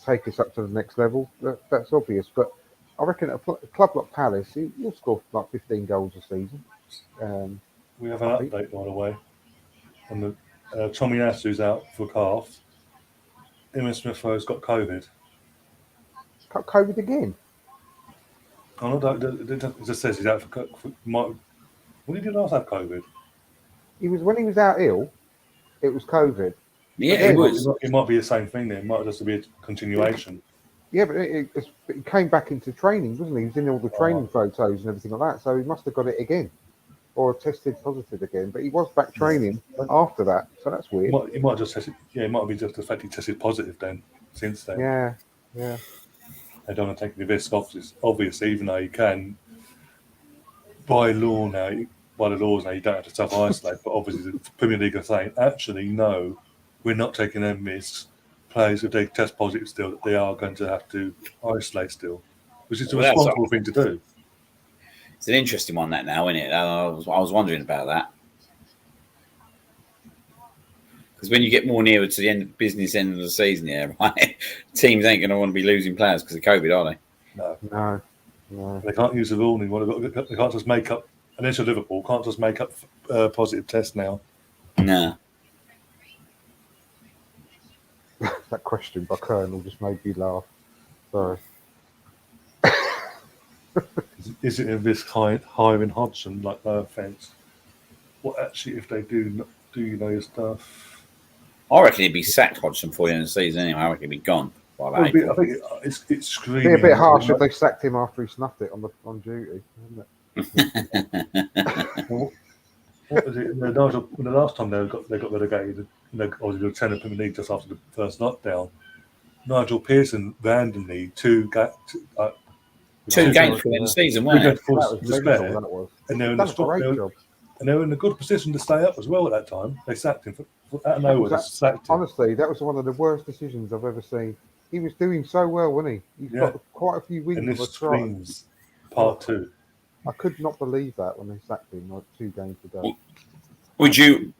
take us up to the next level. That's obvious, but. I reckon at a club like Palace, he'll score like 15 goals a season. We have an update, by the way. And Tomiyasu's out for calf. Emma Smith-Rowe's got COVID. Got COVID again? Oh, no, it just says he's out for COVID. When did he last have COVID? When he was out ill, it was COVID. Yeah, it was. It might be the same thing then. It might just be a continuation. Yeah, but it came back into training, wasn't he? He was in all the training photos and everything like that, so he must have got it again or tested positive again. But he was back training after that, so that's weird. He might just tested. Yeah, it might be just the fact he tested positive then. Since then, yeah. They don't want to take the risk. Obviously, even though you can, by the laws now, you don't have to self-isolate. But obviously, the Premier League are saying, actually, no, we're not taking them risks. Players, if they test positive still, that they are going to have to isolate still, which is a responsible thing to do. It's an interesting one, that now, isn't it? I was wondering about that. Because when you get more nearer to the end of the season, right, teams ain't going to want to be losing players because of COVID, are they? No. They can't use the rule anymore. They can't just make up, unless you're Liverpool, can't just make up positive tests now. No. That question by Colonel just made me laugh. Sorry. Is it a risk hiring Hodgson? Like, no offence. What actually, if they do your stuff? I reckon he'd be sacked, Hodgson, for the end of the season anyway. I reckon he'd be gone by that. I think it's screaming. It'd be a bit harsh if they sacked him after he snuffed it on duty, isn't it? What was it? The last time they got relegated, obviously the Lieutenant Premier League just after the first lockdown. Nigel Pearson randomly two games for the end of the season, weren't it? And they were in a good position to stay up as well at that time. They sacked him out of nowhere. Honestly, that was one of the worst decisions I've ever seen. He was doing so well, wasn't he? He's got quite a few wins And on the this trot. screams part 2. I could not believe that when they sacked him like 2 games ago. Would you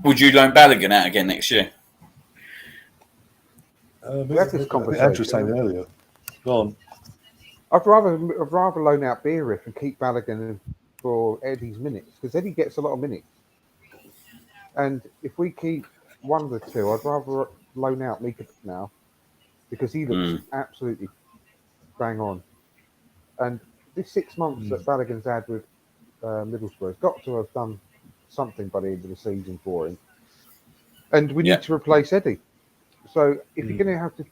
loan Balogun out again next year? We had this conversation. Andrew was saying earlier. Go on. I'd rather loan out Beerif and keep Balogun for Eddie's minutes, because Eddie gets a lot of minutes. And if we keep one of the two, I'd rather loan out Mika now, because he looks absolutely bang on. And this 6 months that Balogun's had with Middlesbrough has got to have done something by the end of the season for him. And we need to replace Eddie. So if you're going to have to,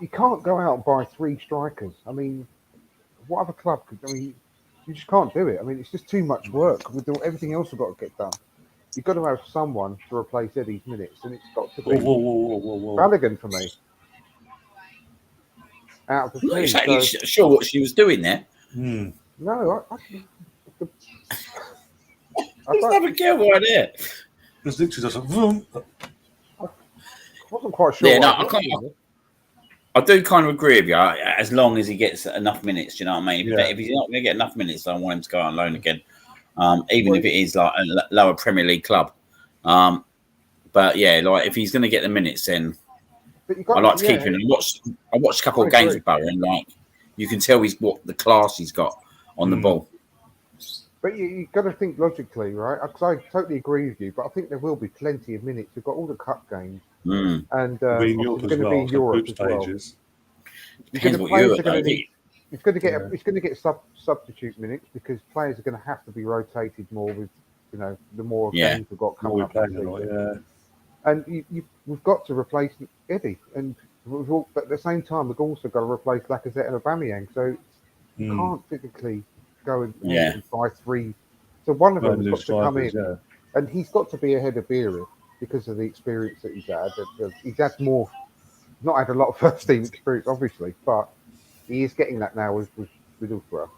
you can't go out and buy 3 strikers. I mean, what other club could? I mean, you just can't do it. I mean, it's just too much work with everything else we've got to get done. You've got to have someone to replace Eddie's minutes, and it's got to be Balogun for me. Out of the I'm not team. exactly sure what she was doing there. No, Let's have a go right there. There's literally just a vroom. I wasn't quite sure. Yeah, no, I do kind of agree with you. As long as he gets enough minutes, do you know what I mean? If he's not going to get enough minutes, I want him to go on loan again. Even if it is like a lower Premier League club. But yeah, like if he's going to get the minutes, then I like to keep him. I watched a couple of games with Barry, and like you can tell what the class he's got on the ball. But you've got to think logically, right? Because I totally agree with you, but I think there will be plenty of minutes. We've got all the cup games, and it's going to be in Europe as well. Depends what Europe though. It's going to get substitute minutes, because players are going to have to be rotated more with, the more games we've got coming up. And we've got to replace Eddie, and but at the same time we've also got to replace Lacazette and Aubameyang. So you can't physically go and buy 3. So one of them has got to come in, and he's got to be ahead of Beerif because of the experience that he's had. He's had more, not had a lot of first team experience, obviously, but he is getting that now with Middlesbrough.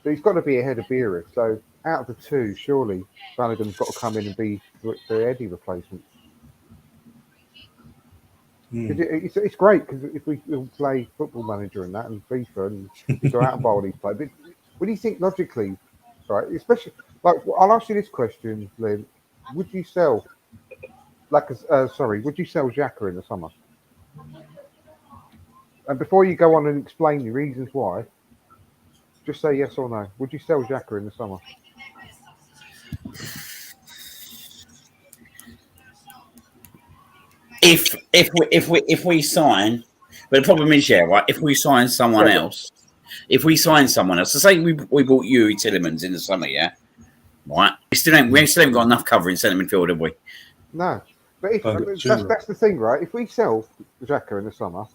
So he's got to be ahead of Beerif. So out of the 2, surely Balogun's got to come in and be the Eddie replacement. It's great, because if we play Football Manager and that, and FIFA, and we go out and buy all these players. But what do you think logically, right? Especially, like, I'll ask you this question, Lynn. Would you sell, would you sell Xhaka in the summer? And before you go on and explain the reasons why, just say yes or no. Would you sell Xhaka in the summer? If we sign, but the problem is, right? If we sign someone else, so say we bought Yuri Tillemans in the summer, right? We still haven't got enough cover in centre midfield, have we? No, but that's the thing, right? If we sell Xhaka in the summer,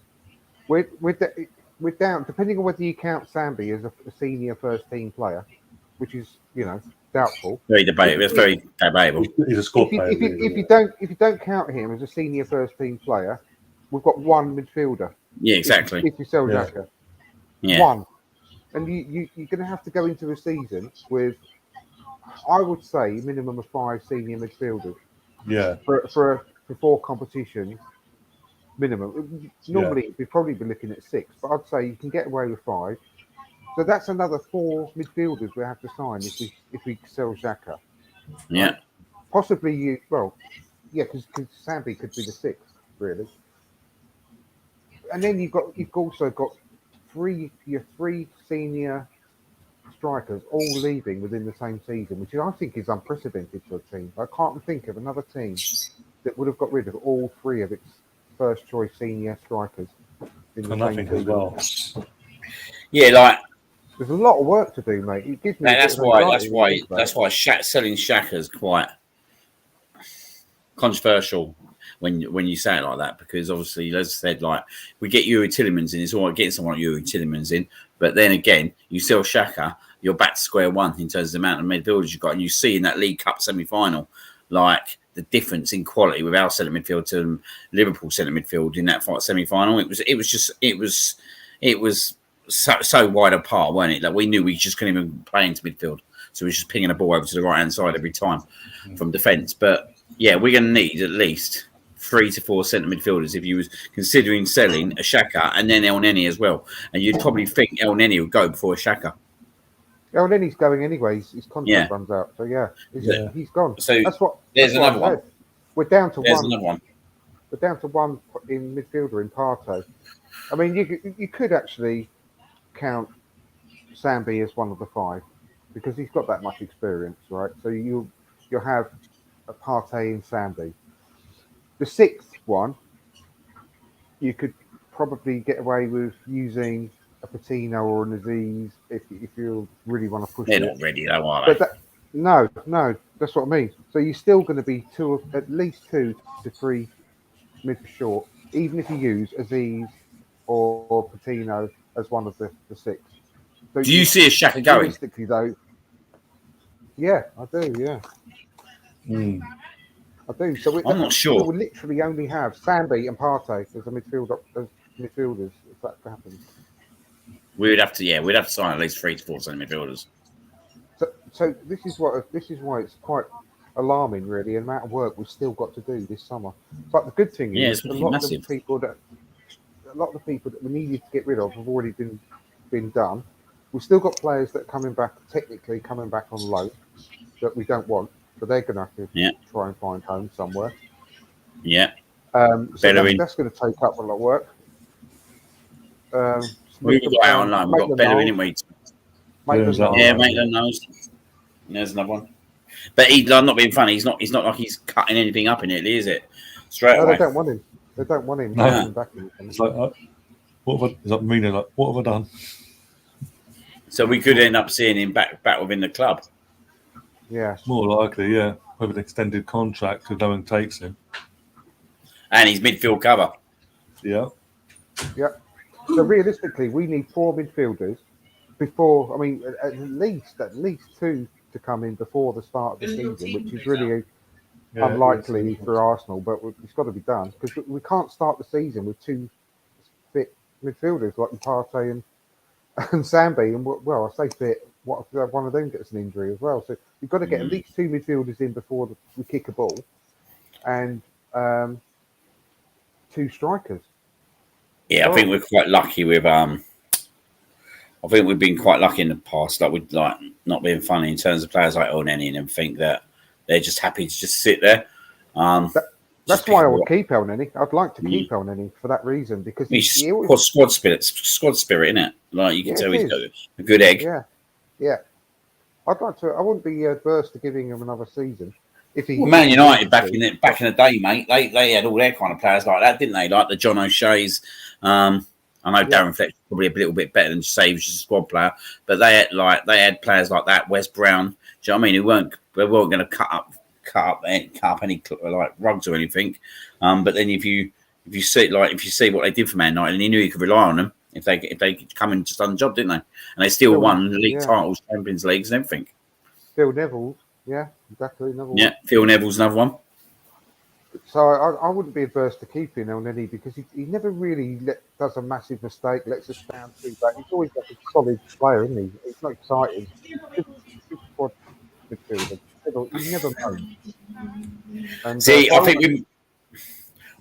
we're down. Depending on whether you count Sambi as a senior first team player, which is doubtful. Very debatable. It's very debatable. He's a squad player. If you don't count him as a senior first team player, we've got 1 midfielder. Yeah, exactly. If you sell Xhaka, 1, and you're going to have to go into a season with, I would say, a minimum of 5 senior midfielders. Yeah. For 4 competitions, minimum. Normally, we'd probably be looking at 6, but I'd say you can get away with 5. So that's another 4 midfielders we have to sign if we sell Xhaka. Yeah. Possibly because Sambi could be the 6th, really. And then you've also got 3 senior strikers all leaving within the same season, which I think is unprecedented for a team. I can't think of another team that would have got rid of all 3 of its first choice senior strikers in the same season. As well. Yeah, like there's a lot of work to do, mate. It gives me that's why selling Xhaka is quite controversial when you say it like that, because obviously, as I said, like we get Yuri Tillemans in, it's all right getting someone like Yuri Tillemans in, but then again, you sell Xhaka, you're back to square one in terms of the amount of midfielders you've got, and you see in that League Cup semi-final, like the difference in quality with our centre midfield to Liverpool centre midfield in that semi-final. It was so wide apart, weren't it? Like we knew we just couldn't even play into midfield, so we were just pinging a ball over to the right hand side every time from defence. But yeah, we're going to need at least 3 to 4 centre midfielders if you was considering selling a Xhaka and then El Neni as well. And you'd probably think El Neni would go before a Xhaka. Oh, and then he's going anyway. His contract Yeah. runs out. So he's gone. So that's what. there's That's what another I one. said. We're down to There's one. another one. We're down to one in midfielder in Partey. I mean, you could actually count Sambi as one of the 5 because he's got that much experience, right? So you'll have a Partey and Sambi. The 6th one, you could probably get away with using a Patino or an Aziz if you really want to push They're it. not ready though, are they? But no, that's what I mean. So you're still going to be at least 2 to 3 mid short, even if you use Aziz or Patino as one of the 6. So Do you see a Xhaka going? Realistically, though, yeah, I do. Yeah, I do. So I'm not sure. We literally only have Sambi and Partey as midfielders if that happens. We'd have to sign at least 3 to 4 centre midfielders. So this is why it's quite alarming, really, the amount of work we've still got to do this summer. But the good thing is, a lot of the people that we needed to get rid of have already been done. We've still got players that are coming back on loan that we don't want, so they're going to have to try and find home somewhere. Yeah. So that's going to take up a lot of work. We've got out on loan. We've got Bellerin, didn't we? Maitland-Niles. There's another one. But I'm not being funny. He's not like he's cutting anything up in Italy, is it? Straight away. They don't want him. They don't want him. No. Back it's like, what have I done? So we could end up seeing him back within the club. Yeah. More likely, yeah. With an extended contract if no one takes him. And he's midfield cover. Yeah. Yeah. So realistically, we need 4 midfielders before. I mean, at least 2 to come in before the start of the season, which is really unlikely for Arsenal, but it's got to be done because we can't start the season with 2 fit midfielders like Partey and Sambi. And well, I say fit. What if one of them gets an injury as well? So you've got to get at least 2 midfielders in before we kick a ball, and 2 strikers. Yeah, I think we're quite lucky with I think we've been quite lucky in the past, with not being funny in terms of players like El Neni, and think that they're just happy to just sit there. That's why I would keep El Neni. I'd like to keep El Neni for that reason because he's squad spirit, isn't it? Like you can tell he's got a good egg. Yeah. I'd like to. I wouldn't be adverse to giving him another season. If he Man United back in the day, mate, they had all their kind of players like that, didn't they? Like the John O'Shea's. I know Darren Fletcher's probably a little bit better than say he was just a squad player, but they had players like that. Wes Brown, do you know what I mean? They weren't going to cut up any like rugs or anything. But then if you see what they did for Man United, and he knew he could rely on them if they come and just done the job, didn't they? And they still won league titles, Champions Leagues, and everything. Phil Neville, yeah, exactly. Yeah, Phil Neville's another one. So I wouldn't be adverse to keeping El Neni because he never really does a massive mistake, lets us down too bad. He's always like a solid player, isn't he? It's not exciting. He never moans. See, I think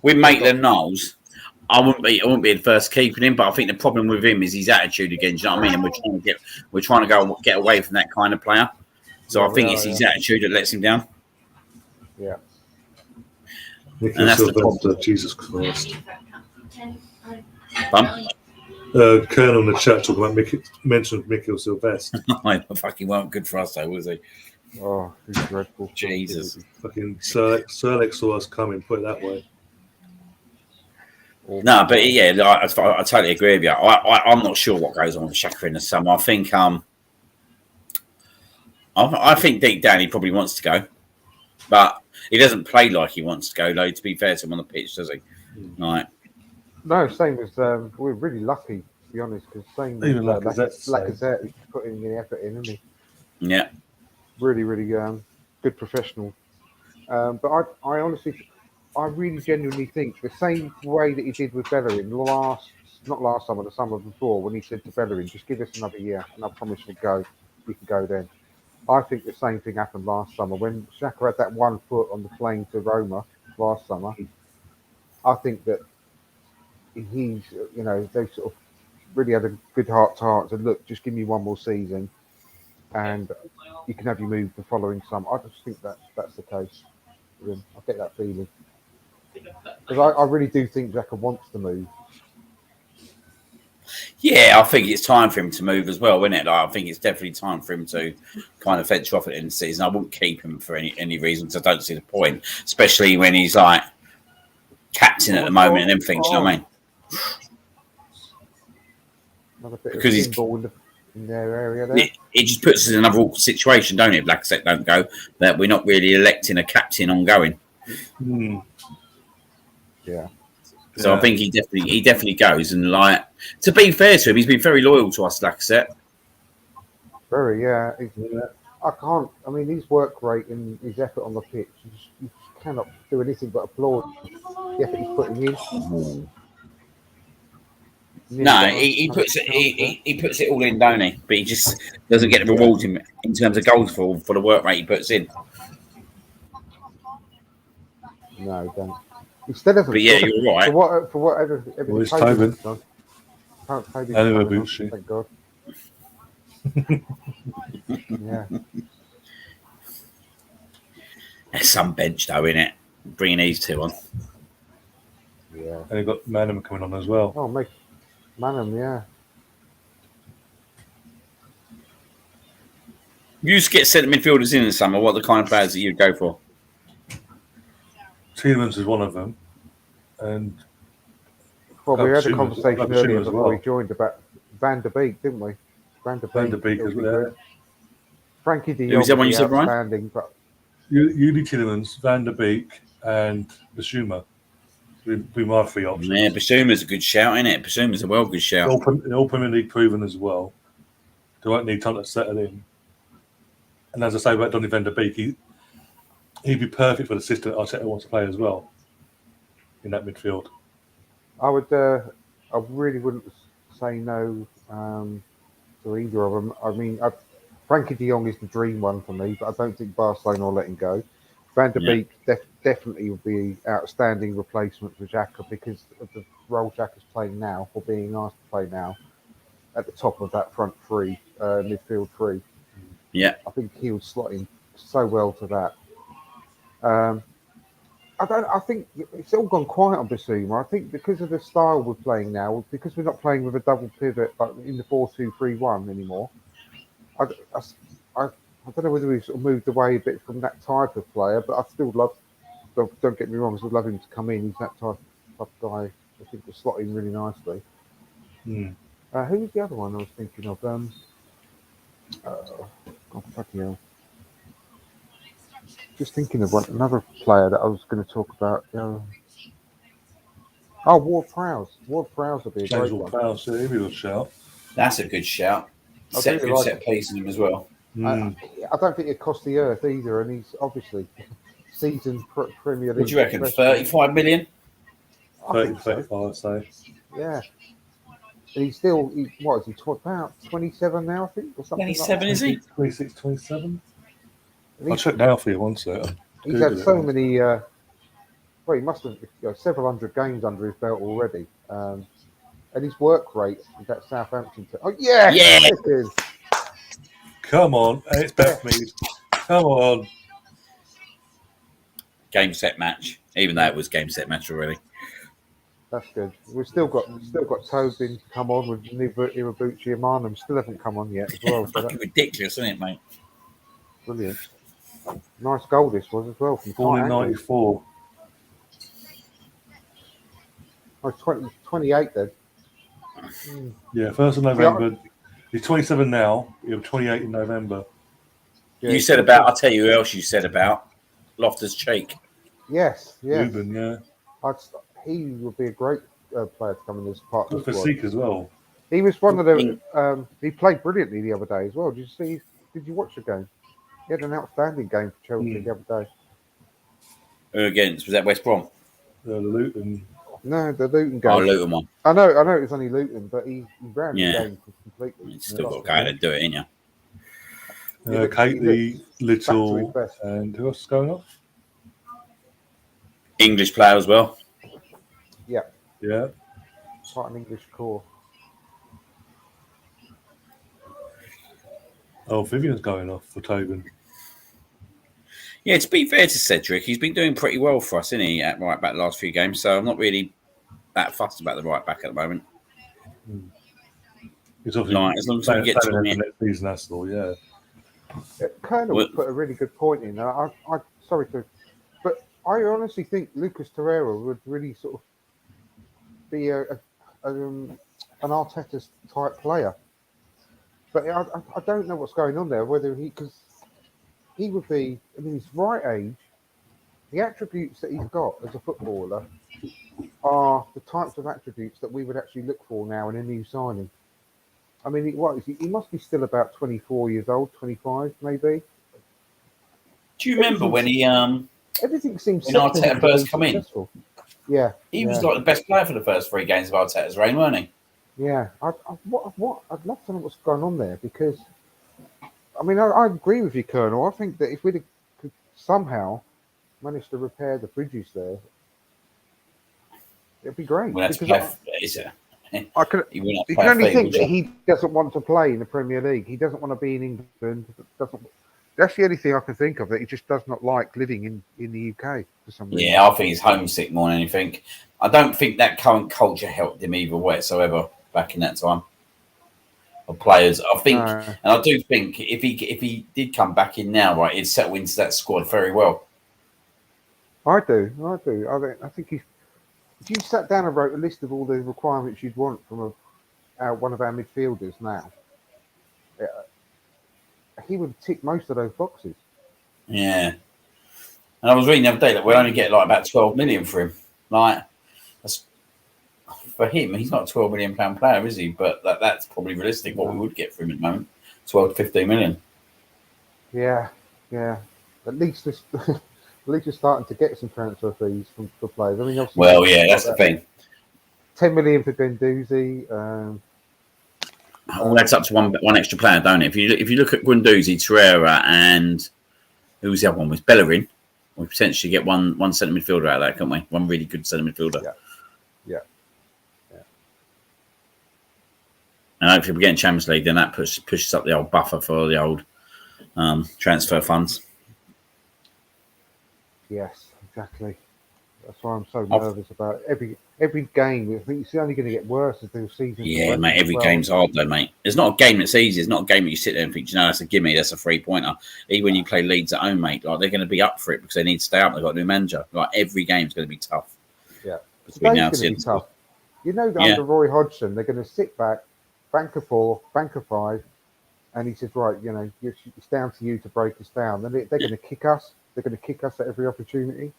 with Maitland-Niles, I wouldn't be adverse to keeping him, but I think the problem with him is his attitude again. Do you know what I mean? And we're trying to get away from that kind of player. So I think it's his attitude that lets him down. Yeah. And that's the problem. Jesus Christ. Colonel in the chat talking about mentioned Mikkel Sylvester. I fucking weren't good for us though, was he? Oh, he's dreadful. Jesus. Fucking Sir Alex saw us coming, put it that way. No, but yeah, I totally agree with you. I'm not sure what goes on with Xhaka in the summer. I think deep down he probably wants to go, but he doesn't play like he wants to go. Though, to be fair to him on the pitch, does he? Right. No, same as we're really lucky to be honest, because same even Lacazette is putting the effort in, isn't he? Yeah. Really, really good professional. But I honestly, I really genuinely think the same way that he did with Bellerin not last summer, the summer before, when he said to Bellerin, just give us another year and I promise we can go then. I think the same thing happened last summer when Xhaka had that 1 foot on the plane to Roma last summer. I think that he's, they sort of really had a good heart to heart. Said, look, just give me one more season, and you can have your move the following summer. I just think that's the case. I get that feeling because I really do think Xhaka wants to move. Yeah, I think it's time for him to move as well, isn't it? Like, I think it's definitely time for him to kind of venture off at the end of the season. I wouldn't keep him for any reason because I don't see the point, especially when he's like captain at the moment and everything. Do you know what I mean? Another bit Because of he's pinball in their area there. it just puts us in another awkward situation, don't it? Black Set don't go that we're not really electing a captain ongoing. Yeah. So I think he definitely goes. And like, to be fair to him, he's been very loyal to us, like I said. Very, yeah. I can't. I mean, his work rate and his effort on the pitch, you just cannot do anything but applaud the effort he's putting in. No, he puts it all in, don't he? But he just doesn't get the rewards in terms of goals for the work rate he puts in. No, he don't. Instead of, but yeah, you're right. For whatever. Well, it's Tobin. Thank God. Yeah. There's some bench though, in it. Bringing these two on. Yeah. And you've got Manham coming on as well. Oh, Manham, yeah. You used to get centre midfielders in the summer. What are the kind of players that you'd go for? Tielemans is one of them. And well, we had a conversation earlier before we joined about Van der Beek, didn't we? Van der Beek is there. Frankie de Jong was that one you said, Ryan? But Yuli Tielemans, Van der Beek, and Basuma. Be my three options. Yeah, Basuma's a good shout, isn't it? Basuma's a well good shout. All Premier League proven as well. They won't need time to settle in. And as I say about Donny Van der Beek, he'd be perfect for the system that Arteta wants to play as well in that midfield. I really wouldn't say no to either of them. I mean, Frankie de Jong is the dream one for me, but I don't think Barcelona will let him go. Van der Beek definitely would be outstanding replacement for Xhaka because of the role Xhaka's playing now, or being asked to play now, at the top of that front three, midfield three. Yeah, I think he would slot in so well to that. I think it's all gone quiet on Basuma. I think because of the style we're playing now, because we're not playing with a double pivot like in the 4-2-3-1 anymore. I don't know whether we've sort of moved away a bit from that type of player, but I still love. Don't get me wrong, I still love him to come in. He's that type of guy. I think will slot in really nicely. Who was the other one I was thinking of? God, fucking hell. Just thinking of another player that I was going to talk about. Ward-Prowse. Ward-Prowse would be a great one. Ward-Prowse, he'd be a good shout. That's a good shout. Set piece in him as well. I don't think it cost the earth either, and he's obviously seasoned Premier League. What do you reckon? 35 million? 35, I'd say. Yeah. And he's still, what is he, about 27 now, I think? Or something 27, like is he? 26, 27? I'll check now for you one second. He's had so many, he must have several hundred games under his belt already. And his work rate is that Southampton. Oh, yeah! Yeah! Come on, it's Bethmead. Come on. Game set match. Even though it was game set match already. That's good. We've still got Tobin to come on with Iwabuchi and Marnham. Still haven't come on yet as well. So fucking ridiculous, isn't it, mate? Brilliant. Nice goal this was as well. From Born in 94. Oh, 28 then. Yeah, 1st of November. He's 27 now. He'll be 28 in November. Yeah, you said about, I'll tell you who else you said about. Loftus-Cheek. Yes. Ruben, yeah. He would be a great player to come in as part of the squad. Physique as well. He was one of the. He played brilliantly the other day as well. Did you watch the game? He had an outstanding game for Chelsea the other day. Who against? Was that West Brom? Luton. No, the Luton game. Oh, Luton one. I know it was only Luton, but he ran the game completely. He's still got to go and do it, ain't you? Katie, Little, and who else is going off? English player as well. Yeah. Quite an English core. Oh, Vivian's going off for Tobin. Yeah, to be fair to Cedric, he's been doing pretty well for us, isn't he, at right back the last few games? So I'm not really that fussed about the right back at the moment. He's obviously Like, as long as we planning get to ahead him, for next season, that's all. Yeah. Colonel put a really good point in. I sorry to, but I honestly think Lucas Torreira would really sort of be an Arteta's type player. But I don't know what's going on there. Whether because he would be, I mean, he's right age. The attributes that he's got as a footballer are the types of attributes that we would actually look for now in a new signing. I mean, he must be still about 24 years old, 25 maybe. do you remember when Everything seems when set for him Arteta to be first come in? successful. Yeah, He was like the best player for the first 3 games of Arteta's reign, weren't he? yeah. What I'd love to know what's going on there because I mean I agree with you, Colonel. I think that if we could somehow manage to repair the bridges there, it'd be great. We'll have to Because play. I can He wouldn't have you to can play a only fee, think would that you? he doesn't want to play in the Premier League. He doesn't want to be in England. Doesn't. That's the only thing I can think of. That he just does not like living in the UK for some reason. Yeah, I think he's homesick more than anything. I don't think that current culture helped him either whatsoever back in that time. Of players, I think, and I do think if he did come back in now, right, he'd settle into that squad very well. I do. I think if you sat down and wrote a list of all the requirements you'd want from one of our midfielders now, he would tick most of those boxes. Yeah, and I was reading the other day that we'll only get like about 12 million for him. Like, that's for him. He's not a 12 million pound player, is he? But that's probably realistic. What we would get for him at the moment, 12 to 15 million. Yeah. At least this. At least you're starting to get some transfer fees for players. I mean, obviously, well, yeah, that's the thing. 10 million for Guendouzi. All adds up to one extra player, don't it? If you look at Guendouzi, Torreira, and who was the other one? Was Bellerin? We potentially get one centre midfielder out of that, can't we? One really good centre midfielder. Yeah. And hopefully, we get in Champions League, then that pushes up the old buffer for the old transfer funds. Yes, exactly. That's why I'm so nervous about every game. I think it's only going to get worse as the season. Yeah, mate. Every game's hard, though, mate. It's not a game that's easy. It's not a game that you sit there and think, that's a gimme. That's a 3-pointer. Even when you play Leeds at home, mate, like they're going to be up for it because they need to stay up. They've got a new manager. Like every game's going to be tough. Yeah, between now and the end. Tough. You know that under Roy Hodgson, they're going to sit back, bank of 4, bank of 5, and he says, right, it's down to you to break us down. Then they're going to kick us. They're going to kick us at every opportunity.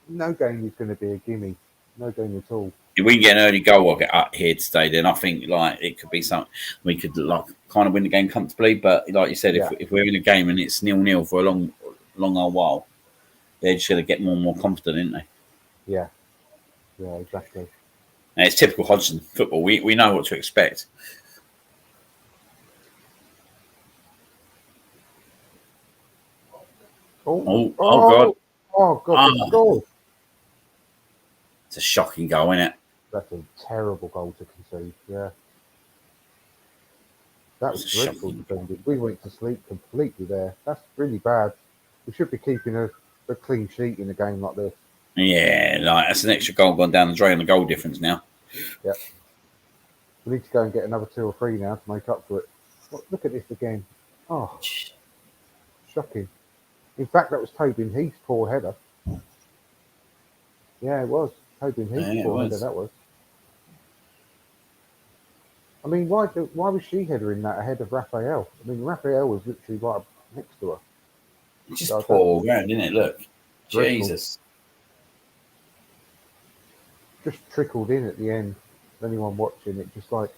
No game is going to be a gimme. No game at all. If we can get an early goal up here today, then I think it could be something we could kind of win the game comfortably. But like you said, if we're in a game and it's 0-0 for a long old while, they're just going to get more and more confident, aren't they? Yeah, exactly. And it's typical Hodgson football. We know what to expect. God! Goal! It's a shocking goal, isn't it? That's a terrible goal to concede. Yeah, that was dreadful defended. We went to sleep completely there. That's really bad. We should be keeping a clean sheet in a game like this. Yeah, that's an extra goal gone down the drain. The goal difference now. Yeah, we need to go and get another 2 or 3 now to make up for it. Look at this again. Oh, shocking. In fact, that was Tobin Heath's poor header. Yeah, it was. Tobin Heath's poor header, that was. I mean, why was she headering that ahead of Raphael? I mean, Raphael was literally right up next to her. It's just poor ground, isn't it? Look. Dreadful. Jesus. Just trickled in at the end. Anyone watching it, just like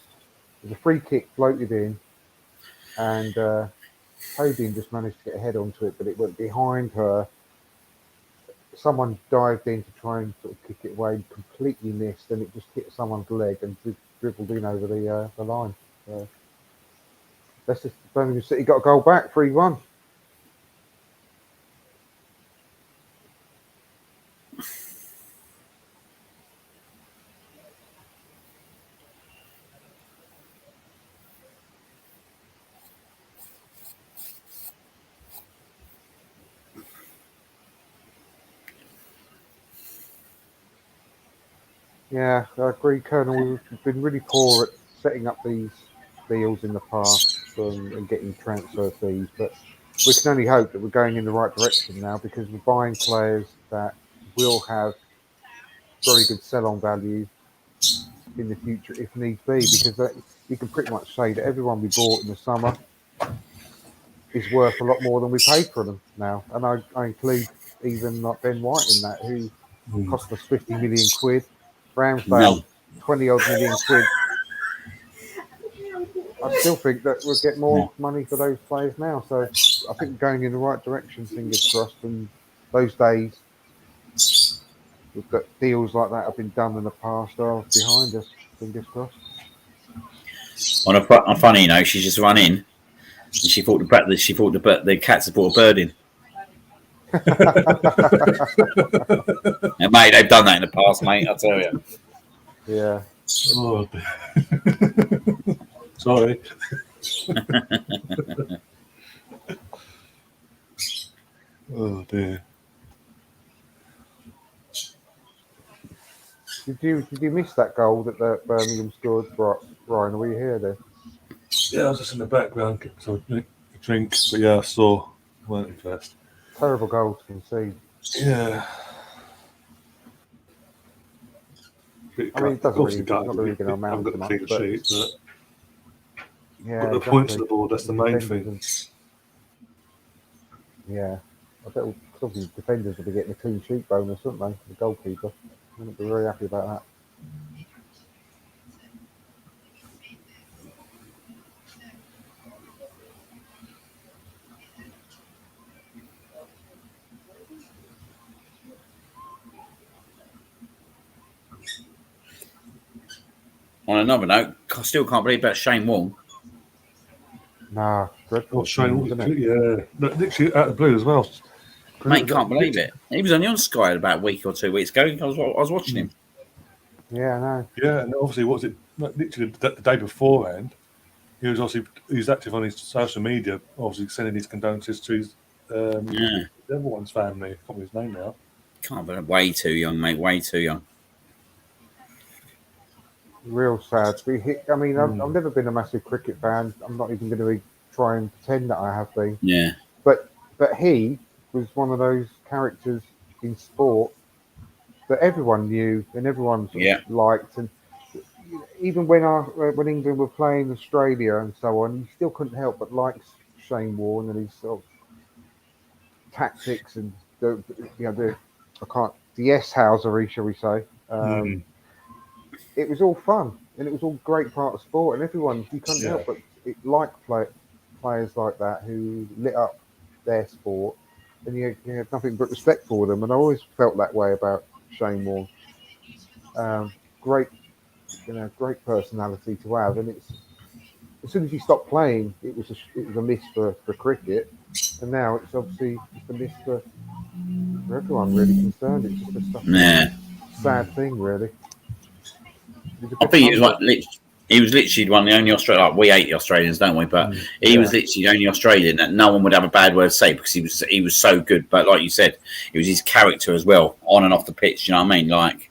there's a free kick floated in, and Tobin just managed to get a head onto it, but it went behind her. Someone dived in to try and sort of kick it away, completely missed, and it just hit someone's leg and dribbled in over the line. Leicester Birmingham City got a goal back, 3-1. Yeah, I agree, Colonel. We've been really poor at setting up these deals in the past and getting transfer fees, but we can only hope that we're going in the right direction now because we're buying players that will have very good sell-on value in the future if needs be. Because you can pretty much say that everyone we bought in the summer is worth a lot more than we paid for them now, and I include even like Ben White in that, who cost us 50 million quid. Ramsdale, No. 20 odd million quid. I still think that we'll get more money for those players now. So I think we're going in the right direction, fingers crossed. And those days, that deals like that have been done in the past are behind us, fingers crossed. On a funny note, she just run in and she thought the cats had brought a bird in. And mate, they've done that in the past, mate. I tell you. Yeah. Oh, sorry. Oh dear. Did you miss that goal that the Birmingham scored, Ryan? Were you here then? Yeah, I was just in the background, so a drink. But yeah, I saw. Weren't impressed. Terrible goal to concede. Yeah. I mean, it doesn't really, it's not really going to amount to much, but yeah, the points on the board, that's the main thing. Yeah, I bet probably defenders will be getting a clean sheet bonus, wouldn't they? The goalkeeper, wouldn't be very happy about that. On another note, I still can't believe about Shane Wong. Nah, dreadful. Oh, Shane, yeah, literally out of the blue as well. Mate, can't believe it. He was only on Sky about a week or 2 weeks ago. I was watching him. Yeah, I know. Yeah, and obviously, what was it? Literally the day beforehand, he was active on his social media, obviously sending his condolences to his the other one's family. I can't remember his name now. Can't believe, way too young, mate. Way too young. Real sad. I mean, I've never been a massive cricket fan. I'm not even going to try and pretend that I have been. Yeah. But he was one of those characters in sport that everyone knew and everyone sort of liked. And even when England were playing Australia and so on, you still couldn't help but like Shane Warne and his sort of tactics and the S-housery, shall we say. It was all fun and it was all great part of sport, and everyone, you couldn't help but like players like that who lit up their sport, and you had nothing but respect for them. And I always felt that way about Shane Warne. Great personality to have, and it's as soon as he stopped playing, it was a miss for cricket, and now it's obviously just a miss for everyone really concerned. It's just a sad thing, really. I think he was literally one of the only Australian. Like, we hate the Australians, don't we? But he was literally the only Australian that no one would have a bad word to say because he was so good. But like you said, it was his character as well, on and off the pitch. You know what I mean? Like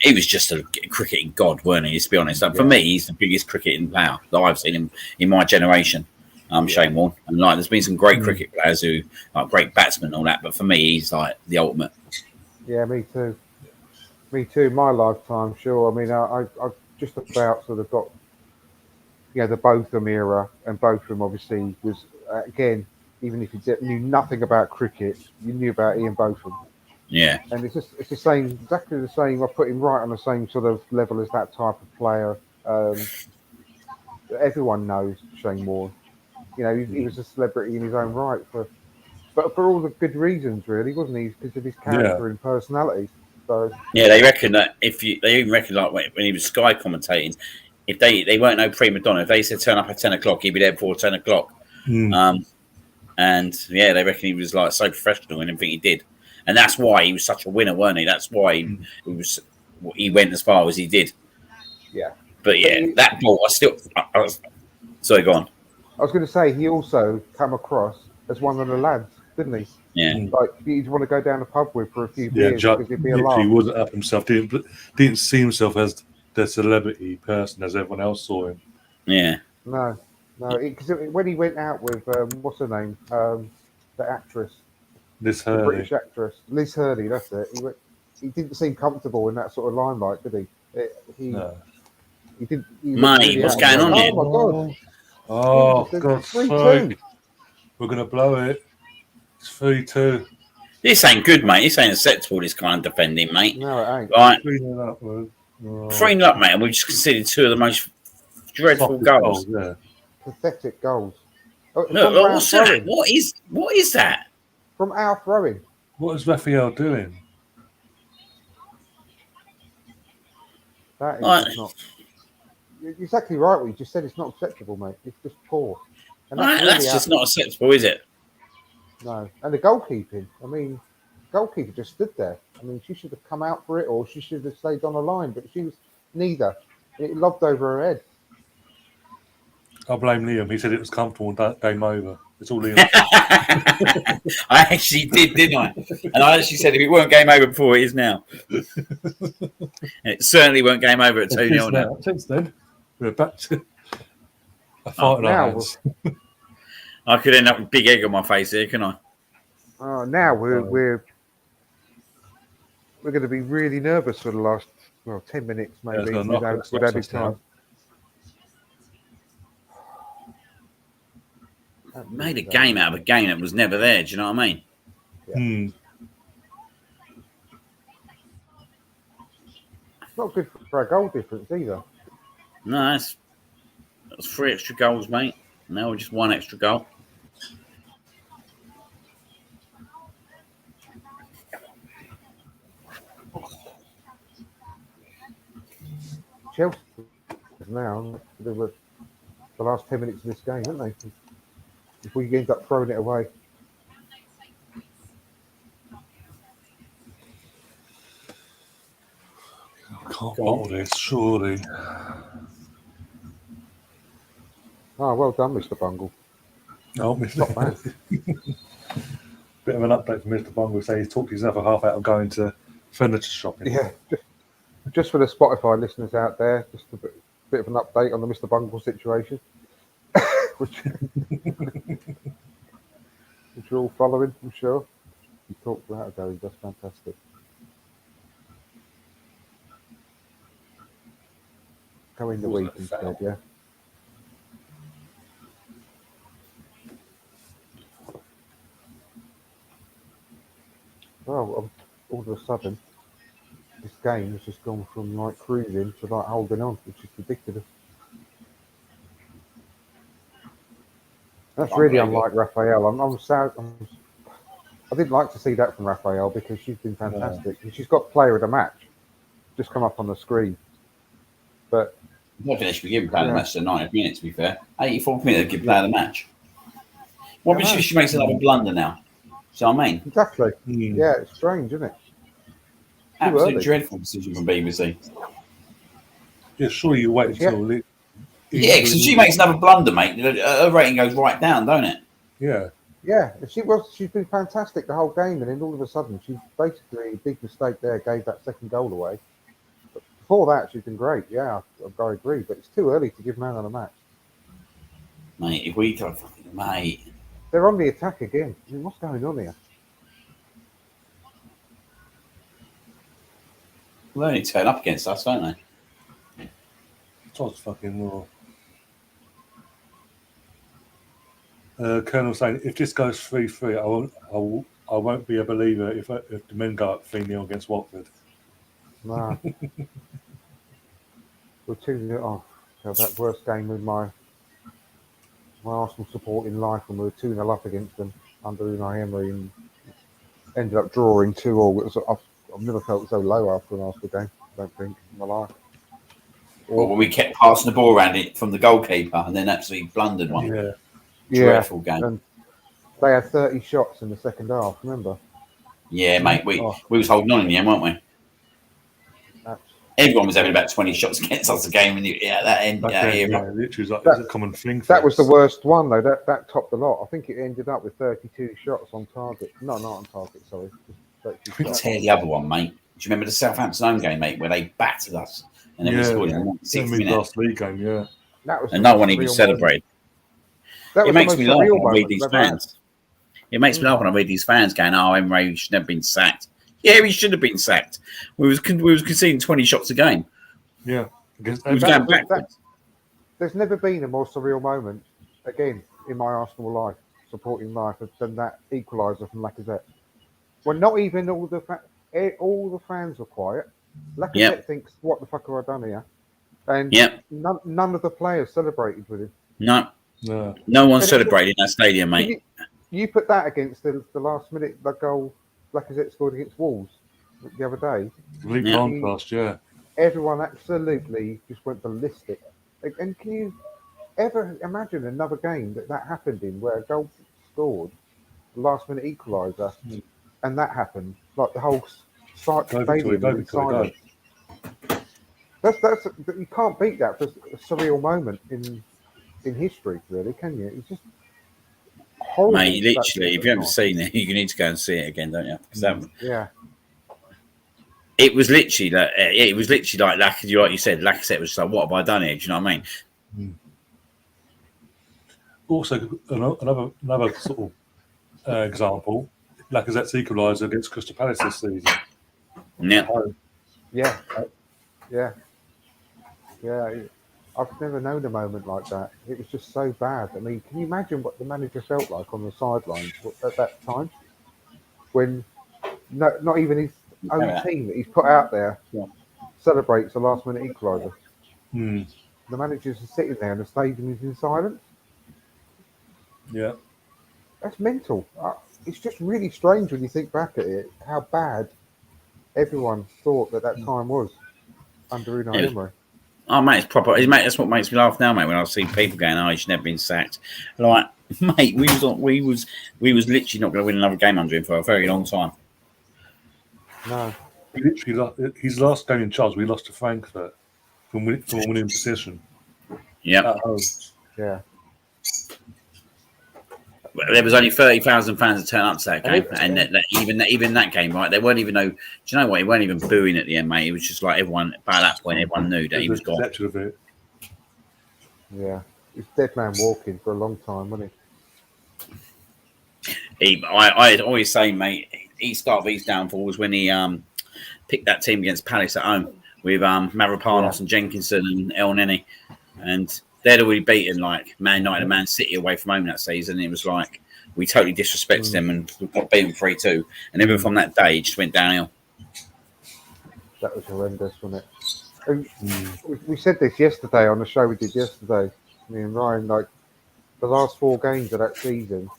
he was just a cricketing god, weren't he? Let's be honest. Like, for me, he's the biggest cricketing player that I've seen in my generation. Shane Warne, and like there's been some great cricket players who like great batsmen and all that, but for me, he's like the ultimate. Yeah, me too. Me too. My lifetime, sure. I mean, I just about sort of got, the Botham era, and Botham obviously was again, even if you knew nothing about cricket, you knew about Ian Botham. Yeah. And it's the same, exactly the same. I put him right on the same sort of level as that type of player. Everyone knows Shane Warne. He was a celebrity in his own right, but for all the good reasons, really, wasn't he? Because of his character and personality. So yeah, they reckon that they even reckon like when he was Sky commentating, if they weren't no prima donna, if they said turn up at 10 o'clock, he'd be there before 10 o'clock. And they reckon he was like so professional in everything he did, and that's why he was such a winner, weren't he? That's why he went as far as he did. Yeah, but that ball, sorry, go on. I was going to say he also come across as one of the lads didn't he? Yeah. Like you'd want to go down the pub with for a few Yeah, beers because it'd be a literally laugh. wasn't up himself. Didn't see himself as the celebrity person as everyone else saw him. Yeah. No, because when he went out with what's her name, the actress, This the Hurley. British actress, Liz Hurley. That's it. He didn't seem comfortable in that sort of limelight, did he? No. He didn't. He Mate, really what's out of going place. on here? Oh my god! Oh, Jesus, God's 3-2. sake. We're going to blow it. It's 3-2. This ain't good, mate. This ain't acceptable, this kind of defending, mate. No, it ain't. Right. 3-0 up, man. Oh. 3-0 up, mate, and we just conceded two of the most dreadful Softest goals. Yeah. Pathetic goals. Oh, Look, from what's our that? throwing. What is that? From our throwing. What is Raphael doing? That is Like- just not. You're exactly right. What you just said, it's not acceptable, mate. It's just poor. And That's just not acceptable, is it? No. And the goalkeeping. I mean, goalkeeper just stood there. I mean, she should have come out for it, or she should have stayed on the line. But she was neither. It lobbed over her head. I blame Liam. He said it was comfortable and game over. It's all Liam. I actually did, didn't I? And I actually said if it weren't game over before, it is now. And it certainly weren't game over at 2-0 now. Since then, we're back to a fight in our now hands. I could end up with a big egg on my face here, can I? Now we're going to be really nervous for the last 10 minutes Yeah, it's maybe gonna knock us, without knocks us time. Made a game out of a game that was never there. Do you know what I mean? Hmm. It's not good for our goal difference either. No, that's 3 extra goals, mate. Now we're just 1 extra goal. Chelsea now they were the last 10 minutes of this game, haven't they? If we end up throwing it away. Can't bottle this, surely. Oh, well done, Mr. Bungle. Oh, Top man. Bit of an update from Mr. Bungle saying he's talked his other half out of going to furniture shopping. Yeah, just for the Spotify listeners out there, just a bit of an update on the Mr. Bungle situation, which you're all following, I'm sure. He talked about it going, that's fantastic. Go in the week instead, yeah. Well, all of a sudden, this game has just gone from like cruising to like holding on, which is ridiculous. That's really unlike Raphael. I'm sad. I didn't like to see that from Raphael because she's been fantastic. And she's got player of the match just come up on the screen. But I don't think they should be giving player of the match to 90 minutes, to be fair. 84th minute, they give player of the match. What if she makes another blunder now? See what I mean? exactly. Yeah, it's strange, isn't it? Absolutely early. dreadful decision from BBC. Yeah, surely you wait until... Yeah, because if she makes another blunder, mate, her rating goes right down, don't it? Yeah. Yeah, she's been fantastic the whole game, and then all of a sudden she's basically a big mistake there, gave that second goal away. But before that, she's been great. Yeah, I agree, but it's too early to give man of the match. Mate, if we go fucking mate. They're on the attack again. I mean, what's going on here? They only turn up against us, don't they? Todd's fucking raw. Colonel saying, if this goes 3-3, I won't be a believer if the men go up 3-0 against Watford. Nah. We're 2-0 off. That worst game with my Arsenal support in life, and we were 2-0 up against them under Unai Emery and ended up drawing 2-2. I've never felt so low after an Arsenal game, I don't think, in my life. Well, we kept passing the ball around it from the goalkeeper and then absolutely blundered one. Yeah. Dreadful game. And they had 30 shots in the second half, remember? Yeah, mate, we was holding on in the end, weren't we? Everyone was having about 20 shots against us a game, and that end. Literally, it's like it's a common thing. That was the worst one though. That topped the lot. I think it ended up with 32 shots on target. No, not on target. Sorry. Tear the other one, mate. Do you remember the Southampton home game, mate, where they battered us and then we scored in the 6th minute? Last league game, yeah. That was and no one even celebrated. It makes me laugh when I read these fans. It makes me laugh when I read these fans going, "Oh, Emre should never been sacked." Yeah, he should have been sacked. We was conceding 20 shots a game. Yeah, we was going backwards. There's never been a more surreal moment again in my Arsenal life, supporting life, than that equaliser from Lacazette. Well, not even all the fans were quiet. Lacazette thinks, "What the fuck have I done here?" And none of the players celebrated with him. No one celebrated in that stadium, mate. You put that against the last minute goal Lacazette scored against Wolves the other day. Complete contrast, yeah. Everyone absolutely just went ballistic. And can you ever imagine another game that happened in where a goal scored, the last minute equaliser, and that happened? Like the whole stadium was in silence. That's you can't beat that for a surreal moment in history, really, can you? It's just horrible. Mate, literally, if you haven't seen it, you need to go and see it again, don't you? It was literally like like you said, Lacazette was like, "What have I done here?" Do you know what I mean? Also, another sort of example, Lacazette's equaliser against Crystal Palace this season. Yeah. I've never known a moment like that. It was just so bad. I mean, can you imagine what the manager felt like on the sidelines at that time? When not even his own team that he's put out there celebrates a last-minute equaliser. The manager's just sitting there and the stadium is in silence. Yeah. That's mental. It's just really strange when you think back at it, how bad everyone thought that time was under Unai Emery. Oh, mate, it's proper. Mate, that's what makes me laugh now, mate. When I see people going, "Oh, he's never been sacked." Like, mate, we was literally not going to win another game under him for a very long time. No, literally, his last game in charge, we lost to Frankfurt from winning possession. Yeah. Yeah. There was only 30,000 fans to turn up to that game, and even that game, right? They weren't even do you know what? He weren't even booing at the end, mate. It was just like everyone by that point, everyone knew that he was gone. Yeah, he's dead man walking for a long time, wasn't he? I always say, mate, he started these downfalls when he picked that team against Palace at home with Mavropanos and Jenkinson and El Neni, and they'd already beaten like Man United and Man City away from home that season. It was like we totally disrespected them and we got beaten 3-2. And even from that day, it just went downhill. That was horrendous, wasn't it? We said this yesterday on the show we did yesterday, me and Ryan. Like the last 4 games of that season,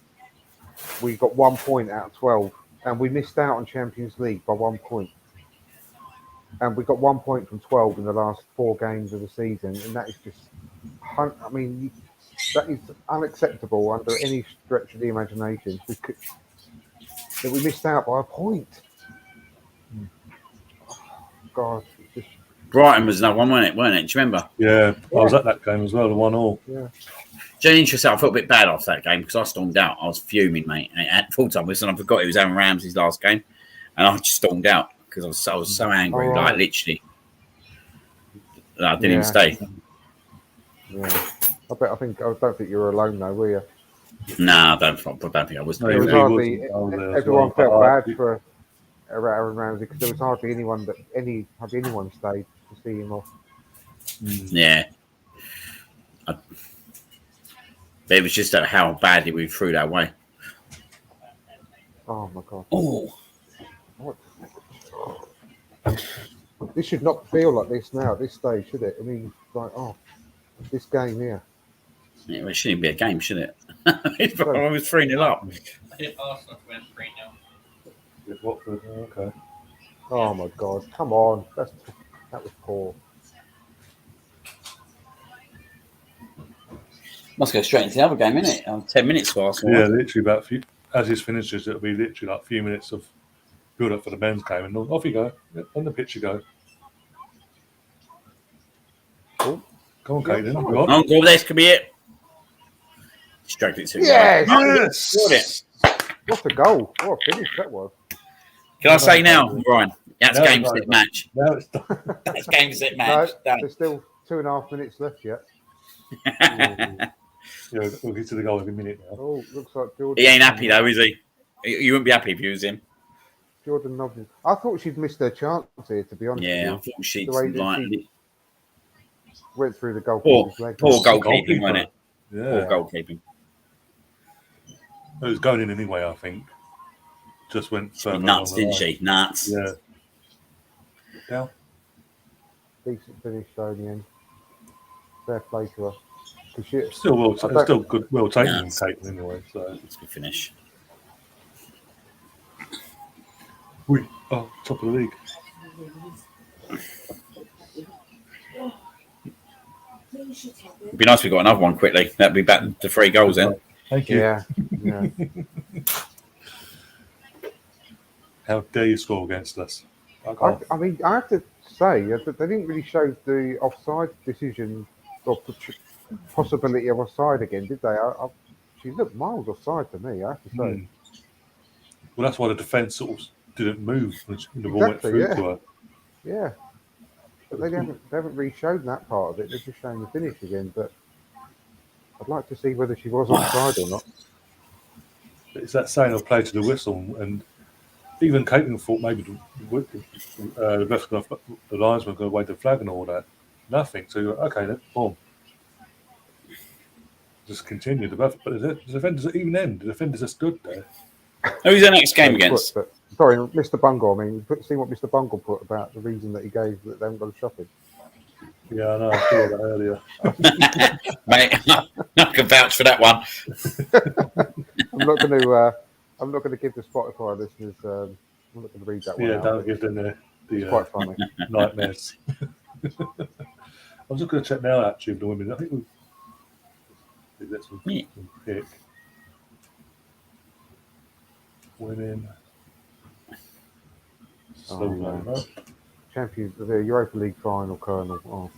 we got 1 point out of 12, and we missed out on Champions League by 1 point. And we got 1 point from 12 in the last 4 games of the season, and that is just. I mean, that is unacceptable under any stretch of the imagination. That we missed out by a point. Oh, God, just... Brighton was another one, weren't it? Do you remember? Yeah, I was at that game as well, the 1-1. Yeah. Genuinely interesting. I felt a bit bad after that game because I stormed out. I was fuming, mate. At full time, and I forgot it was Aaron Ramsey's last game, and I just stormed out because I was so angry, like literally. I didn't even stay. Yeah, I don't think you were alone though, were you? Nah, I don't think I was. There was hardly everyone felt bad for Aaron Ramsey because there was hardly anyone stayed to see him off. Yeah, it was just how badly we threw that away. Oh my God! Oh, what? This should not feel like this now at this stage, should it? I mean, like this game here. Yeah, well, it shouldn't be a game, should it? I was 3-0 up. I did Arsenal to win 3-0. With Watford, okay. Oh my God! Come on, that was poor. Must go straight into the other game, innit? 10 minutes for Arsenal. Yeah, literally as this finishes, it'll be literally like a few minutes of build up for the men's game, and off you go. On the pitch you go. Go on, Caitlin. Yeah. Go on. On goal, this could be it. Dragged it to Yes! Scored it. What a goal. What a finish that was. Can I say now, Ryan? That's No, game no, set no. match. Now it's done. That's game set No, match. Done. there's still 2.5 minutes left yet. Yeah, we'll get to the goal every minute now. Oh, looks like Jordan. He ain't happy though, is he? You wouldn't be happy if you was him. Jordan nodded. I thought she'd missed her chance here, to be honest. Yeah, I with you. thought she'd The way that like she went through the poor goalkeeper's leg. goalkeeping, wasn't it? Yeah. Poor goalkeeping. It was going in anyway, I think. Just went She further nuts, along the didn't line. she? Nuts. Yeah. Yeah. Decent finish though in the end. Fair play to her. 'Cause she, Still well, I don't- still good, well taken Yeah. from Caitlin anyway. So That's a good finish. we top of the league. It'd be nice if we got another one quickly. That'd be back to 3 goals then. Thank you. yeah, yeah. How dare you score against us? I mean, I have to say that they didn't really show the offside decision or possibility of offside again, did they? She looked miles offside to me, I have to say. Mm. Well, that's why the defence sort of didn't move when the ball went Exactly, through yeah. to her. Yeah. But they haven't really shown that part of it. They're just showing the finish again. But I'd like to see whether she was offside or not. It's that saying of play to the whistle, and even Caitlin thought maybe the ref, the linesman, going to wave the flag and all that. Nothing. So you're like, okay, then boom. Just continue the ref, but the defenders even then the defenders are stood there. Who's the next game against? But, sorry, Mr. Bungle. I mean, see what Mr. Bungle put about the reason that he gave that they haven't gone shopping. Yeah, I know. I saw that earlier. Mate, I can vouch for that one. I'm not going to. I'm not going to give the Spotify listeners. I'm not going to read that one. Yeah, out, don't but give them it's the quite funny. nightmares. I was just going to check now. Actually, the women. I think let's pick women. Oh, no. Champions, the Europa League final, Colonel. Oh,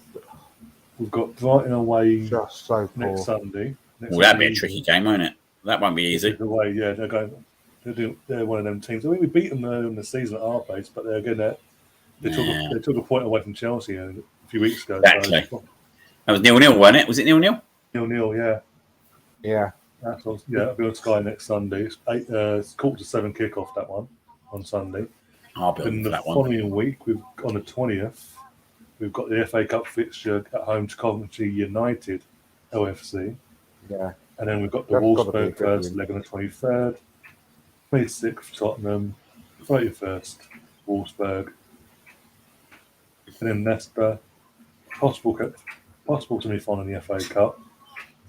We've got Brighton away just so poor. next Sunday. Well, that'd be a tricky game, won't it? That won't be easy. Away, yeah, they're going. They're one of them teams. I mean, we beat them in the season at our place, but they're again they took a point away from Chelsea a few weeks ago. Exactly. So, That was 0-0, wasn't it? Was it 0-0? 0-0, yeah. Yeah. It'll be on Sky next Sunday. It's 7:15 kickoff, that one, on Sunday. I'll be on And for the that one. following week, on the 20th, we've got the FA Cup fixture at home to Coventry United, LFC. Yeah. And then we've got the That's gotta be a Wolfsburg good first win. leg on the 23rd, 26th Tottenham, 31st Wolfsburg, and then Leicester, possible semi-final in the FA Cup,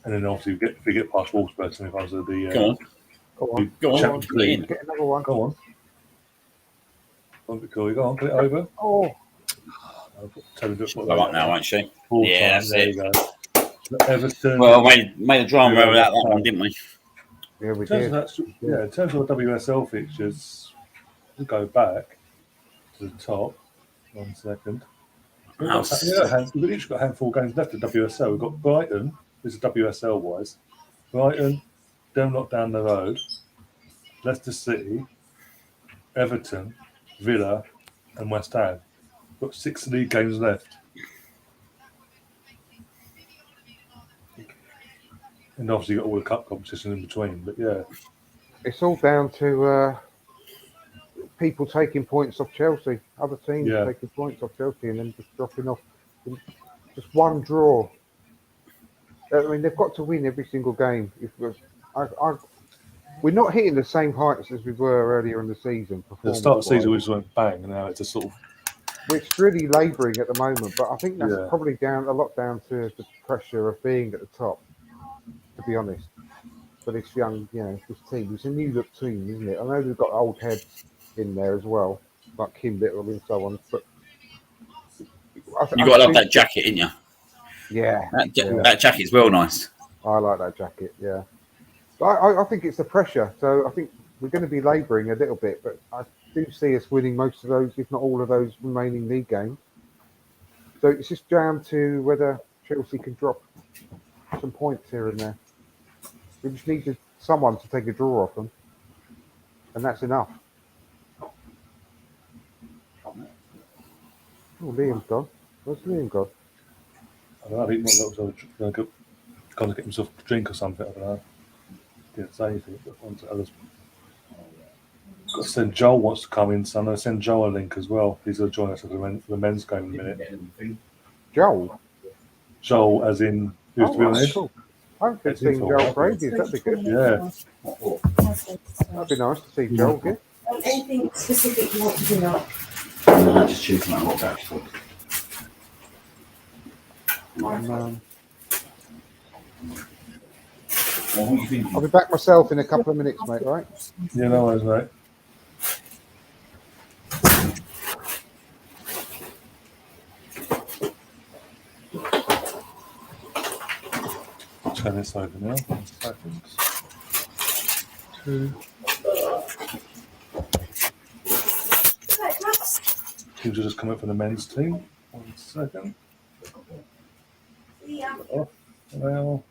and then obviously if we get past Wolfsburg semi-finals of the Go on. Go on. Go on. Champions Get in. League. Get another one. Go on. Victoria, go on, get it over. Oh, Tell me Blow up now, won't she? Full Yeah, time, that's there it. you go. Everton. Well, made a drama over that one, didn't we? yeah, we in terms did. of in terms of the WSL fixtures, we'll go back to the top. 1 second. We've each got a handful of games left at WSL. We've got Brighton, this is WSL wise. Brighton, them not down the road. Leicester City, Everton, Villa, and West Ham. We've got 6 league games left. And obviously you've got all the cup competition in between. But yeah. It's all down to people taking points off Chelsea, other teams taking points off Chelsea and then just dropping off. Just one draw. I mean, they've got to win every single game. We're not hitting the same heights as we were earlier in the season. At the start of the season, we just went bang, and now it's a sort of. It's really labouring at the moment, but I think that's probably a lot down to the pressure of being at the top, to be honest. For this young, this team. It's a new look team, isn't it? I know they've got old heads in there as well, like Kim Little and so on, but You got to love that jacket, ain't you? Yeah. That jacket's well nice. I like that jacket, yeah. But I think it's the pressure. So I think we're going to be labouring a little bit, but I do see us winning most of those, if not all of those remaining league games. So it's just down to whether Chelsea can drop some points here and there. We just need someone to take a draw off them, and that's enough. Oh, Liam's gone. Where's Liam gone? I don't know. I think one little gonna get himself a drink or something. I don't know. Didn't say anything. But one to others. Then Joel wants to come in, so I'm going to send Joel a link as well. He's going to join us for the men's game in a minute. Joel? Joel, as in who's to be on That's this? cool. I haven't seen Joel for ages. That'd be good. Yeah. That'd be nice to see Joel again. Anything specific you want to know? No, just choosing that what that's for. I'll be back myself in a couple of minutes, mate, right? Yeah, no worries, mate. Turn this over now. 1 second. 2. Teams are just coming for the men's team. 1 second. Off. Well,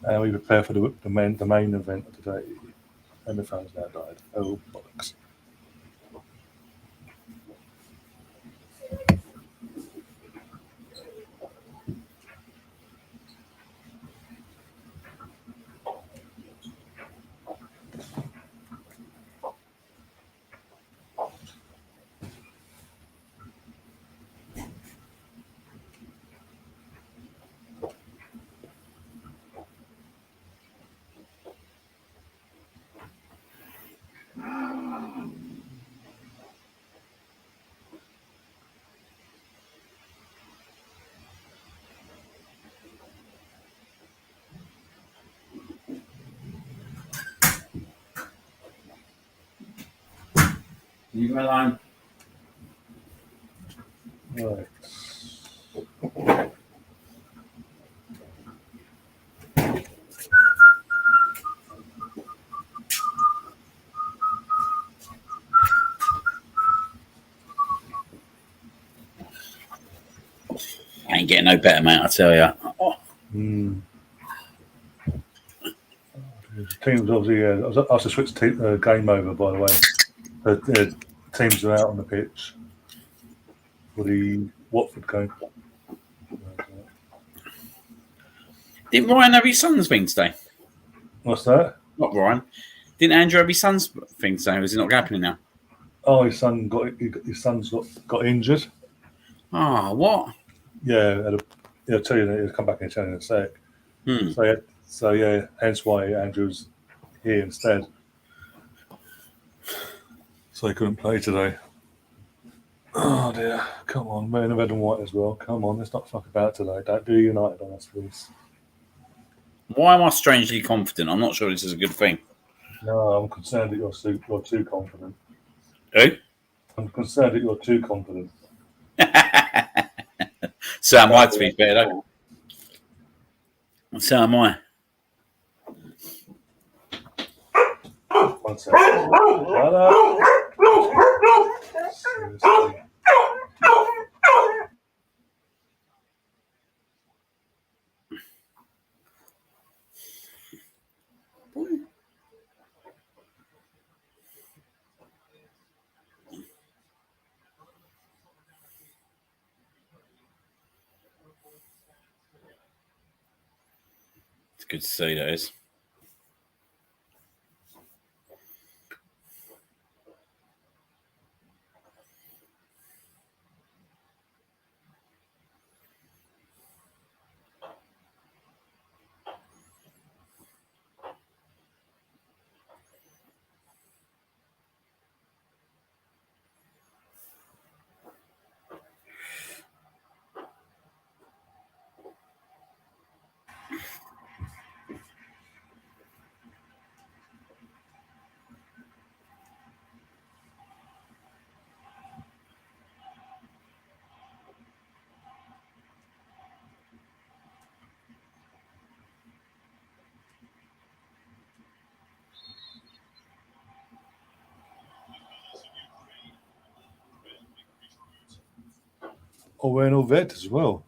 and we prepare for the main event of today. And the phone's now died. Oh, bollocks. You go alone. Right. Ain't getting no better, mate, I tell you. Mm. Teams obviously, I was asked to switch game over, by the way. The teams are out on the pitch for the Watford game. Didn't Ryan have his son's thing today? What's that? Not Ryan. Didn't Andrew have his son's thing today? Or is it not happening now? Oh, his son's got injured. Ah, what? Yeah, I'll tell you. He'll come back and tell you in a sec. Hmm. So yeah, hence why Andrew's here instead. So he couldn't play today. Oh dear, come on, man of red and white as well. Come on, let's not fuck about today. Don't do United on us, please. Why am I strangely confident? I'm not sure this is a good thing. No, I'm concerned that you're too confident. Who? I'm concerned that you're too confident. So am I, to be fair, though. So am I. 1 second. Hello. Seriously. It's good to see, that is. Oh, we're in all vet as well.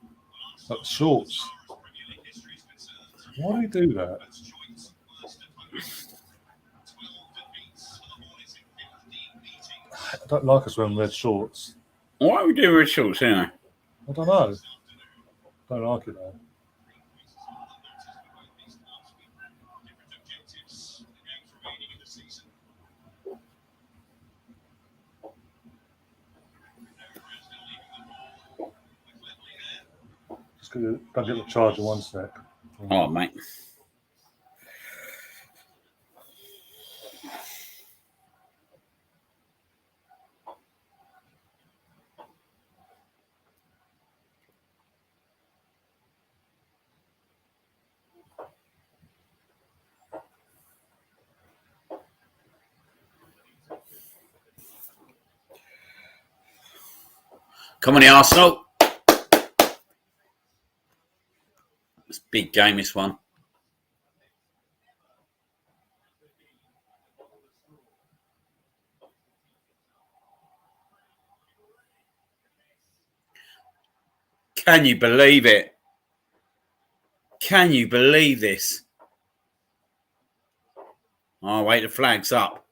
Like shorts. Why do you do that? I don't like us wearing red shorts. Why are we doing red shorts anyway? I don't know. Don't like it though. Just gonna go get the charger 1 sec. All right, mate. Come on, the Arsenal. It's a big game, this one. Can you believe it? Can you believe this? Oh, wait, the flag's up.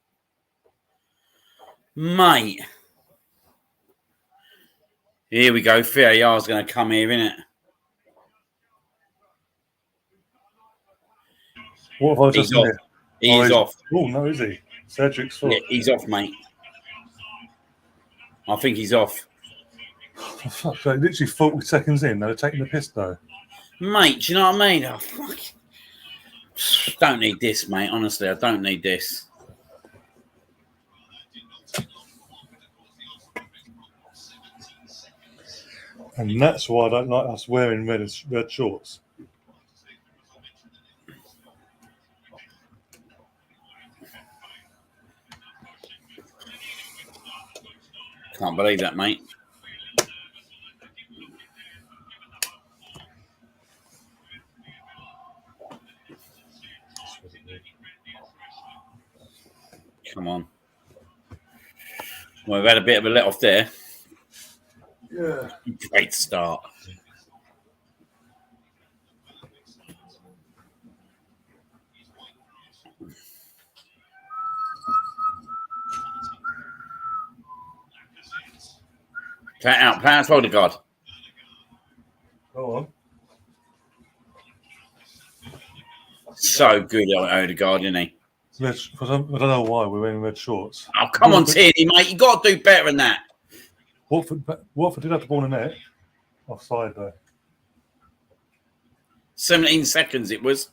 Mate. Here we go. VAR's going to come here, isn't it? What have I just He's off. said? He's off. Oh, no, is he? Cedric's foot. Yeah, he's off, mate. I think he's off. For fuck's sake, literally 40 seconds in. They were taking the piss, though. Mate, do you know what I mean? Oh, fuck. Don't need this, mate. Honestly, I don't need this. And that's why I don't like us wearing red shorts. Can't believe that, mate. Come on. Well, we've had a bit of a let off there. Yeah. Great start. Play it out. Play out, Odegaard. Go on. So good, Odegaard, isn't he? I don't know why we're wearing red shorts. Oh, come on, Tierney, mate. You got to do better than that. Watford did have the ball in the net. Offside, though. 17 seconds it was.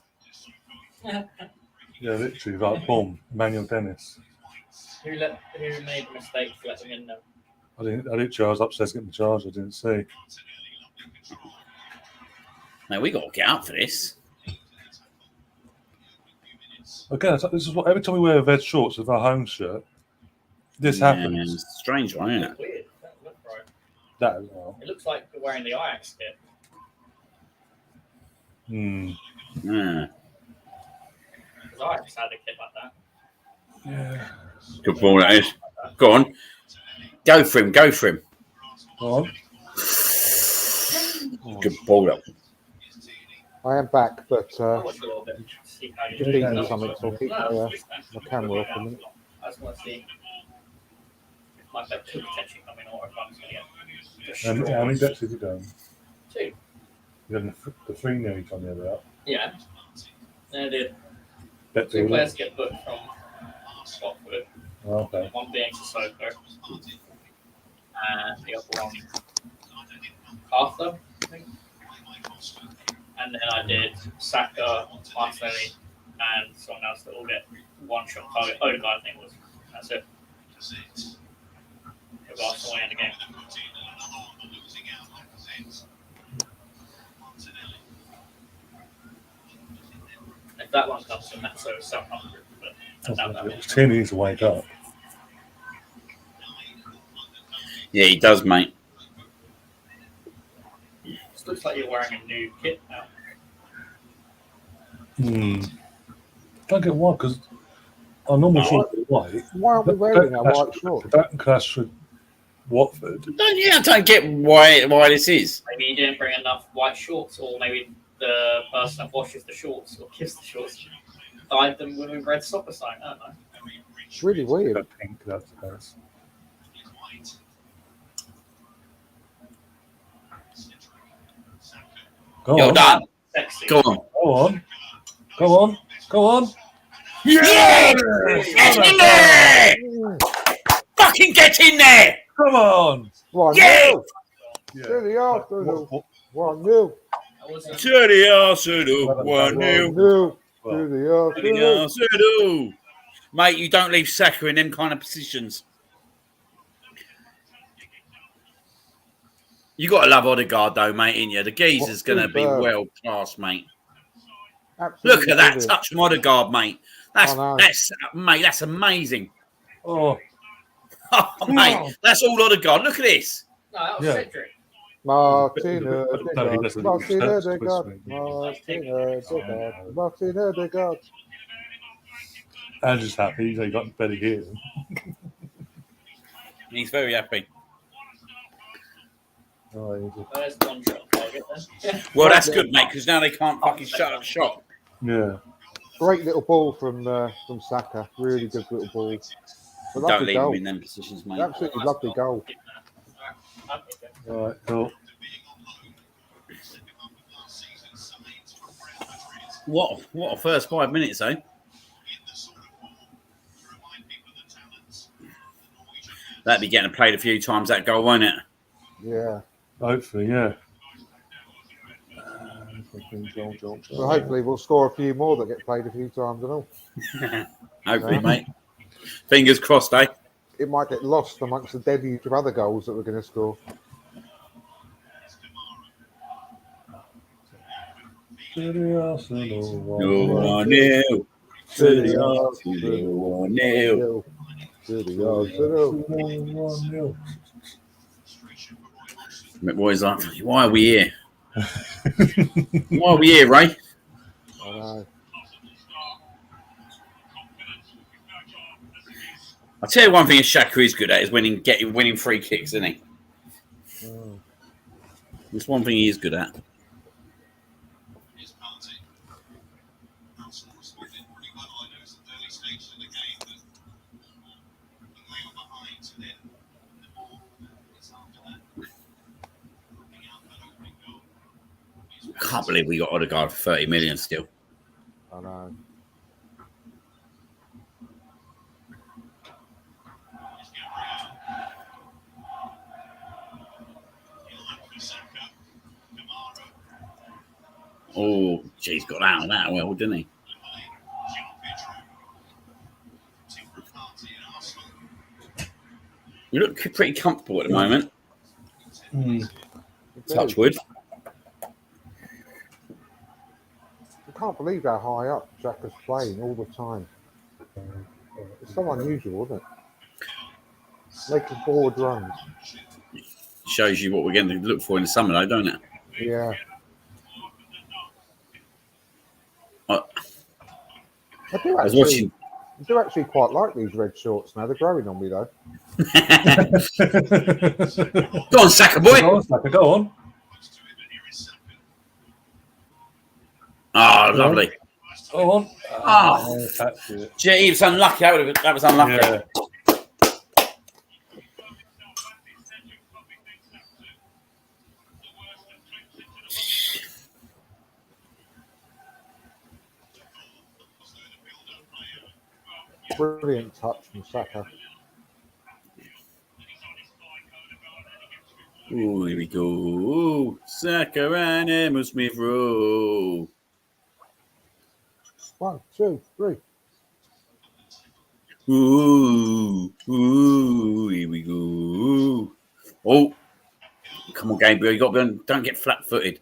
Yeah, literally, like, boom. Emmanuel Dennis. Who made the mistake to let them in though? I was upstairs getting the charge. I didn't see. Mate, we got to get up for this. Again, this is what every time we wear red shorts with our home shirt, this happens. It's a strange one, isn't it? Weird. That look right. That as well. It looks like we're wearing the Ajax kit. Yeah. Because Ajax had a kit like that. Yeah. Good ball, that is. Go on. Go for him. Go for him. Go on. Good ball up. I am back, but I'll watch a little bit. See how you just do. eating something, so I'll keep No, my camera off a minute. I just want to see if my bet could potentially come in or if I'm going to get How many destroyed. bets have you done? 2. You done the 3 now you told me about. Yeah. And I did. Bet 2 deal. players get booked from Watford. Oh, okay. One being Sissoko. And the other one, Arthur, I think. And then I did Saka, Martinelli, and someone else that will get one shot target. Odegaard, I think it was. That's it. If Arsenal win the game. If that one comes in, that's over 700. But I doubt that one. Tierney needs to wake up. Yeah, he does, mate. This looks like you're wearing a new kit now. Don't get why, because our normal shorts are white. Why aren't we wearing our white shorts? That clash with Watford. I don't get why this is. Maybe you didn't bring enough white shorts, or maybe the person that washes the shorts or gives the shorts dyed them with a red sock or something. I don't know. It's really weird. That pink, that's nice. Go You're on. done. Sexy. Go on. Go on. Go on. Go on. Yeah! Get in there! Fucking get in there! Come on. 1-0. Yeah! Yeah. To the Arsenal. What- 1-0. That wasn't- To the Arsenal. 1-0. 1-0. well, To the To the Arsenal. Arsenal. Mate, you don't leave Saka in them kind of positions. You got to love Odegaard, though, mate, in you. The geezer's going to be world class, mate. Absolutely Look at that brilliant. touch from Odegaard, mate. I know. That's amazing. oh, Oh, mate, that's all Odegaard. Look at this. No, that was Yeah. Cedric. Martin No, he Odegaard. doesn't. Martin That's Odegaard. Swiss, Martin Odegaard. Martin Odegaard. Andrew's happy. He got better here. He's very happy. Oh, he's a- There's one shot on target then. Well, that's good, mate, because now they can't fucking shut up shop. yeah. Great little ball from Saka. Really good little ball. But Don't lovely leave them goal. in them positions, mate. Absolutely lovely goal. All right. Cool. What a first 5 minutes, eh? That'd be getting played a few times, that goal, won't it? Yeah. Hopefully, yeah. So hopefully we'll score a few more that get played a few times and all. Hopefully, mate. Fingers crossed, eh? It might get lost amongst the deluge of other goals that we're going to score. To the Arsenal. 1-0. To the Arsenal. 1-0. To the Arsenal. 1-0. McBoy's like, why are we here? Why are we here, Ray? I know. I'll tell you one thing Shaka is good at is winning free kicks, isn't he? Mm. There's one thing he is good at. Can't believe we got Odegaard for 30 million still. I know. Oh, geez, got out of that well, didn't he? You look pretty comfortable at the moment. Touch wood. I can't believe how high up Jack is playing all the time. It's so unusual, isn't it? Making forward runs. Shows you what we're going to look for in the summer, though, don't it? Yeah. I I was watching. do actually quite like these red shorts now. They're growing on me, though. Go on, Saka boy. Go on, Saka, go on. Oh, lovely. Go on. Oh, That's it. gee, he was unlucky. That was unlucky. Yeah. Brilliant touch from Saka. Ooh, here we go. Ooh, Saka and Emma Smith Rowe. 1, 2, 3. Ooh, here we go. Oh, come on, Gabriel. You got to don't get flat-footed.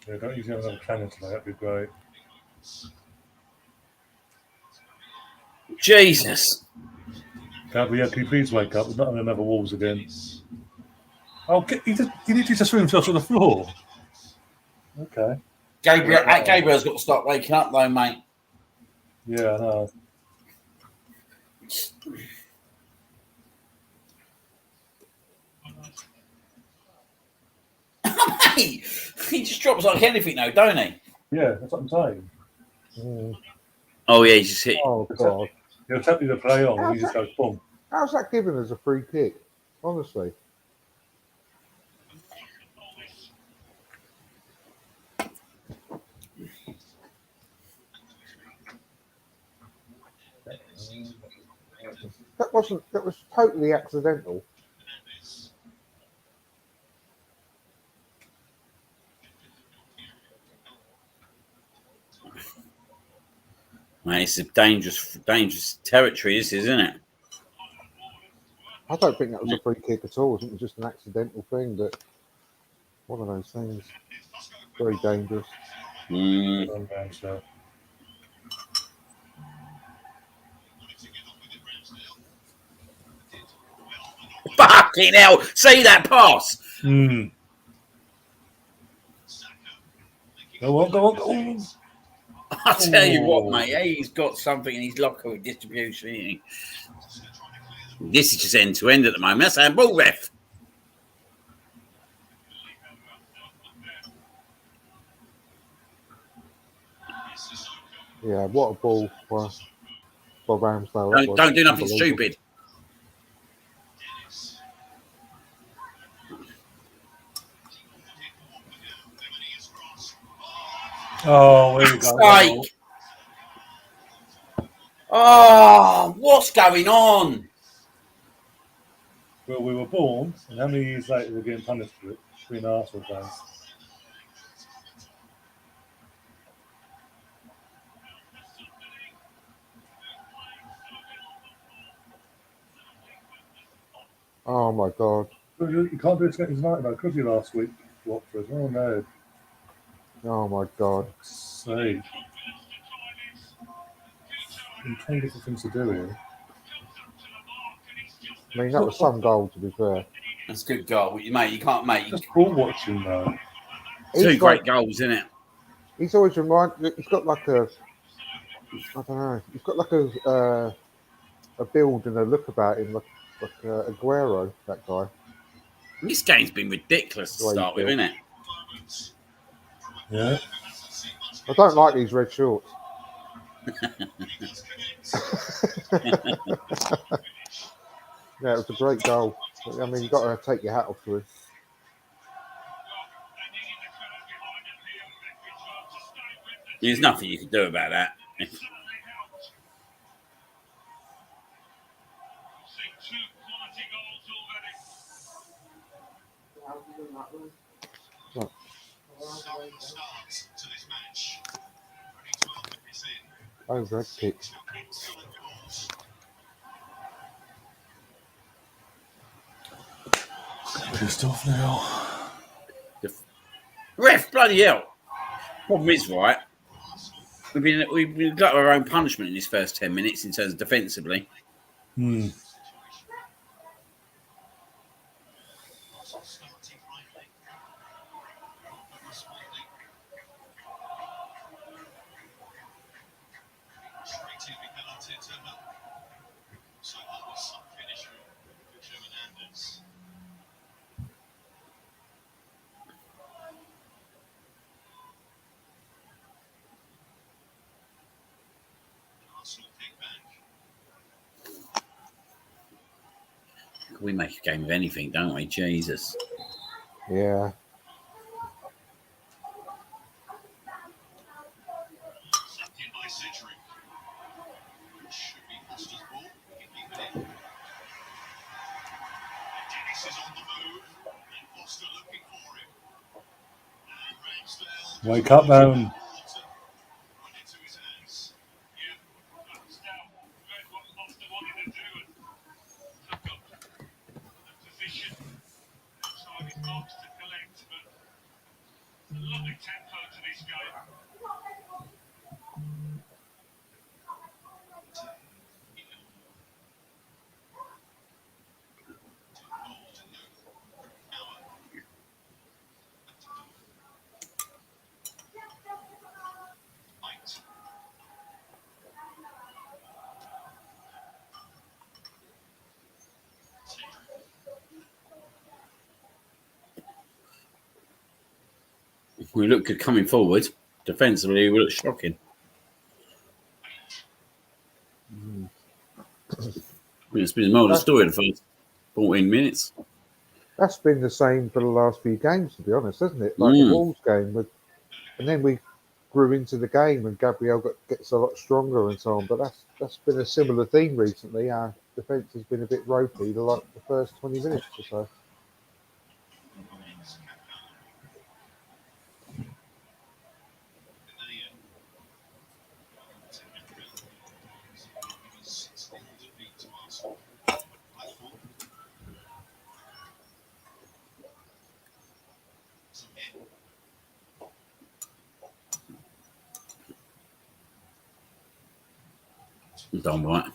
Yeah, don't use another cannon tonight. That'd be great. Jesus. Gabriel, can you please wake up? We're not on another Wolves again. Oh, he literally just threw himself on the floor. Okay. Gabriel's got to start waking up, though, mate. Yeah, I know. Mate, he just drops like anything, though, don't he? Yeah, that's what I'm saying. Oh, yeah, he just hit. Oh, God. He'll attempt to play on and he just goes boom. How's that given as a free kick? Honestly. That was totally accidental. Mate, it's a dangerous territory, this is, isn't it? I don't think that was a free kick at all. I think it was just an accidental thing, but one of those things. Very dangerous. Fucking hell! See that pass? Go on. I tell you what, mate, he's got something in his locker with distribution, isn't he? This is just end to end at the moment. That's handball, ref. Yeah, what a ball for Ramsdale. Don't do nothing stupid. Oh, here we go. Like, oh, what's going on? Well, we were born, and how many years later we're getting punished for it? Being Arsenal fans. Oh my God. You can't do it against United, though, could you, last week, Watford? Oh, no. Oh my God. See. I'm trying to get things to do here. I mean, that was some goal, to be fair. That's a good goal, mate. You can't, mate. Just ball watching, though. Two great goals, isn't it? He's always he's got like I don't know. He's got like a build and a look about him, like Aguero, that guy. This game's been ridiculous to start with, isn't it? Yeah. I don't like these red shorts. Yeah, it was a great goal. I mean, you've got to take your hat off to him. There's nothing you can do about that. Oh, red kick. Pissed off now. Ref, bloody hell. Problem is, right, we've got our own punishment in this first 10 minutes in terms of defensively. We make a game of anything, don't we? Jesus. Yeah. Wake up, man. We look good coming forward. Defensively, we look shocking. It's been more the story the first 14 minutes. That's been the same for the last few games, to be honest, hasn't it? Like the Wolves game, and then we grew into the game, and Gabriel gets a lot stronger and so on. But that's been a similar theme recently. Our defence has been a bit ropey, like the first 20 minutes or so. Done right.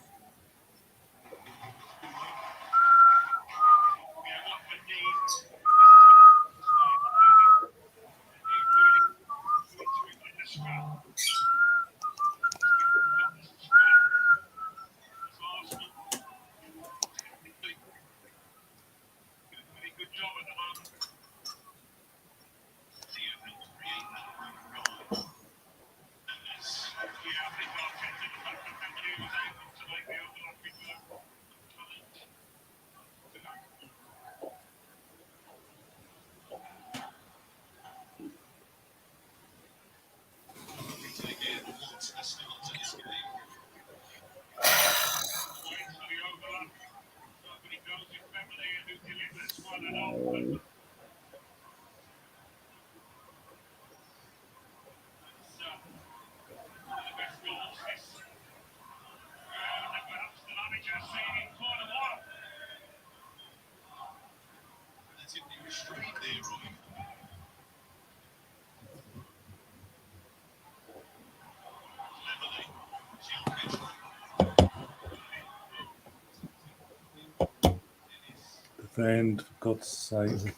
Defend, for God's sake.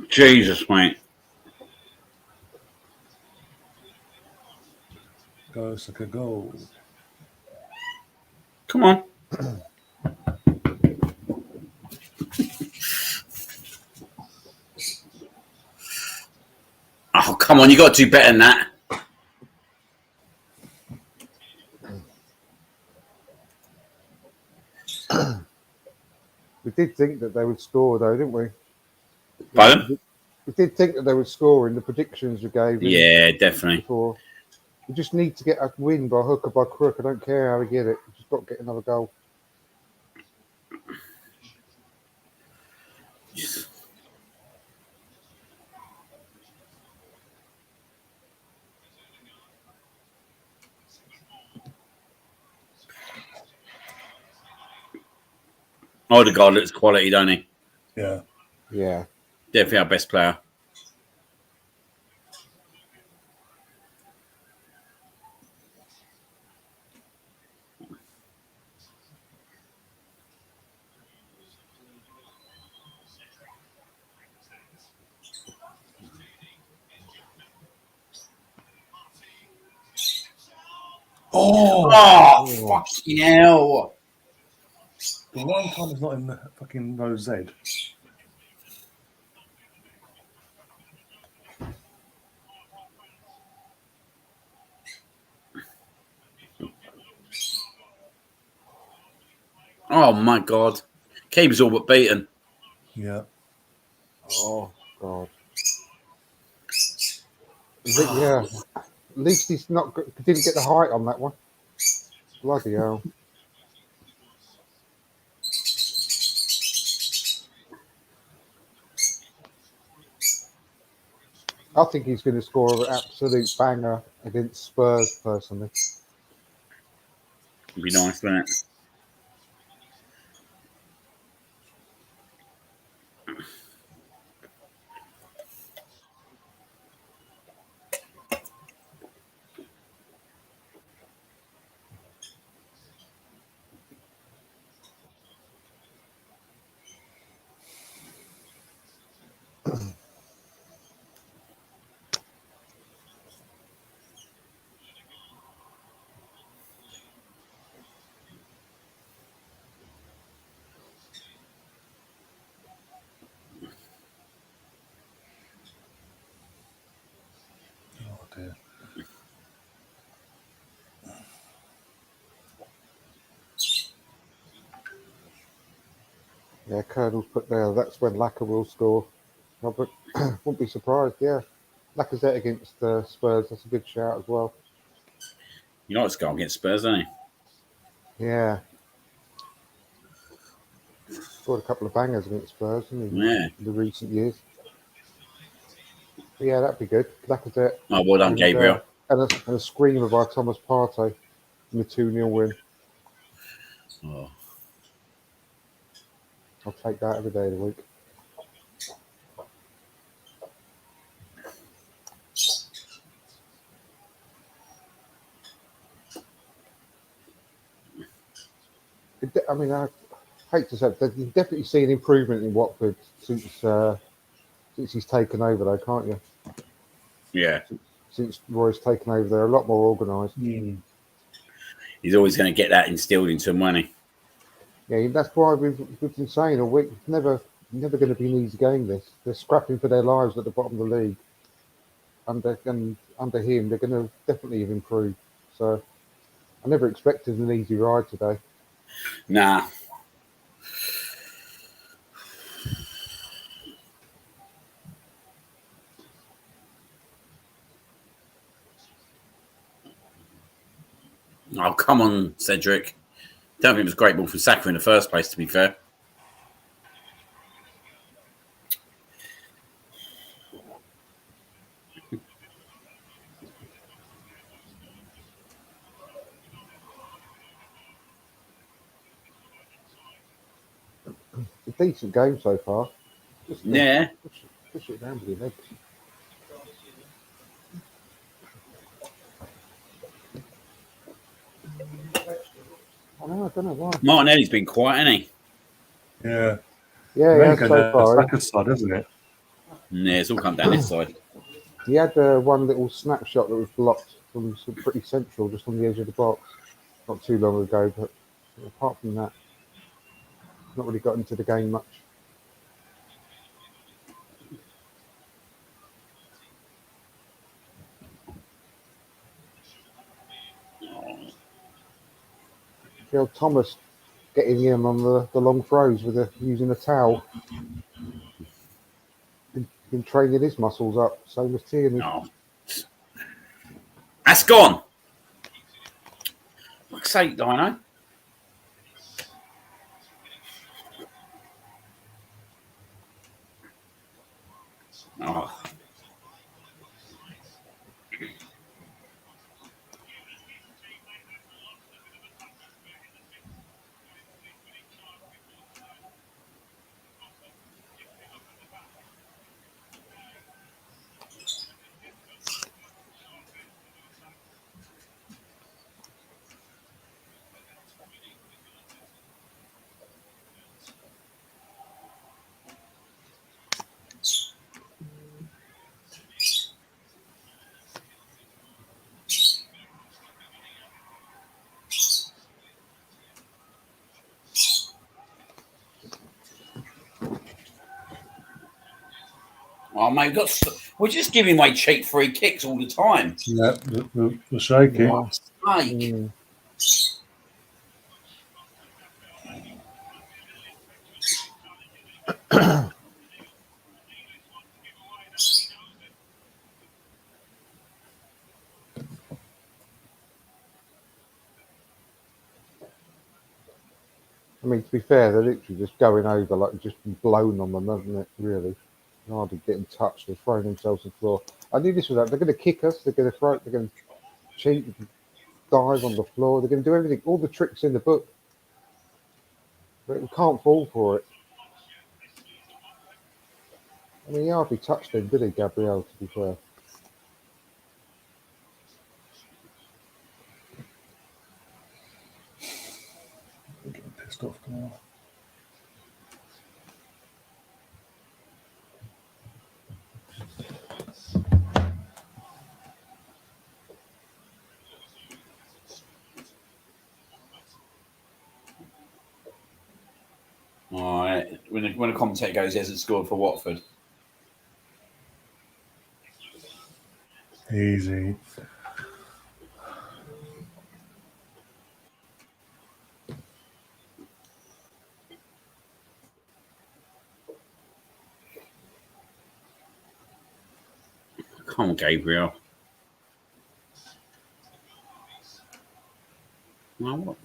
Jesus, mate. Go, Saka, go. Come on. Oh, come on. You got to do better than that. We did think that they would score, though, didn't we? Pardon? We did think that they would score in the predictions we gave. Yeah, definitely. Before. We just need to get a win by hook or by crook. I don't care how we get it. We just got to get another goal. Odegaard looks quality, don't he? Yeah. Yeah. Definitely our best player. Oh, fucking hell. the one time it's not in the fucking row Z. Oh, my God. Keeper's all but beaten. Yeah. Oh, God. Yeah. At least he's didn't get the height on that one. Bloody hell. I think he's going to score an absolute banger against Spurs, personally. It'd be nice, wouldn't it? dear. Yeah, Colonel's put there. That's when Lacazette will score. Robert, wouldn't be surprised. Yeah, Lacazette against Spurs. That's a good shout as well. You know, it's gone against Spurs, don't he? Yeah, scored a couple of bangers against Spurs in Yeah. the recent years. But yeah, that'd be good. Lacazette. Oh, well done, Gabriel. And a screamer by Thomas Partey in the 2-0 win. Oh. I'll take that every day of the week. I mean, I hate to say it, but you definitely see an improvement in Watford since he's taken over, though, can't you? Yeah. Since Roy's taken over, they're a lot more organised. He's always going to get that instilled into him, won't he? Yeah, that's why we've been saying all week, it's never going to be an easy game, this. They're scrapping for their lives at the bottom of the league. Under him, they're going to definitely have improved. So I never expected an easy ride today. Nah. Oh, come on, Cedric. Don't think it was a great ball for Saka in the first place, to be fair. A decent game so far. Yeah. Push it down with your legs. I don't know why. Martinelli's been quiet, hasn't he? Yeah. Yeah, so far. Saka's side, isn't it? Yeah, it's all come down this side. He had one little snapshot that was blocked from pretty central, just on the edge of the box, not too long ago. But apart from that, not really got into the game much. Phil Thomas getting in on the long throws using a towel. Been training his muscles up, same as Tierney. Oh. That's gone. Fuck's sake, Dino. Oh. Oh, mate, we're just giving away cheap free kicks all the time. Yeah, the shaky. Fuck's sake. I mean, to be fair, they're literally just going over, like just blown on them, hasn't it? Really, hardly getting touched. They're throwing themselves on the floor. I knew this was that. They're going to kick us. They're going to throw. They're going to cheat, dive on the floor. They're going to do everything, all the tricks in the book. But we can't fall for it. I mean, he hardly touched him, did he, Gabriel? To be fair. I'm getting pissed off now. All right. When a commentator goes, he hasn't scored for Watford. Easy. Come on, Gabriel. Well, what?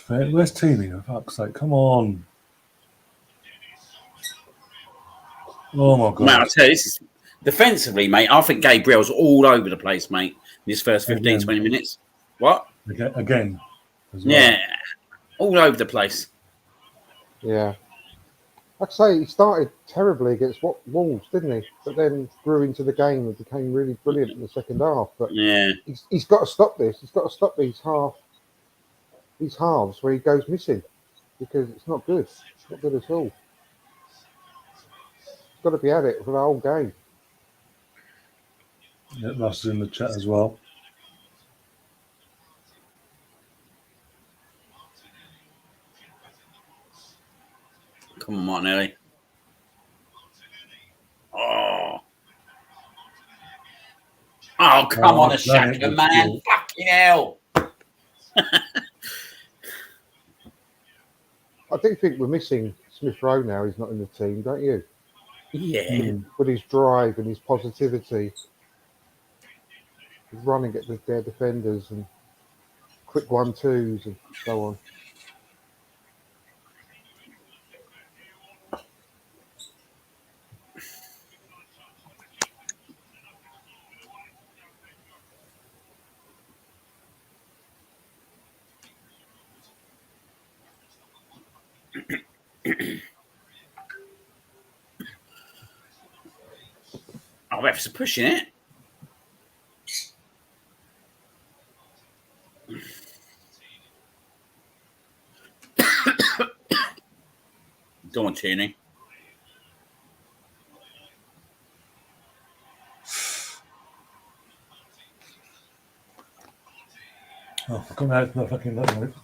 Where's Teeny? For fuck's sake, come on. Oh my Mate, I god. tell you, this is defensively, mate. I think Gabriel's all over the place, mate. In his first 15, 20 minutes. What? Again as well. Yeah, all over the place. Yeah. Like I say, he started terribly against Wolves, didn't he? But then grew into the game and became really brilliant in the second half. But Yeah. he's got to stop this. He's got to stop these halves where he goes missing because it's not good. It's not good at all. He's got to be at it for the whole game. Yeah, Russ is in the chat as well. Come on, Martinelli. Oh. Oh, come on, a Shaka, man. Fucking hell. I do think we're missing Smith Rowe now. He's not in the team, don't you? Yeah. With his drive and his positivity, his running at their defenders and quick 1-2s and so on. Oh, refs are pushing it. Go on, Tierney. Oh, come out, no fucking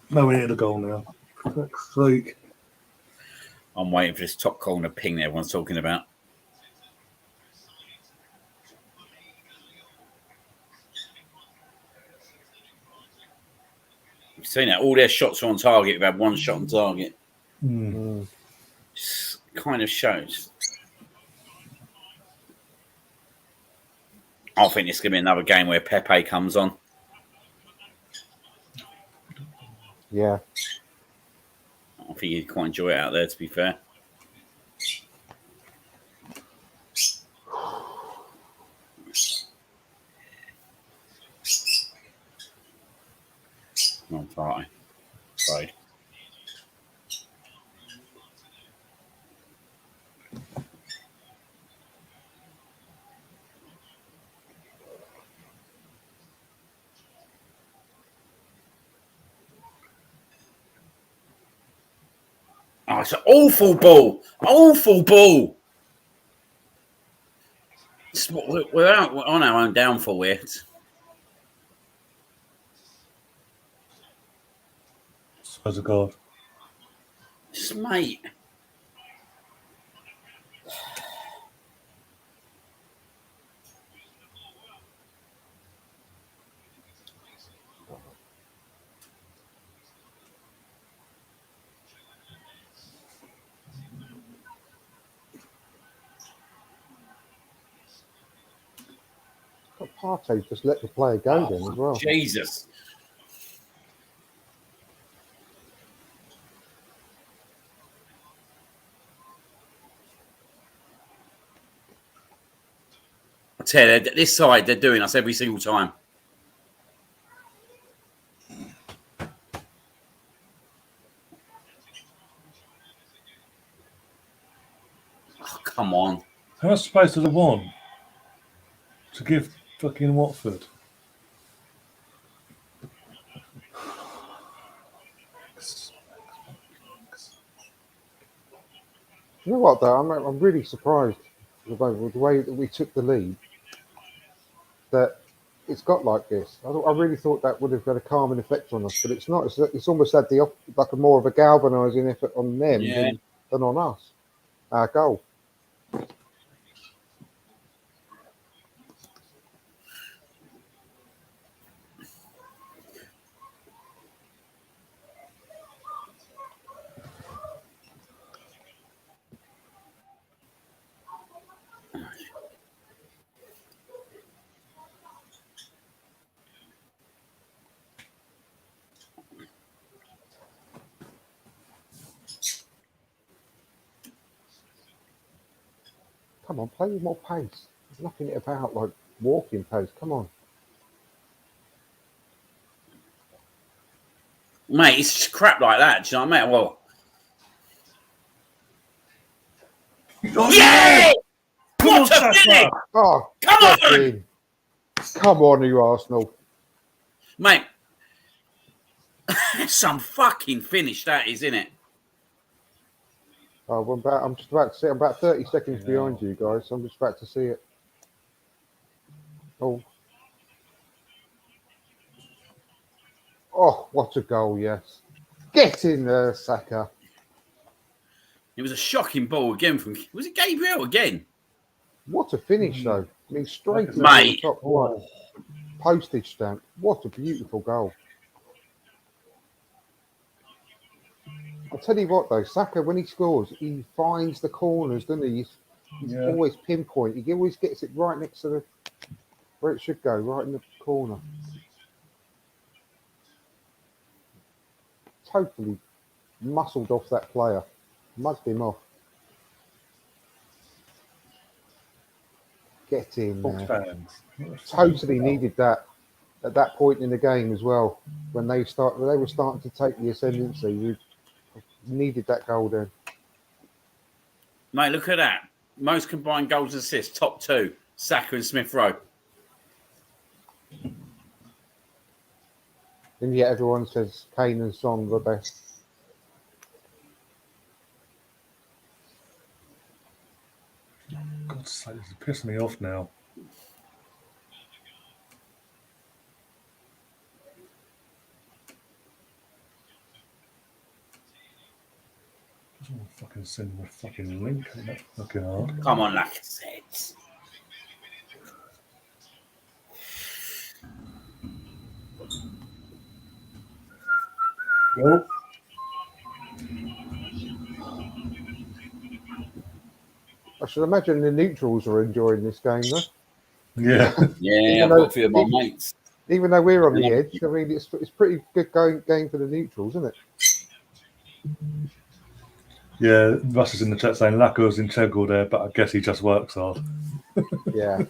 nowhere near the goal now. For fuck's sake. I'm waiting for this top corner ping that everyone's talking about. You've seen that. All their shots are on target. We've had one shot on target. Just kind of shows. I think it's going to be another game where Pepe comes on. Yeah. I think you'd quite enjoy it out there, to be fair. Not party. Sorry. Oh, it's an awful ball. Awful ball. We're on our own downfall here. Swear to God. Just, mate. Partey just let the player go then as well. Jesus. I tell you, this side, they're doing us every single time. Oh, come on. How much space does it want to give fucking Watford? You know what, though? I'm really surprised with the way that we took the lead. That it's got like this. I really thought that would have had a calming effect on us, but it's not. It's almost had like a more of a galvanising effect on them than on us. Our goal. Come on, play with more pace. There's nothing about like walking pace. Come on. Mate, it's just crap like that. Do you know what I mean? Well, yeah! What a finish! Oh, Come on! in. Come on, you Arsenal. Mate, some fucking finish that is, isn't it? Oh, I'm just about to see. I'm about 30 seconds behind you guys. So I'm just about to see it. Oh. Oh, what a goal, yes. Get in there, Saka. It was a shocking ball again from... Was it Gabriel again? What a finish, though. I mean, straight to Mate. the top right. Postage stamp. What a beautiful goal. I'll tell you what, though. Saka, when he scores, he finds the corners, doesn't he? He's always pinpoint. He always gets it right next to where it should go, right in the corner. Totally muscled off that player. Mugged him off. Get in there. Totally needed that at that point in the game as well. When they were starting to take the ascendancy, we needed that goal then. Mate, look at that. Most combined goals and assists, top two, Saka and Smith Rowe. And yet everyone says Kane and Son were best. God's sake, this is pissing me off now. Doesn't want to fucking send me a fucking link. Ain't that fucking hard? Come on, like I said. Well, I should imagine the neutrals are enjoying this game, though. yeah. Yeah, I've got a few of my mates. Even though we're on the edge, I mean, it's pretty good game for the neutrals, isn't it? Yeah, Russ is in the chat saying Lacker's integral there, but I guess he just works hard. Yeah.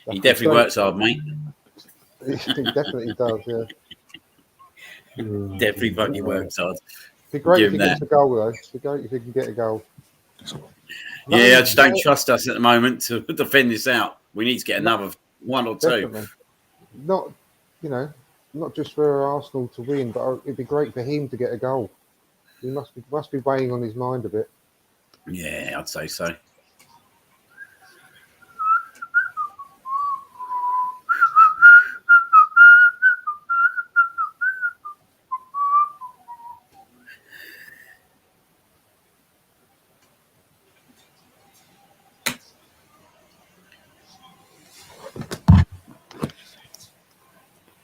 He definitely works hard, mate. He definitely does, yeah. Definitely fucking works hard. It'd be great Give if he him gets a goal, though. It'd be great if he can get a goal. Yeah, I just don't trust us at the moment to defend this out. We need to get another one or two. Definitely. Not, not just for Arsenal to win, but it'd be great for him to get a goal. He must be weighing on his mind a bit. Yeah, I'd say so.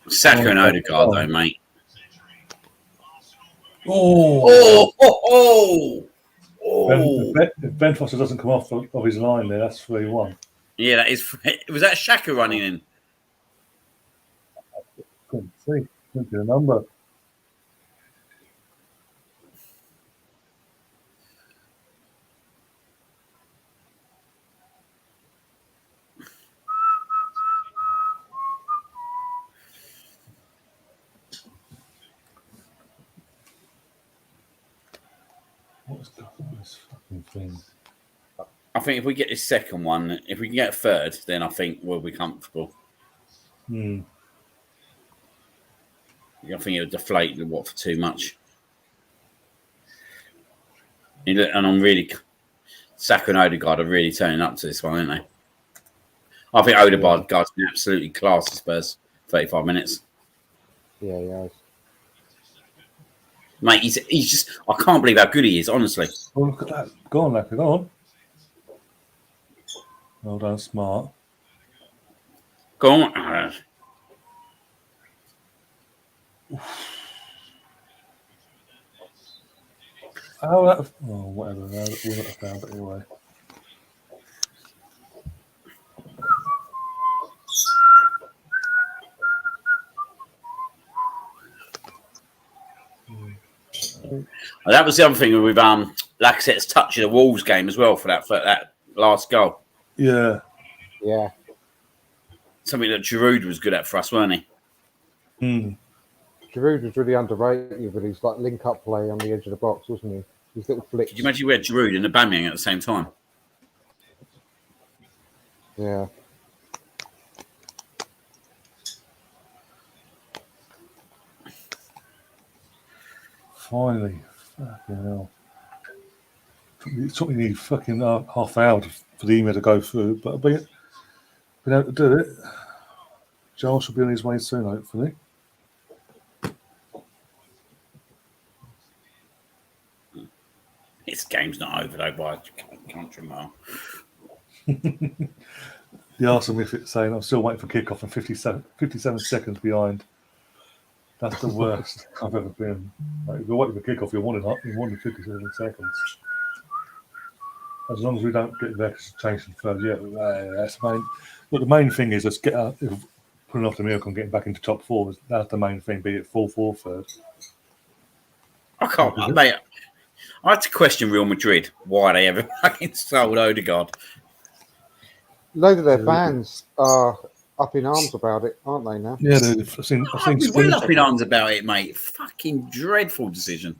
Saka and Odegaard, though, mate. Oh! If Ben Foster doesn't come off of his line there, that's 3-1. Yeah, that is. Was that Xhaka running in? Couldn't see. Couldn't see the number. What's this fucking thing? I think if we get this second one, if we can get a third, then I think we'll be comfortable. I think it'll deflate the Watford too much. And I'm really... Saka and Odegaard are really turning up to this one, aren't they? I think Odegaard's been absolutely class at Spurs. 35 minutes. Yeah, he has. Mate, he's just... I can't believe how good he is, honestly. Oh, look at that. Go on, Leopard, go on. Well done, smart. Go on. Oh, that, oh whatever. We'll not have found it anyway. That was the other thing with Lacazette's touch in the Wolves game as well for that last goal. Yeah. Yeah. Something that Giroud was good at for us, weren't he? Hmm. Giroud was really underrated with his like link-up play on the edge of the box, wasn't he? His little flicks. Could you imagine we had Giroud and Aubameyang at the same time? Yeah. Finally. Fucking hell. It took me fucking half hour for the email to go through, but I've been able to do it. Joel should be on his way soon, hopefully. This game's not over though by a country mile. The Arsenal mythic saying I'm still waiting for kickoff and 57 seconds behind. That's the worst I've ever been. Like, if you're waiting for kickoff, you're wanting 57 seconds. As long as we don't get vexed, change from third, that's the main. Look, the main thing is just putting off the miracle and getting back into top four. That's the main thing. Be it 4th or 3rd. I can't, mate. I had to question Real Madrid why they ever fucking sold Odegaard. A load of their fans are up in arms about it, aren't they now? Yeah, I've seen Well up in arms about it, mate. Fucking dreadful decision.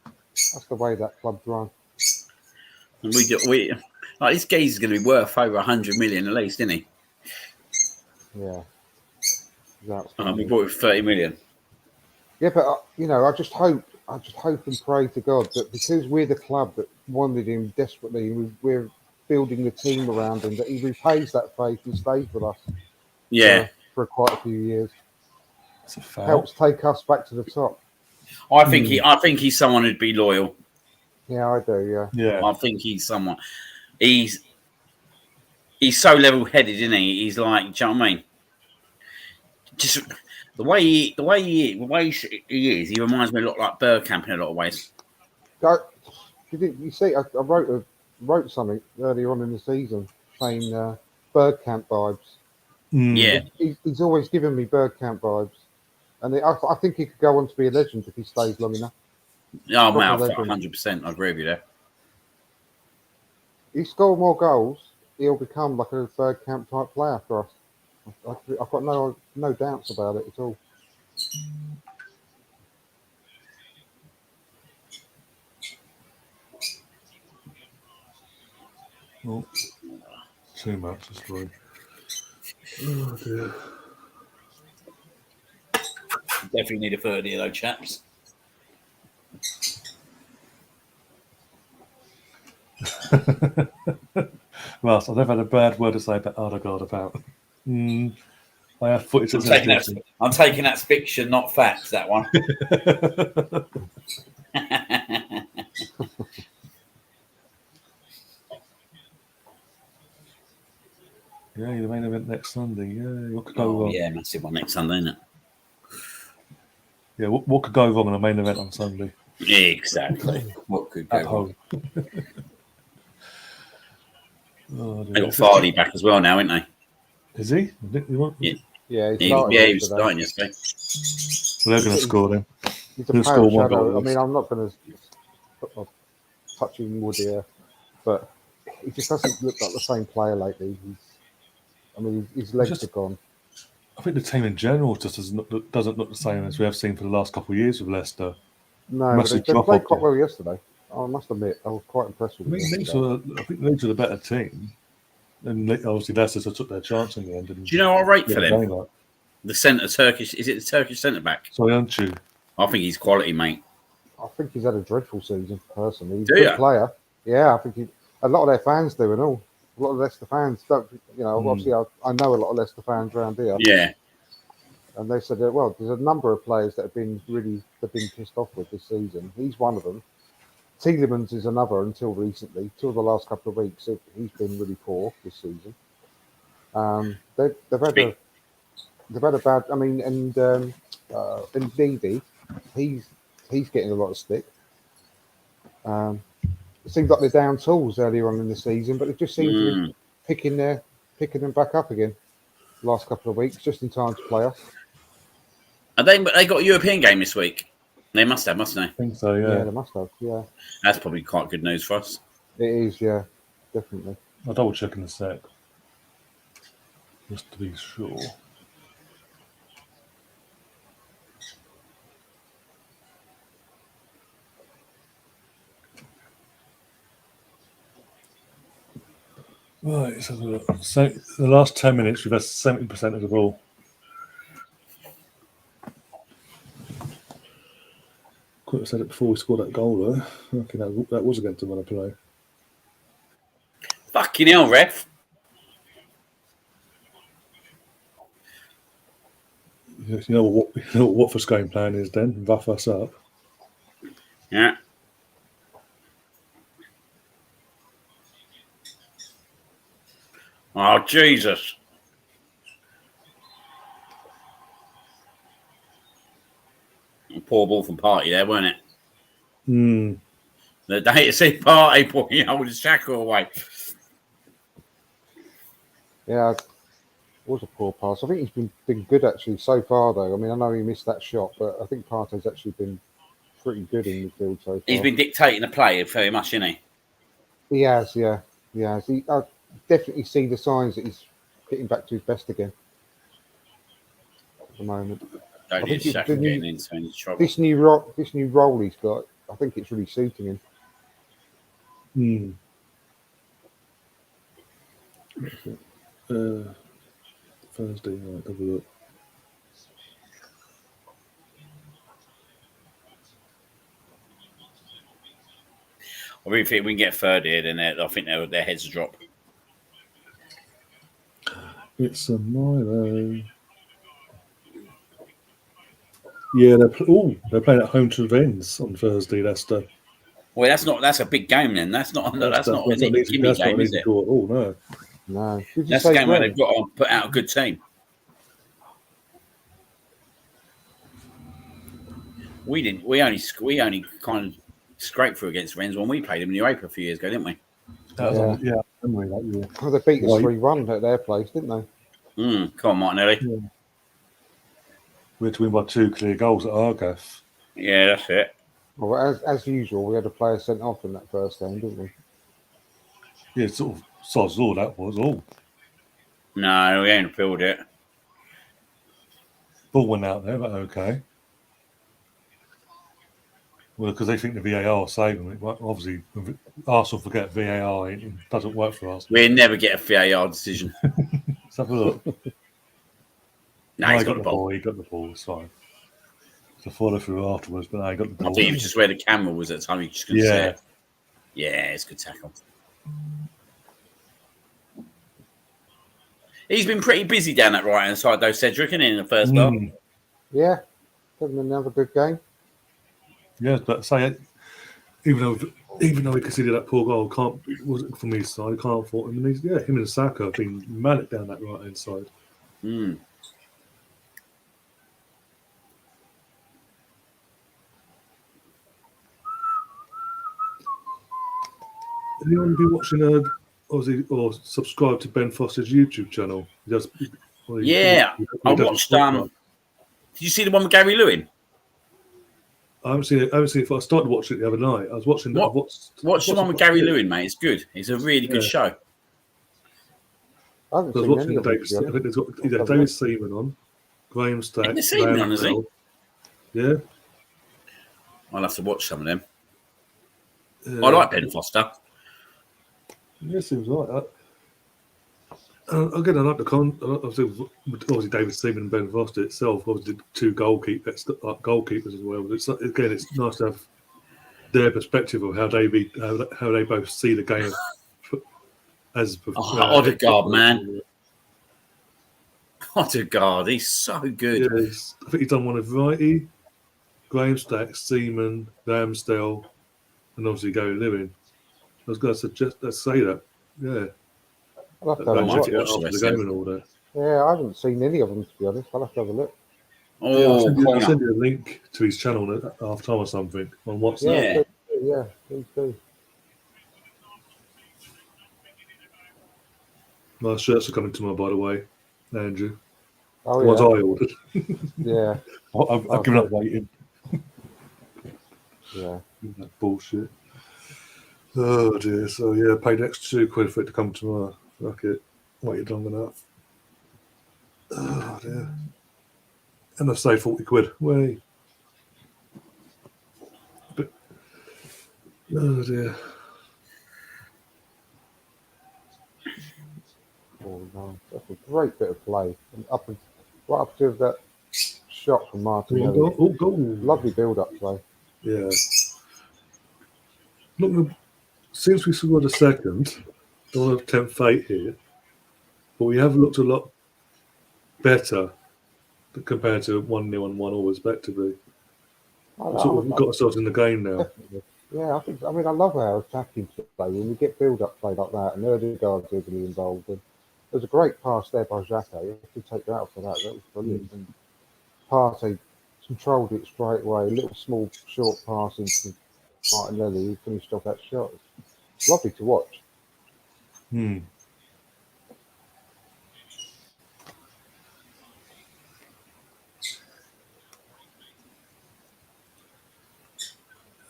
That's the way that club's run. And we like this geezer's going to be worth over 100 million at least, isn't he? Yeah. We bought it for 30 million. Yeah, but I just hope and pray to God that because we're the club that wanted him desperately, we're building the team around him, that he repays that faith and stays with us. Yeah, for quite a few years. That's a foul. Helps take us back to the top. I think he's someone who'd be loyal. Yeah, I do. Yeah. Yeah. I think he's someone. He's so level-headed, isn't he? He's like, do you know what I mean? Just the way he is, he reminds me a lot like Bergkamp in a lot of ways. You see, I wrote something earlier on in the season saying Bergkamp vibes. Yeah, he's always given me Bergkamp vibes, and I think he could go on to be a legend if he stays long enough. Oh man, 100%. I agree with you there. He score more goals, he'll become like a Bergkamp type player for us. I've got no doubts about it at all. Oh, too much this way. Oh dear. Definitely need a 30 of those chaps. Ross, I've never had a bad word to say about Odegaard about. I have footage. I'm taking that's fiction, not facts. That one. Yeah, the main event next Sunday. Yeah, what could go wrong? Yeah, massive one next Sunday, isn't it? Yeah, what could go wrong in the main event on Sunday? Exactly. What could go At wrong? Oh, They got Vardy back as well now, ain't they? Is he? Yeah, he was starting yesterday. Well, they're going to score then. He's a pale shadow. I mean, I'm not going to touching wood here, but he just doesn't look like the same player lately. His legs are gone. I think the team in general just doesn't look the same as we have seen for the last couple of years with Leicester. No, but they played quite well yesterday. I must admit, I was quite impressed with them. I think Leeds are the better team. And obviously Leicester took their chance in the end. Do you know what I rate for them? The Turkish, is it the Turkish centre back? Sorry, aren't you? I think he's quality, mate. I think he's had a dreadful season, personally. He's a good player. Yeah, I think a lot of their fans do and all. A lot of Leicester fans don't, obviously I know a lot of Leicester fans around here. Yeah. And they said, well, there's a number of players that have been pissed off with this season. He's one of them. Tielemans is another until recently, till the last couple of weeks. He's been really poor this season. They've had a bad. I mean, and Ndidi, he's getting a lot of stick. It seems like they're down tools earlier on in the season, but they just seem to be picking them back up again. Last couple of weeks, just in time to play us. And they got a European game this week. They must have, mustn't they? I think so, Yeah, they must have. Yeah, That's probably quite good news for us. it is. Yeah, definitely. I'll double check in a sec. Just to be sure. Right, let's have a look. So the last 10 minutes, we've had 70% of the ball. Could have said it before we scored that goal, though. Okay, that was against them when I play. Fucking hell, ref. You know what Watford's game plan is then? Rough us up. Yeah. Oh, Jesus. Poor ball from Party there, weren't it? The day to see Party putting hold his shackle away. Yeah, it was a poor pass. I think he's been good actually so far, though. I mean, I know he missed that shot, but I think Partey's actually been pretty good in the field so far. He's been dictating the play very much, hasn't he? He has, yeah. I definitely see the signs that he's getting back to his best again at the moment. Don't need Shaq getting into any trouble. This new role he's got, I think it's really suiting him. Thursday night, have a look. I really think we can get third here, then I think their heads will drop. It's a Milo. Yeah, they're playing at home to Rennes on Thursday, Leicester. Well, that's a big game then. That's not an easy game, is it? Oh no. No. That's a game where they've got to put out a good team. We didn't. We only kind of scraped through against Rennes when we played them in Europa a few years ago, didn't we? I remember that year. Well, they beat us 3-1 at their place, didn't they? Come on, Martinelli. Yeah. We had to win by 2 clear goals at Argos. Yeah, that's it. Well, as usual, we had a player sent off in that first game, didn't we? Yeah, sort of sods all that was all. No, we ain't filled it. Ball went out there, but okay. Well, because they think the VAR saving it. Well, obviously, Arsenal forget VAR. It doesn't work for us. We'll never get a VAR decision. Let's have a look. No, he's got the ball. He got the ball. It's fine. To follow through afterwards, but no, he got the ball. I think he was just where the camera was at the time. You just couldn't see it. Yeah, it's a good tackle. He's been pretty busy down that right hand side, though, Cedric, isn't he, in the first half? Yeah, having another good game. Yeah, but say even though he conceded that poor goal, wasn't from his side. I can't fault him. And him and Saka have been manic down that right hand side. Anyone be watching or subscribe to Ben Foster's YouTube channel? I watched. Did you see the one with Gary Lewin? I haven't seen it. I started watching it the other night. I was watching. Watch the one with Gary Lewin, mate. It's good. It's a really good show. I haven't I was seen watching any of David. it, to be I think there's got David Seaman on, Graham Stack. David Seaman on, is he? Yeah. I'll have to watch some of them. I like Ben Foster. Yeah, seems like that. Again, I like obviously David Seaman and Ben Foster itself. Obviously, 2 goalkeepers as well. It's nice to have their perspective of how they both see the game as Odegaard, man. Odegaard, he's so good. Yeah, I think he's done one of Variety, Graham Stack, Seaman, Ramsdale, and obviously Gary Lewin. I was going to suggest, let's say that. Yeah. I'll have to Go have and a check look. it out watch the after the rest game then. and all that. Yeah, I haven't seen any of them, to be honest. I'll have to have a look. Yeah, I'll Oh, send corner. you a link to his channel at half time or something on WhatsApp. Yeah, Yeah. please do. My shirts are coming tomorrow, by the way, Andrew. Oh, The ones I yeah. ordered. Yeah, I've given up waiting. yeah. That bullshit. Oh dear. So yeah, paid extra £2 for it to come tomorrow. Fuck it. Waited long enough. Oh dear. And I've saved £40. Way. But oh dear. Oh, no. That's a great bit of play. And right up to that shot from Martinelli. Oh, goal. Lovely build-up play. Yeah. Look, since we scored a second, I don't want to tempt fate here, but we have looked a lot better compared to 1-0 and 1-1 respectively. We've got ourselves in the game now. Definitely. Yeah, I love our attacking play. When we get build-up play like that, and Odegaard's heavily involved. And there's a great pass there by Xhaka. You have to take that out for that. That was brilliant. And Partey controlled it straight away. A little small short pass into Martinelli, who finished off that shot. It's lovely to watch. Yeah.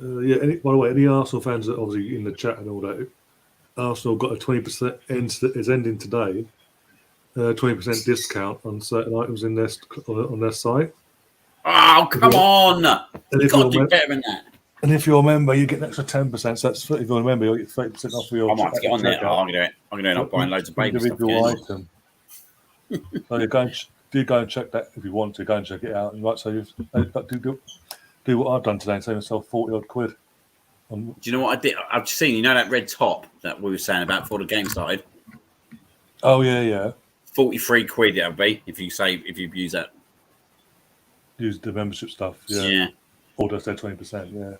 By the way, any Arsenal fans that obviously in the chat and all that, Arsenal got a 20% is ending today. 20% discount on certain items in on their site. Oh, come on! And You've got to do better than that. And if you're a member, you get an extra 10%. So that's if you're a member, you'll get 30% off of your. I might have to get on there. I'm going to end up buying loads of baby stuff. Item. So you go and check that if you want to. Go and check it out. And right, so you do what I've done today and save yourself £40 odd. Do you know what I did? I've seen, you know, that red top that we were saying about before the game started. Oh yeah. £43 it'll be if you use that. Use the membership stuff. Yeah. Or just say 20%. Yeah.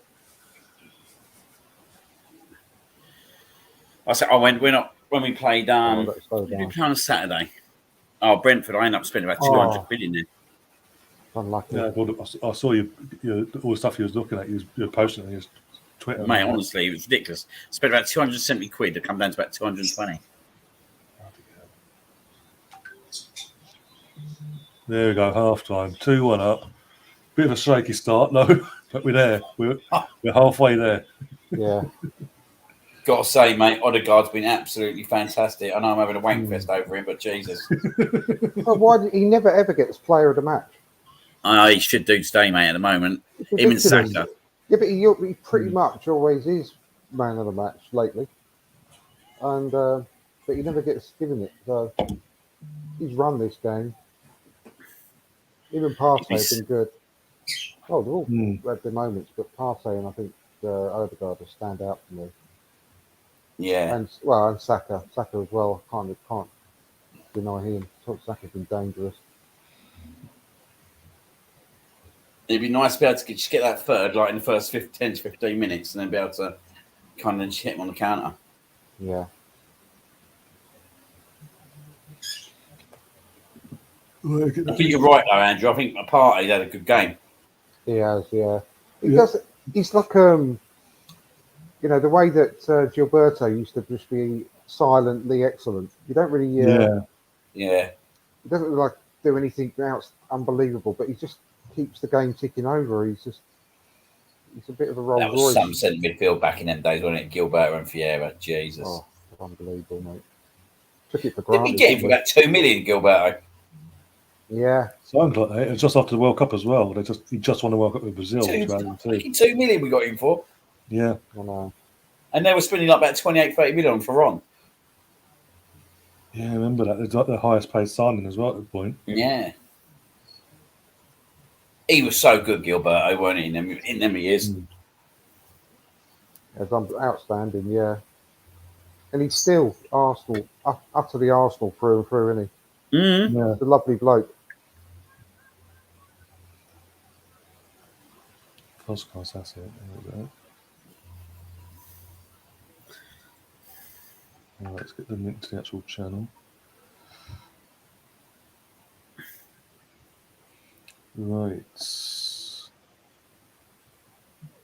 When we played. Who did we play on a Saturday? Oh, Brentford. I ended up spending about 200 quid in there. Unlucky. Yeah, I saw you all the stuff you was looking at. You were posting on your Twitter. Mate, honestly, it was ridiculous. Spent about 270 quid to come down to about 220. There we go, half time. 2-1 up. Bit of a shaky start, no, but we're there. We're halfway there. Yeah. Got to say, mate, Odegaard's been absolutely fantastic. I know I'm having a wank fest over him, but Jesus. But why he never ever gets player of the match? He should do today, mate, at the moment. Him and Saka. Yeah, but he pretty much always is man of the match lately. And but he never gets given it. So he's run this game. Even Partey has been good. Oh, they've all had their moments, but Partey and I think Odegaard will stand out for me. Yeah. And Saka as well. Can't deny him. Saka's been dangerous. It'd be nice to be able to just get that third, like in the first 10 to 15 minutes, and then be able to kind of just hit him on the counter. Yeah. I think you're right, though, Andrew. I think Partey had a good game. He has, yeah. He's like the way that Gilberto used to just be silently excellent. You don't really Yeah. He doesn't like do anything else unbelievable, but he just keeps the game ticking over. He's a bit of a Rolls That was Royce. some centre midfield back in them days, wasn't it? Gilberto and Fiera. Jesus. Oh, unbelievable, mate. Took it for Did granted. we get him for about 2 million, Gilberto? Yeah. Sounds like that. It was just after the World Cup as well. He just won the World Cup with Brazil. 2 million we got him for. Yeah. I know. And they were spending like about 28, 30 million on Ferron. Yeah, I remember that. It's like the highest paid signing as well at the point. Yeah. He was so good, Gilberto, weren't he, in them years? It's outstanding, yeah. And he's still Arsenal, utterly Arsenal through and through, isn't Mm. Yeah. He's a lovely bloke. Podcast, that's it. There we go. Right, let's get the link to the actual channel. Right.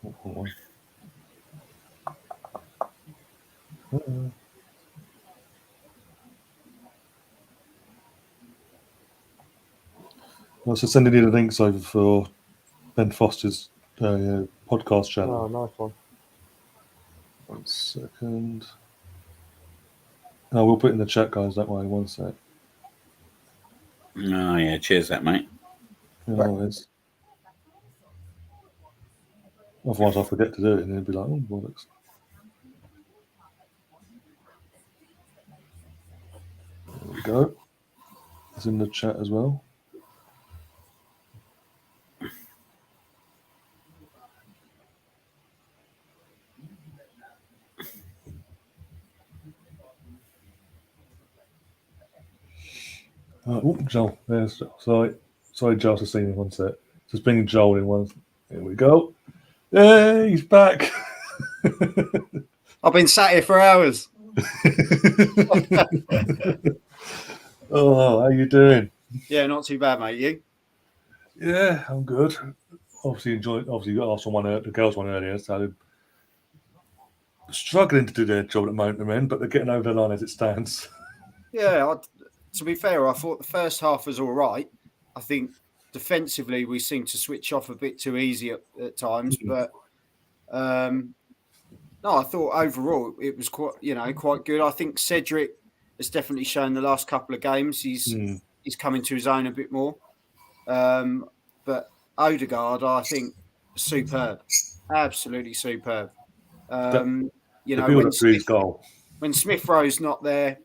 Hold on. I was sending you the links over for Ben Foster's podcast channel. Oh, nice one. 1 second. No, we'll put it in the chat, guys. Don't worry. 1 sec. Oh, yeah. Cheers, that, mate. Otherwise, I'll forget to do it and then be like, oh, bollocks. There we go. It's in the chat as well. Joel. There's Joel. Sorry, Joel, to see me 1 sec. Just bringing Joel in one. Here we go. Yay, he's back. I've been sat here for hours. Oh, how you doing? Yeah, not too bad, mate. You? Yeah, I'm good. Obviously, you got asked on the girls one earlier, so they're struggling to do their job at the moment, but they're getting over the line as it stands. Yeah, to be fair, I thought the first half was all right. I think defensively we seemed to switch off a bit too easy at times, but no, I thought overall it was quite good. I think Cedric has definitely shown the last couple of games he's coming to his own a bit more. But Odegaard, I think, superb, absolutely superb. When Smith Rowe's not there,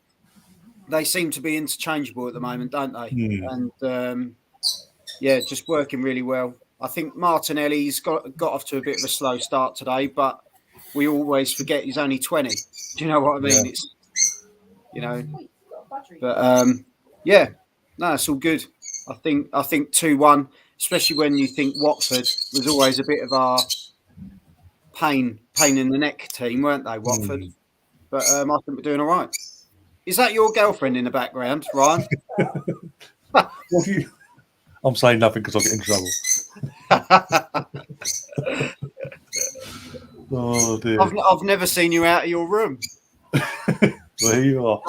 they seem to be interchangeable at the moment, don't they? And just working really well. I think Martinelli's got off to a bit of a slow start today, but we always forget he's only 20. Do you know what I mean? Yeah. It's it's all good. I think 2-1, especially when you think Watford was always a bit of our pain in the neck team, weren't they, Watford? But I think we're doing all right. Is that your girlfriend in the background, Ryan? I'm saying nothing because I'll get in trouble. Oh dear! I've never seen you out of your room. There you are.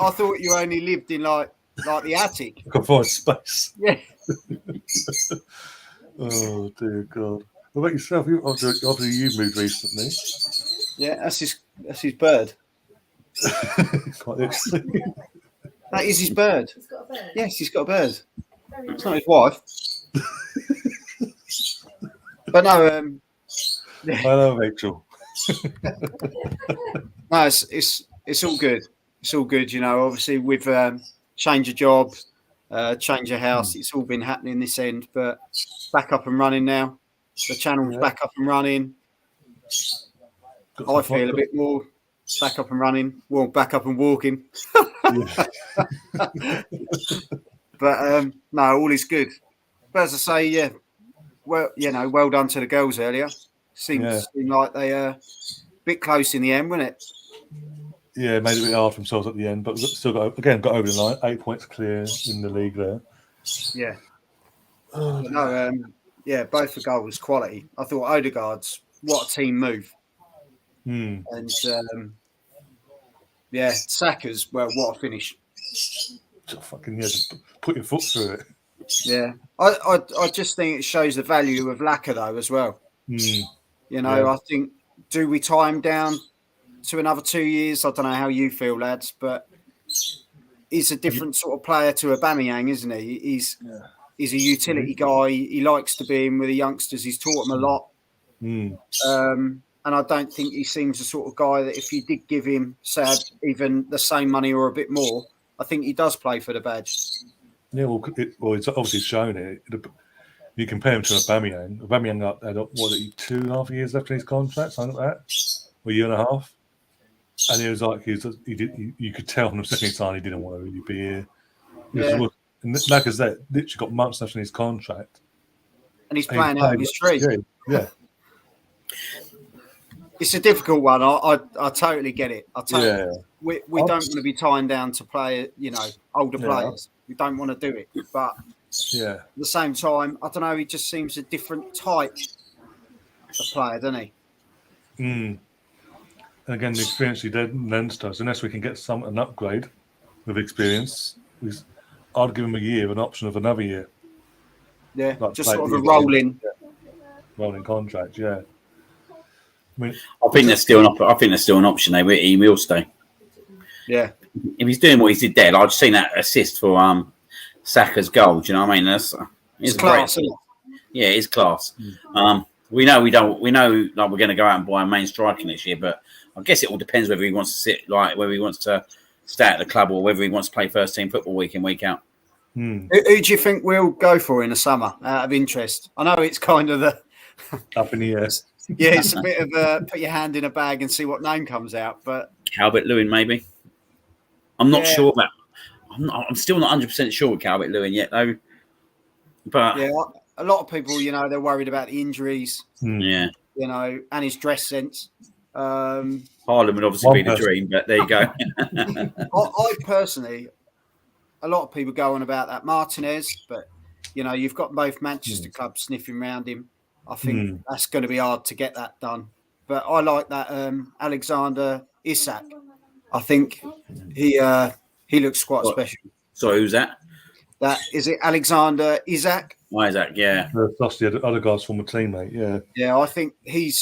I thought you only lived in like the attic. I can find space. Yeah. Oh dear God! What about yourself? Obviously, you moved recently. Yeah, that's his bird. Quite literally. That is his bird. He's got a bird. Yes, he's got a bird. It's not his wife. But no, Hello, Rachel. no, it's all good. It's all good. Obviously we've changed a job, change a house. It's all been happening this end, but back up and running now. The channel's back up and running. I feel a bit more back up and running. Well, back up and walking. But no, all is good. But as I say, well done to the girls earlier. Seemed like they a bit close in the end, wasn't it? Yeah, made it a bit hard for themselves at the end, but still got over the line. 8 points clear in the league there. Yeah. Both the goals, quality. I thought Odegaard's, what a team move. And Saka's, well, what a finish. Just put your foot through it. Yeah. I just think it shows the value of Laka though as well. I think, do we tie him down to another 2 years? I don't know how you feel, lads, but he's a different sort of player to Aubameyang, isn't he? He's a utility guy. He likes to be in with the youngsters. He's taught them a lot. And I don't think he seems the sort of guy that if you did give him, say, even the same money or a bit more, I think he does play for the badge. Yeah, well, it's obviously shown it. You compare him to Aubameyang. Aubameyang had 2.5 years left in his contract, something like that, or a year and a half. And it was like you could tell from the second time he didn't want to really be here. Yeah. And Lacazette literally got months left in his contract. And he's playing out of his tree. Yeah. It's a difficult one. I totally get it. We don't want to be tying down to play, older players. We don't want to do it. But at the same time, I don't know, he just seems a different type of player, doesn't he? And again, the experience he lends to us, unless we can get an upgrade with experience, I'd give him a year, an option of another year. Yeah, like just sort of a rolling contract. Yeah. I think there's still an option there. He will stay. Yeah. If he's doing what he did there, I've seen that assist for Saka's goal. Do you know what I mean? It's class. Yeah, it's class. We know like we're going to go out and buy a main striker next year, but I guess it all depends whether he wants to whether he wants to stay at the club or whether he wants to play first team football week in, week out. Who do you think we'll go for in the summer out of interest? I know it's kind of the up in the air. Yeah, it's a bit of put your hand in a bag and see what name comes out. But Calvert-Lewin, maybe. I'm not sure about. I'm still not 100% sure with Calvert-Lewin yet, though. But yeah, a lot of people, they're worried about the injuries. Yeah. And his dress sense. Haaland would obviously be the dream, but there you go. I personally, a lot of people go on about that Martinez, but you've got both Manchester clubs sniffing around him. I think that's going to be hard to get that done. But I like that Alexander Isak. I think he looks quite special. So who's that? That is it, Alexander Isak? Isaac, yeah. That's the other guy's former teammate, yeah. Yeah, I think he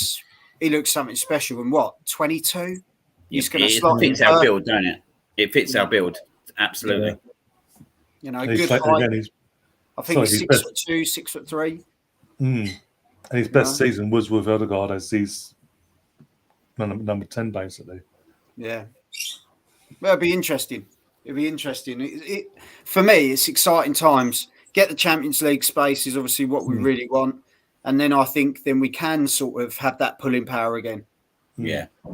looks something special. And 22? He's going to slot. It fits our build, don't it? It fits our build, absolutely. Yeah. Good height. I think he's 6'2", 6'3". And his best season was with Odegaard as he's number 10, basically. Yeah. Well, it'll be interesting. For me, it's exciting times. Get the Champions League space is obviously what we really want. And then I think we can sort of have that pulling power again. Yeah. I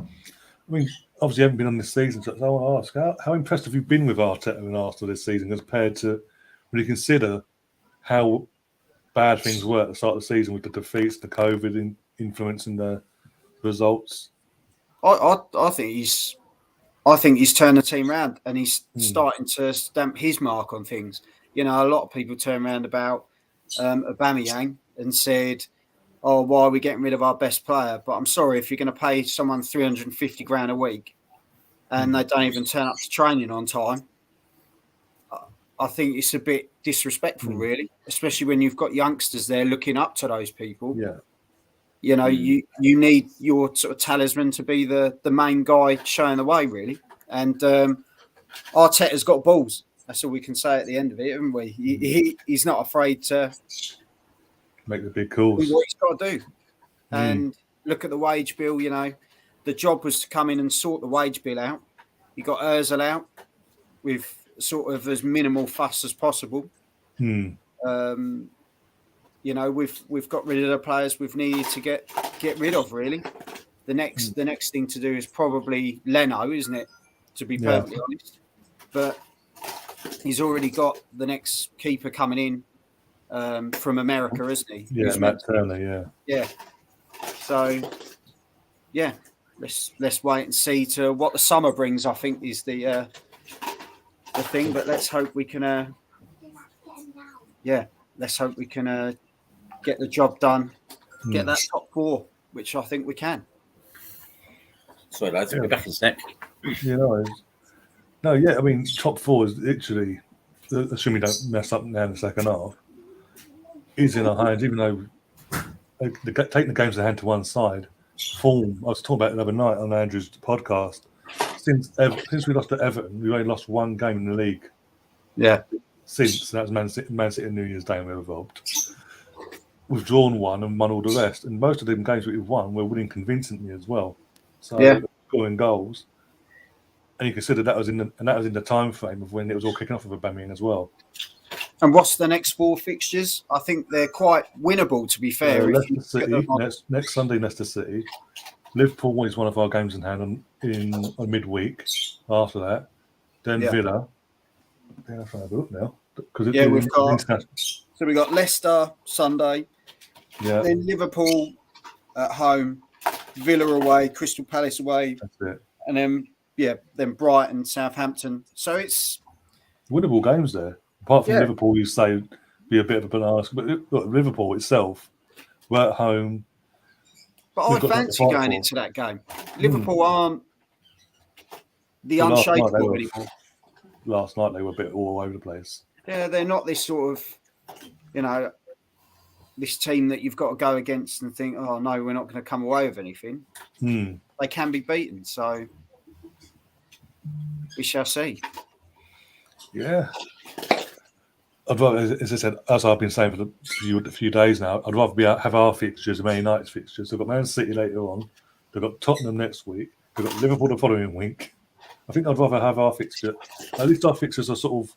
mean, obviously you haven't been on this season, so I want to ask, how impressed have you been with Arteta and Arsenal this season compared to when you consider how bad things were at the start of the season with the defeats, the COVID influencing the results? I think he's turned the team around and he's starting to stamp his mark on things. A lot of people turn around about Aubameyang and said, "Oh, why are we getting rid of our best player?" But I'm sorry, if you're going to pay someone 350 grand a week and they don't even turn up to training on time, I think it's a bit disrespectful, really, especially when you've got youngsters there looking up to those people. Yeah. You need your sort of talisman to be the main guy showing the way, really. And Arteta's got balls. That's all we can say at the end of it, haven't we? He's not afraid to make the big calls. Do what he's got to do. And look at the wage bill, The job was to come in and sort the wage bill out. You got Ozil out with sort of as minimal fuss as possible. Hmm. We've got rid of the players we've needed to get rid of. Really, the next thing to do is probably Leno, isn't it? To be perfectly honest, but he's already got the next keeper coming in from America, isn't he? Yeah, Matt Turner. Yeah. So, yeah, let's wait and see to what the summer brings. I think is the thing, but let's hope we can. Let's hope we can get the job done, get that top four, which I think we can. Sorry, lads, I'll be back in a sec. I mean, top four is literally, assuming we don't mess up now in the second half, is in our hands, even though taking the games in hand to one side, form, I was talking about it the other night on Andrew's podcast, since we lost to Everton, we've only lost one game in the league. Yeah. Since that was Man City and New Year's Day, and we were robbed. We've drawn one and won all the rest, and most of the games we've won, we're winning convincingly as well. So scoring goals, and you consider that was in the time frame of when it was all kicking off with Aubameyang as well. And what's the next four fixtures? I think they're quite winnable, to be fair. Leicester City next Sunday. Leicester City, Liverpool is one of our games in hand on midweek. After that, then Villa. Yeah, I'll have a look now. Yeah, we've got Leicester Sunday, Yeah, then Liverpool at home, Villa away, Crystal Palace away, that's it. and then Brighton, Southampton. So it's Winnable games there. Apart from Yeah. Liverpool, you say be a bit of a banana. But look, Liverpool itself, we're at home. But We've I got something to fancy fight going for. into that game. Liverpool aren't the But last night they unshakable were- anymore. Last night they were a bit all over the place. Yeah, they're not this sort of, this team that you've got to go against and think, oh no, we're not going to come away with anything. They can be beaten, so we shall see. Yeah. I'd rather, as I said, as I've been saying for a few days now, I'd rather have our fixtures than Man United's fixtures. They've got Man City later on. They've got Tottenham next week. They've got Liverpool the following week. I think I'd rather have our fixture. At least our fixtures are sort of,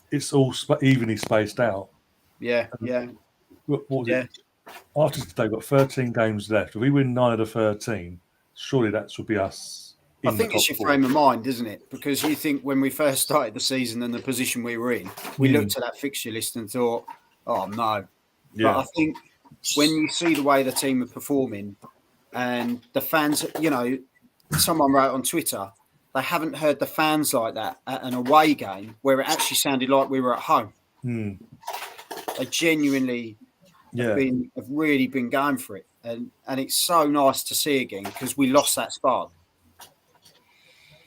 it's all evenly spaced out. Yeah. What was it? After today, we've got 13 games left. If we win 9 of the 13, surely that should be us. I think it's your frame of mind, isn't it? Because you think when we first started the season and the position we were in, we looked at that fixture list and thought, oh no. Yeah. But I think when you see the way the team are performing and the fans, someone wrote on Twitter, they haven't heard the fans like that at an away game where it actually sounded like we were at home. They genuinely have really been going for it. And it's so nice to see again because we lost that spark.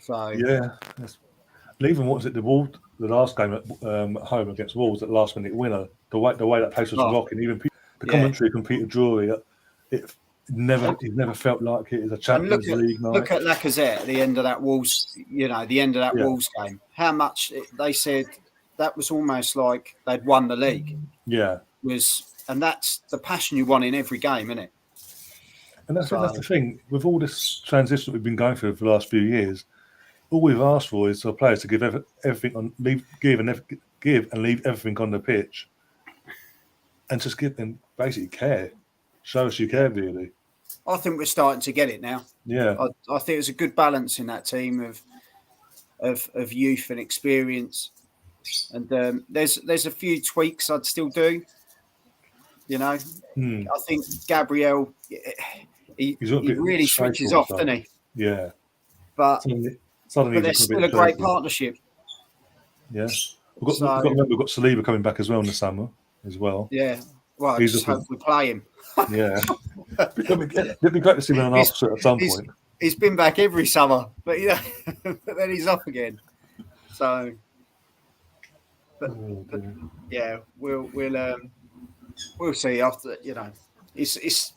So yeah. And even what was it, the last game at home against Wolves, that last minute winner, the way that place was rocking, even the commentary from Peter Drury, it never felt like it is a Champions League night. Look at Lacazette at the end of that Wolves, Wolves game. How much they said that was almost like they'd won the league. Yeah. And that's the passion you want in every game, isn't it? And that's the thing. With all this transition we've been going through for the last few years, all we've asked for is for players to give everything give and leave everything on the pitch, and just give them basically care. Show us you care, really. I think we're starting to get it now. Yeah, I think there's a good balance in that team of youth and experience, and there's a few tweaks I'd still do. I think Gabriel, he really switches off, doesn't he? Yeah, but there's still a great partnership. Yeah, we've got to remember we've got Saliba coming back as well in the summer as well. Yeah, well, I just hope we play him. Yeah, it'd be great to see him in an opposite at some point. He's been back every summer, but but then he's off again. So, yeah, we'll see after. It's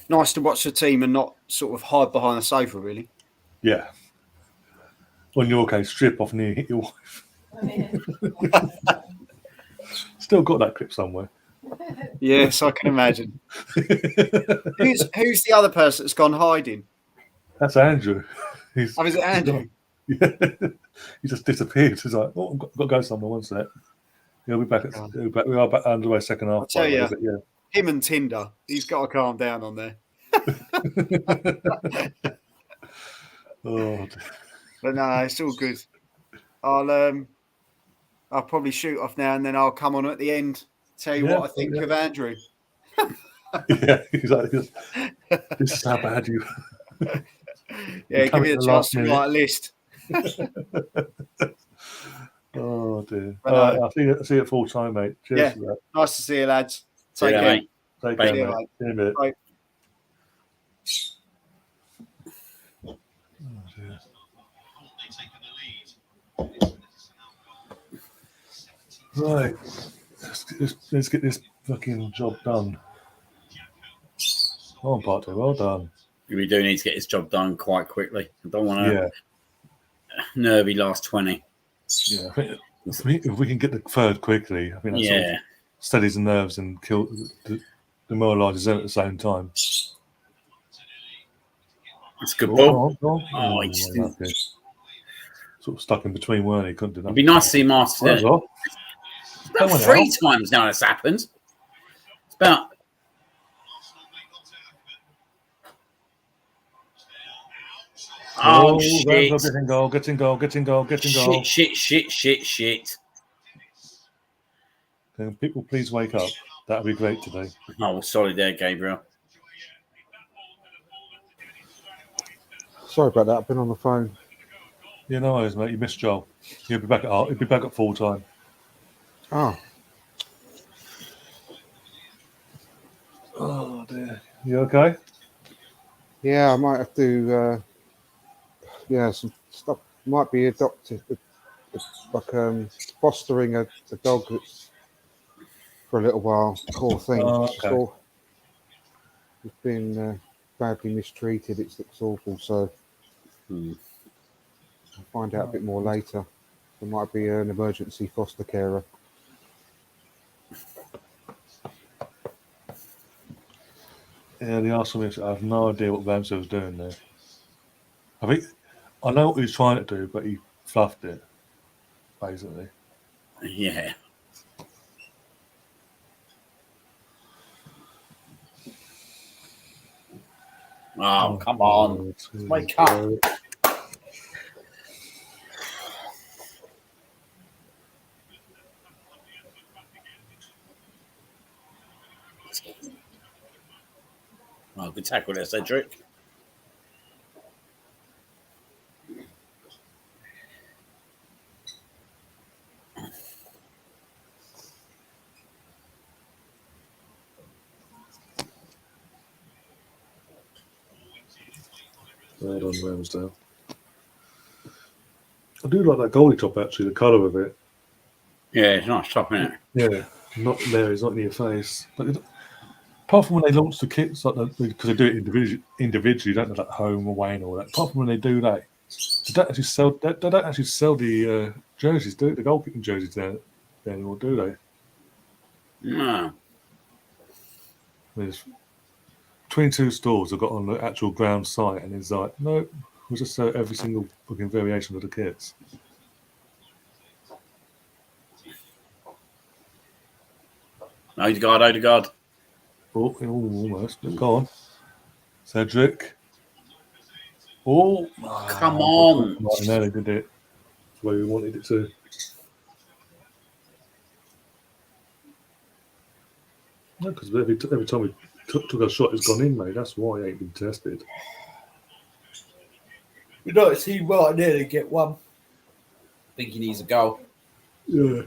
nice to watch the team and not sort of hide behind the sofa, really. Yeah. Well, in your case, strip off and you hit your wife. Still got that clip somewhere. Yes, I can imagine. Who's the other person that's gone hiding? That's Andrew. Is it Andrew? Yeah. He just disappeared. He's like, oh, I've got to go somewhere. One sec. We'll be back. We are back underway second half. I'll tell you, him and Tinder, he's got to calm down on there. Oh, but no, it's all good. I'll probably shoot off now and then I'll come on at the end, tell you what I think of Andrew. Yeah, exactly. This is how bad you. Yeah, give me a chance to write a list. Oh dear. I'll see you at full time, mate. Cheers. Yeah, nice to see you, lads. Take care. Mate. Take care, mate. See you in a bit. Bye. Right, let's get this fucking job done. Well on, Party, well done. We do need to get this job done quite quickly. I don't want to nervy last 20. Yeah, I think if we can get the third quickly, I think that sort of steadies the nerves and demoralises them at the same time. It's a good ball. Sort of stuck in between, weren't he? Couldn't do that. It'd be nice to see Master there. Well, it's about 3 times now it's happened. It's about. Oh, shit. Getting goal. Shit. Can people please wake up? That'd be great today. Oh, sorry there, Gabriel. Sorry about that. I've been on the phone. Yeah, no worries, mate. You missed Joel. He'll be back at full time. Oh, Oh dear. You okay? yeah. I might have to. Some stuff. Might be adopted, like fostering a dog that's for a little while. Poor thing. Oh, It's okay. It's been badly mistreated. It looks awful. So I'll find out a bit more later. There might be an emergency foster carer. Yeah, the Arsenal. I have no idea what Ramsey was doing there. I know what he was trying to do, but he fluffed it, basically. Yeah. Oh, come on. Wake up. Oh, good tackle there, Cedric. Well done, Ramsdale. I do like that goalie top, actually, the colour of it. Yeah, it's nice top, isn't it? Yeah, not there, it's not in your face. But apart from when they launch the kits, like because they do it individually, don't they, like home, away, and all that. Apart from when they do that, they don't actually sell the jerseys, do the goalkeeping jerseys there anymore, do they? No. There's 22 stores have got on the actual ground site, and it's like, no, we'll just sell every single fucking variation of the kits. Odegaard. Oh, almost. Go on. Cedric. Oh, Come on. Martinelli did it the way we wanted it to. No, because every time we took a shot, it's gone in, mate. That's why it ain't been tested. We'd like to see Martinelli get one. I think he needs a goal. Yeah.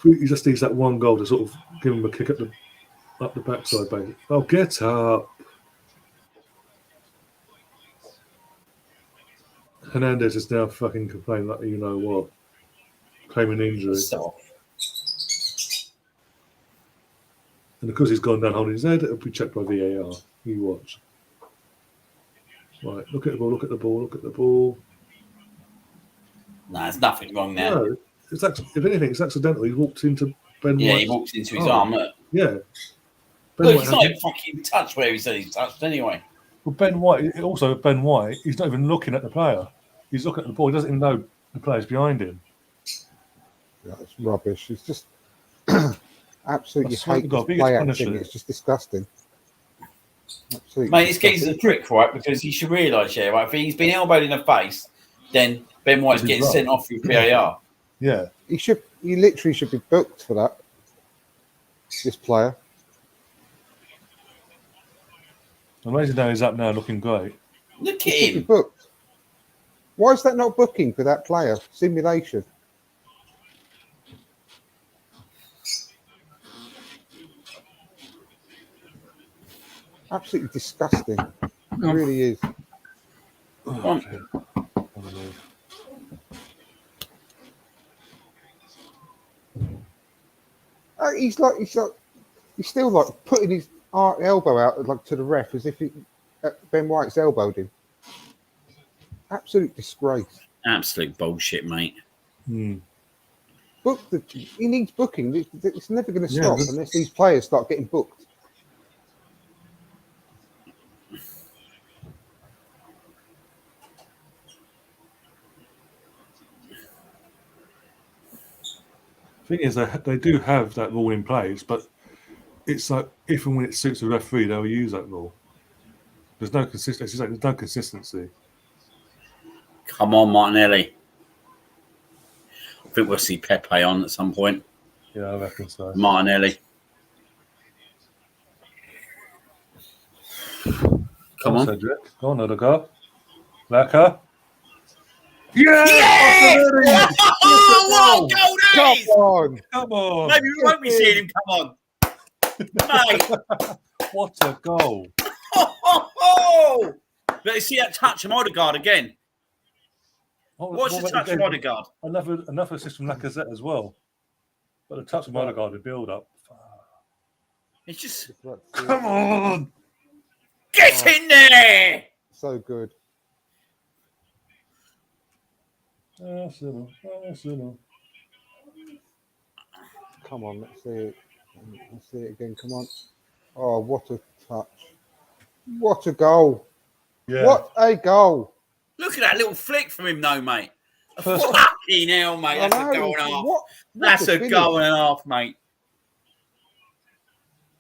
He just needs that one goal to sort of give him a kick up the backside, baby. Oh, get up. Hernandez is now fucking complaining like you know what. Claiming injury. And because he's gone down holding his head, it'll be checked by VAR. You watch. Right, look at the ball. No, there's nothing wrong there. No, if anything, it's accidental. He walked into Ben White. Yeah, he walked into his arm. Look. Yeah. Look, he's not even fucking touched where he said he's touched anyway. Well, Ben White, he's not even looking at the player. He's looking at the ball. He doesn't even know the player's behind him. Yeah, it's rubbish. It's just absolutely hate God, play acting. It's just disgusting. Absolutely. Mate, this geezer's a prick, right? Because he should realise, right? If he's been elbowed in the face, then Ben White's getting sent off with PAR. Yeah. He literally should be booked for that. This player. Amazing how he's up now looking great. Look He at should be him. booked. Why is that not booking for that player? Simulation. Absolutely disgusting. It really is. Oh, He's still like putting his elbow out like to the ref as if Ben White's elbowed him. Absolute disgrace. Absolute bullshit, mate. He needs booking. It's never going to stop unless these players start getting booked. Thing is, they do have that rule in place, but it's like if and when it suits the referee, they'll use that rule. There's no consistency. There's no consistency. Come on, Martinelli. I think we'll see Pepe on at some point. Yeah, I reckon so. Martinelli. Come on. Cedric. Go on, Odegaard. Laka. Yeah! Yes! Oh, what a goal that is! Come on! Maybe we won't be seeing him come on. Mate. What a goal. Oh! Let's see that touch from Odegaard again. What's the touch from Odegaard? Another assist from Lacazette as well. But the touch from Odegaard, the build-up. It's just... Come on! Get in there! So good. Arsenal. Come on, let's see it. Let's see it again. Come on. Oh, what a touch. What a goal. Yeah. What a goal. Look at that little flick from him, though, mate. Fucking hell, mate. That's a goal and a half. That's a goal and a half, mate.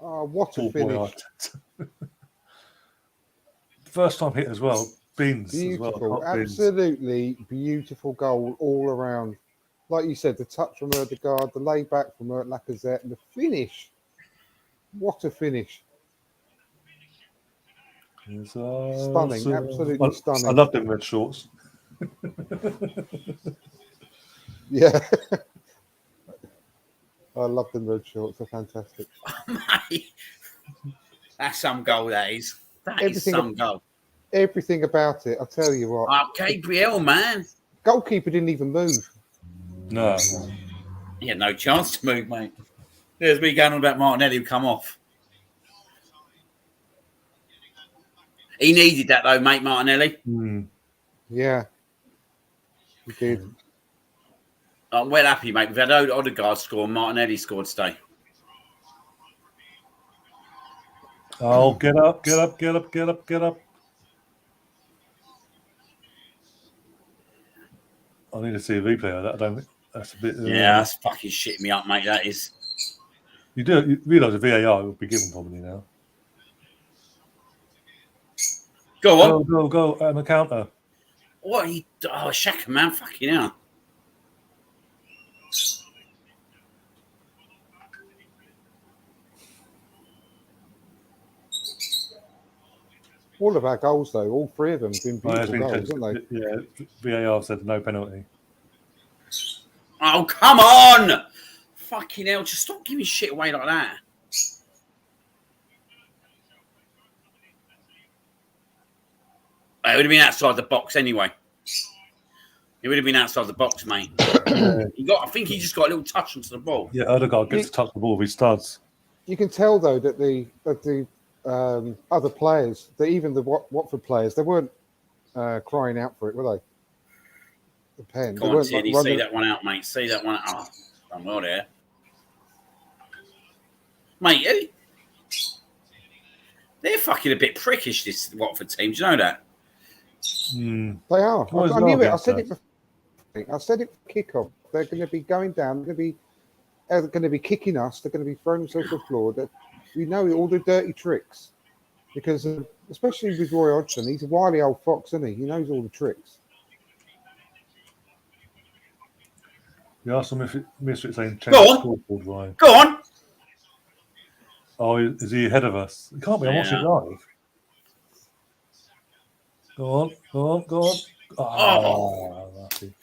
Oh, what a finish. First time hit as well. Bins Beautiful. as well. Absolutely beautiful goal all around. Like you said, the touch from Odegaard, the layback from Lacazette, and the finish. What a finish. Stunning, absolutely stunning. I love them red shorts. Yeah. I love them red shorts. They're fantastic. Mate, that's some goal, that is. That is some goal. Everything about it, I'll tell you what. Oh, Gabriel, man. Goalkeeper didn't even move. No. He had no chance to move, mate. There's me going on about Martinelli who come off. He needed that, though, mate, Martinelli. Yeah. He did. I'm well happy, mate. We've had Odegaard score and Martinelli scored today. Oh, get up. I need to see a replay of that. I don't think that's a bit. Yeah, that's fucking shitting me up, mate. That is. You realise a VAR will be given probably now. Go on. Go. And a counter. What? Shaka, man. Fucking hell. All of our goals, though, all three of them have been beautiful goals, haven't they? Yeah, VAR said no penalty. Oh, come on! Fucking hell, just stop giving shit away like that. It would have been outside the box anyway. It would have been outside the box, mate. I think he just got a little touch onto the ball. Yeah, Odegaard gets to touch the ball with his studs. You can tell, though, that the other players, that even the Watford players, they weren't crying out for it, were they? The pen. Come on, Tierney, see that one out, mate. See that one out. Oh, I'm well there. Mate, they're fucking a bit prickish, this Watford team. Do you know that? They are. I knew it. I said it for kickoff. They're going to be going down. They're going to be kicking us. They're going to be throwing themselves to the floor. We know all the dirty tricks. Because, especially with Roy Hodgson, he's a wily old fox, isn't he? He knows all the tricks. You asked him if it's saying change the scoreboard, Ryan. Go on. Oh, is he ahead of us? It can't be. I'm watching it live. Go on. Oh, lucky.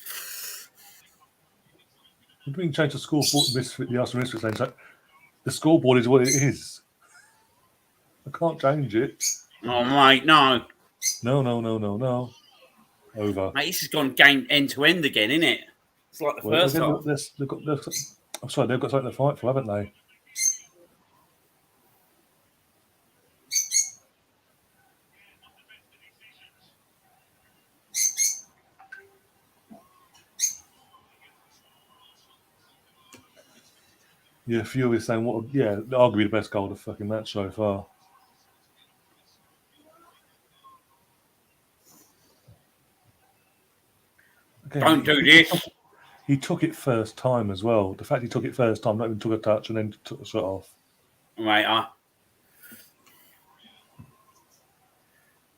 We're doing change the scoreboard. The Arsenal Misfit saying the scoreboard is what it is. I can't change it. Oh, mate, no. No. Over. Mate, this has gone game end to end again, isn't it? It's like the first half. I'm sorry, they've got something to fight for, haven't they? Yeah, Fury saying arguably the best goal of the fucking match so far. Again, Don't do this. He took it first time as well. The fact he took it first time, not even took a touch and then took the shot off. Right,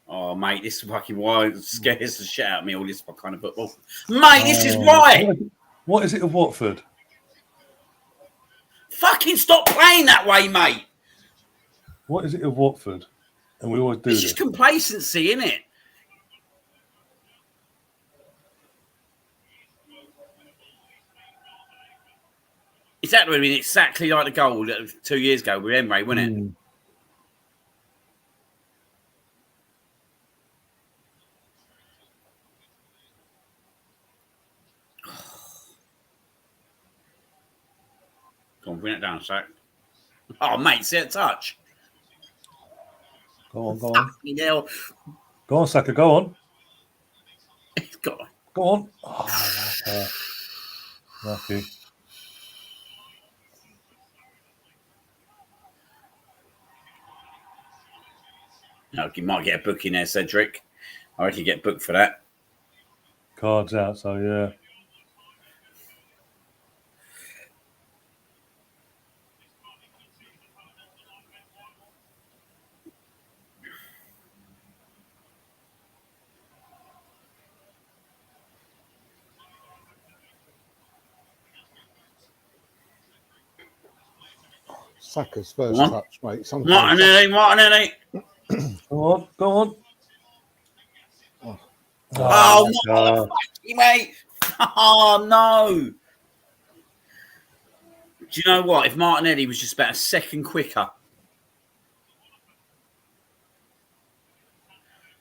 Oh, mate, this fucking why scares the shit out of me, all this kind of football. Mate, this is why. What is it of Watford? Fucking stop playing that way, mate. What is it of Watford? And we always do It's this. just complacency, isn't it? That would have been exactly like the goal 2 years ago with Emre, wouldn't it? Go on, bring it down, Sack. Oh, mate, see that touch? Go on, go on. Fucking hell. Go on, Saka, go on. Go on. Go on. Oh, lucky. No, you might get a book in there, Cedric. I reckon you get booked for that. Cards out, so yeah. Saka's first What? touch, mate. Sometimes Martinelli. Go on, go on. Oh, motherfucking mate. Oh, no. Do you know what? If Martinelli was just about a second quicker.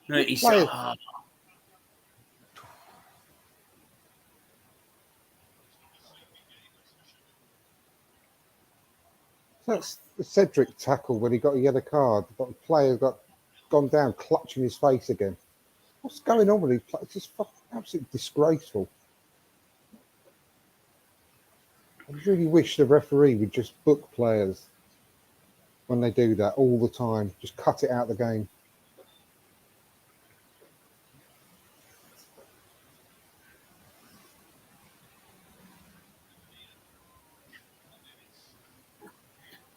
No, he's that's the Cedric tackle when he got a yellow card. The player got gone down, clutching his face again. What's going on with these players? It's just absolutely disgraceful. I really wish the referee would just book players when they do that all the time. Just cut it out of the game.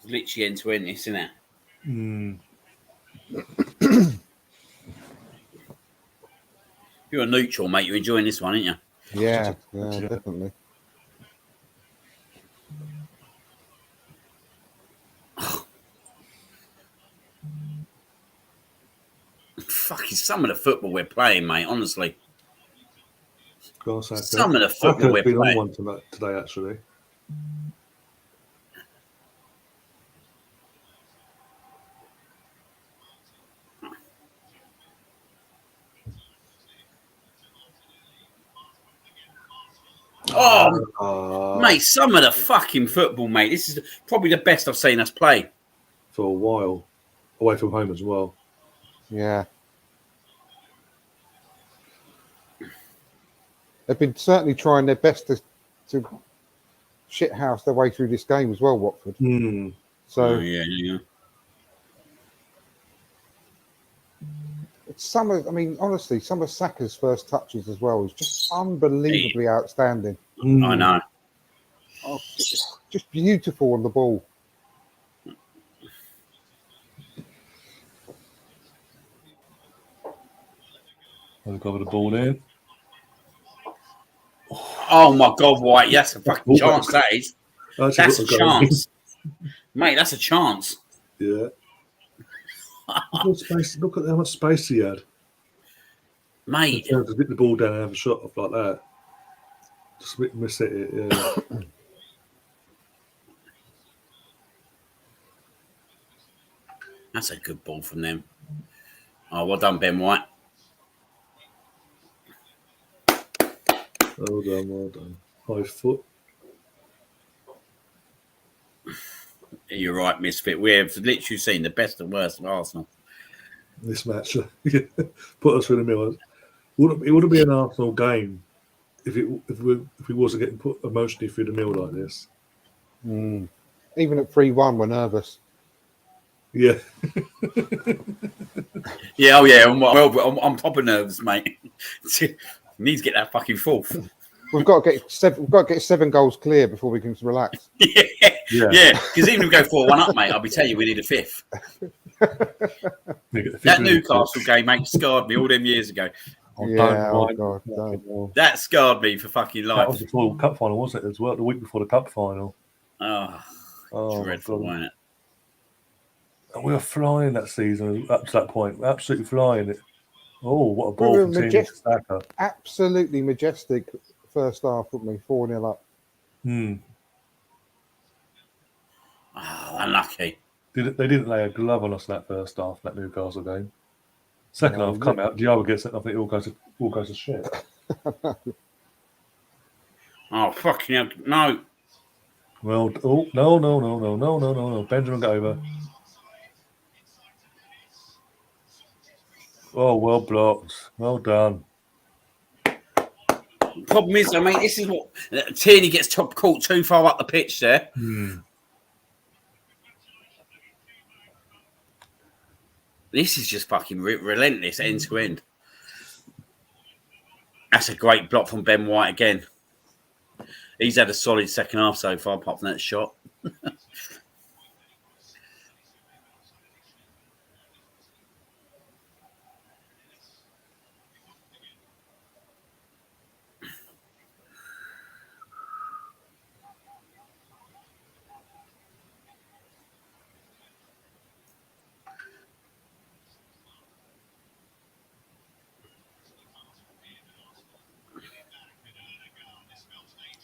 It's literally end to end, this, isn't it? If you're a neutral, mate, you're enjoying this one, aren't you? Yeah, definitely. Fucking some of the football we're playing, mate, honestly. Go on, Saka. Some of the football we're Saka's been playing. on one today, actually. Oh, mate, some of the fucking football, mate. This is probably the best I've seen us play. For a while. Away from home as well. Yeah. They've been certainly trying their best to shithouse their way through this game as well, Watford. So yeah. Honestly, some of Saka's first touches as well is just unbelievably outstanding. I know. Oh, just beautiful on the ball. They've got the ball in. Oh my God, White! That's a fucking chance. That is. That's a chance, mate. That's a chance. Yeah. Look at how much space he had, mate. To get the ball down and have a shot off like that. Just miss it. Yeah. That's a good ball from them. Oh, well done, Ben White. Well done, well done. High foot. You're right, Misfit. We have literally seen the best and worst of Arsenal. This match put us through the middle. It wouldn't be an Arsenal game if we wasn't getting put emotionally through the middle like this. Even at 3-1, we're nervous. Yeah. Yeah, oh yeah. I'm proper nervous, mate. Need to get that fucking fourth. We've got to get 7 goals clear before we can relax. Yeah. Because even if we go 4-1 up, mate, I'll be telling you we need a fifth. That Newcastle game, mate, scarred me all them years ago. That scarred me for fucking life. That was before the cup final, wasn't it, as well? The week before the cup final. Oh, Oh, Dreadful, my God. wasn't it? And we were flying that season up to that point. Absolutely flying it. Oh, what a We ball were from Tierney to Saka. absolutely majestic first half, weren't we? 4-0 up. Unlucky. They didn't lay a glove on us in that first half, that Newcastle game. Second half, come out. Diallo gets it. I think it all goes to shit. Oh, fucking hell. No. Well, no. Benjamin got over. Oh, well blocked. Well done. Problem is, I mean, this is what Tierney gets top caught too far up the pitch there. This is just fucking relentless end to end. That's a great block from Ben White again. He's had a solid second half so far, apart from that shot.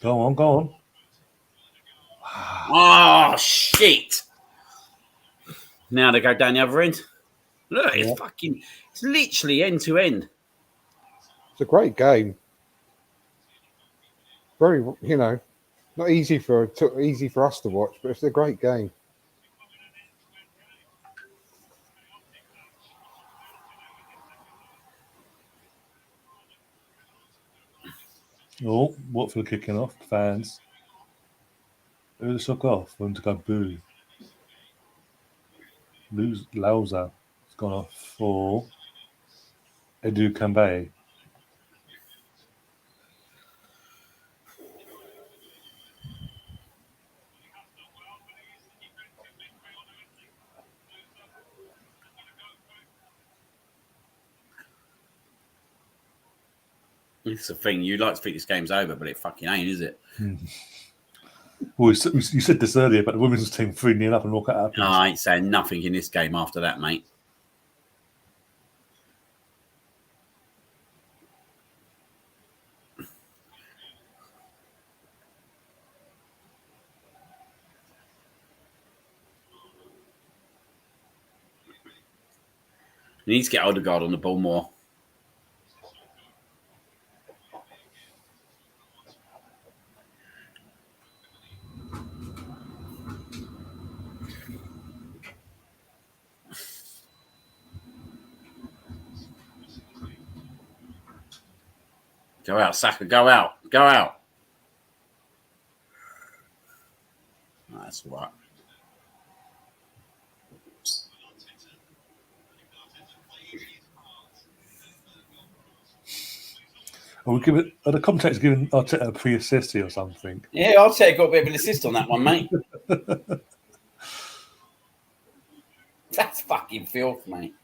Go on. Oh, shit. Now they go down the other end. Look, it's literally end to end. It's a great game. Very, not easy for us to watch, but it's a great game. Oh, Watford kicking off. Fans. Who the suck off? For them to go boo. Lauza has gone off for Edu Kambay. It's the thing. You like to think this game's over, but it fucking ain't, is it? Well, you said this earlier, but the women's team 3-0 up and walk out. No, I ain't saying nothing in this game after that, mate. He needs to get Odegaard on the ball more. Go out, Saka. Go out. That's all right. Are the commentators giving Arteta a pre-assist or something? Yeah, Arteta got a bit of an assist on that one, mate. That's fucking filth, mate.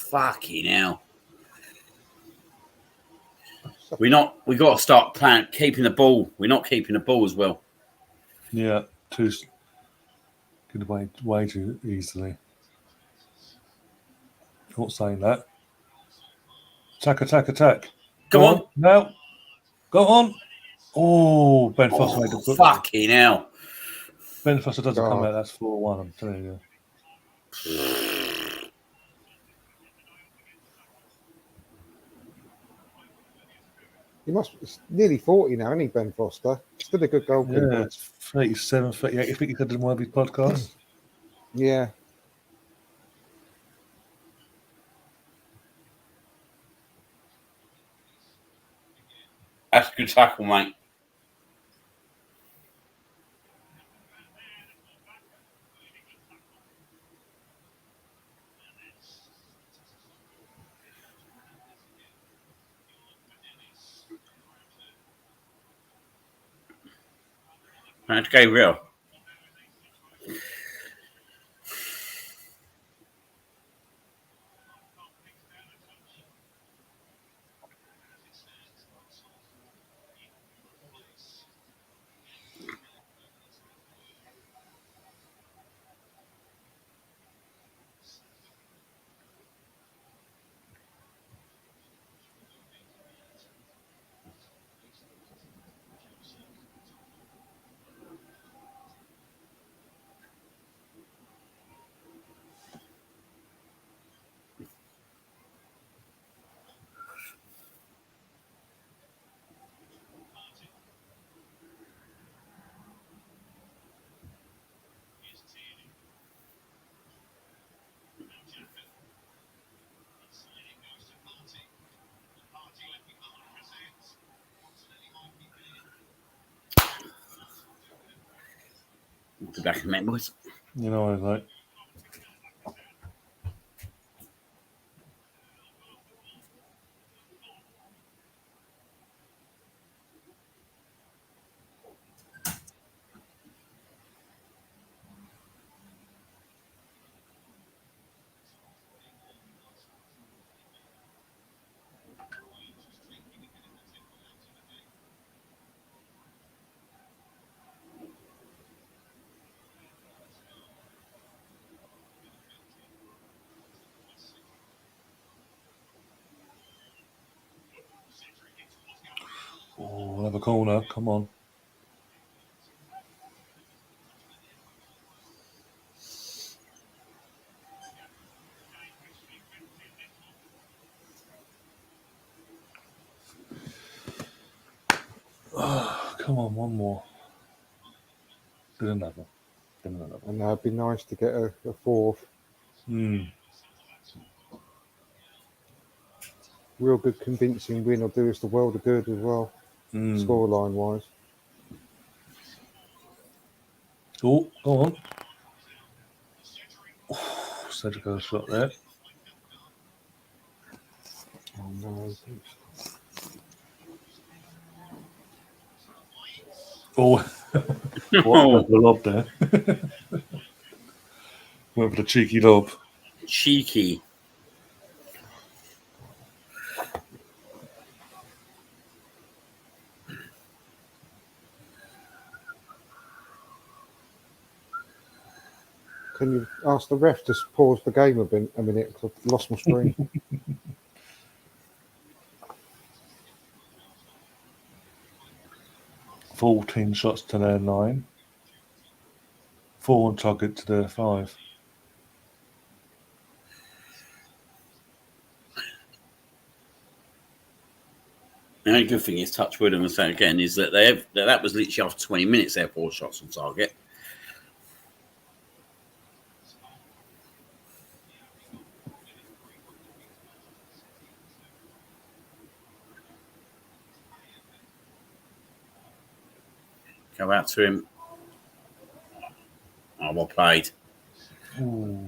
Fucking hell. We got to start keeping the ball. We're not keeping the ball as well. Yeah, get away way too easily. Not saying that. Attack. Come on. No. Go on. Oh, Ben Foster made the book. Fucking hell. Ben Foster doesn't come out. That's 4-1, I'm telling you. It's nearly 40 now, isn't he, Ben Foster? Still a good goalkeeper. Yeah, it's 37, 38. You think he could have done one of his podcasts? Yeah. Good tackle, mate. That's Gabriel. Be back in a minute, boys. You know, like. Oh, another corner. Come on. Oh, come on, one more. Did another. And it'd be nice to get a fourth. Real good convincing win will do us the world of good as well, scoreline wise. Oh, go on. Oh, Cedric got a shot there. Oh no. Oh, what a lob there. Went for the cheeky lob. Cheeky. Can you ask the ref to pause the game a minute? Because I've lost my screen. 14 shots to their 9. 4 on target to their 5. The only good thing is, touch wood, and I'll say again, is that that was literally after 20 minutes. They had 4 shots on target. Go out to him. Oh, well played. Ooh.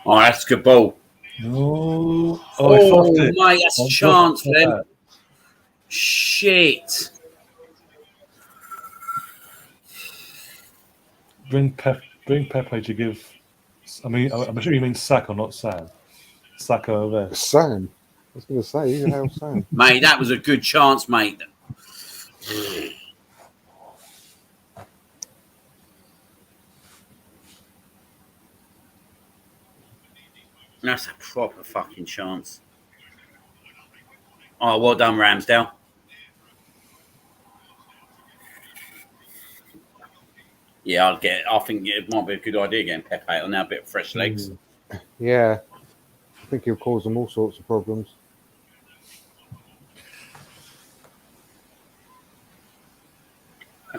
Oh, that's a good ball. No. Oh, He fluffed it. mate, that's a chance for them. Shit. Bring Pepe to give. I mean, I'm sure you mean Saka, not Sam. Saka over there. Sam. I was going to say, who the hell's Sam? Mate, that was a good chance, mate. That's a proper fucking chance. Oh, well done, Ramsdale. Yeah, I think it might be a good idea getting Pepe on now, a bit of fresh legs. Yeah, I think he'll cause them all sorts of problems.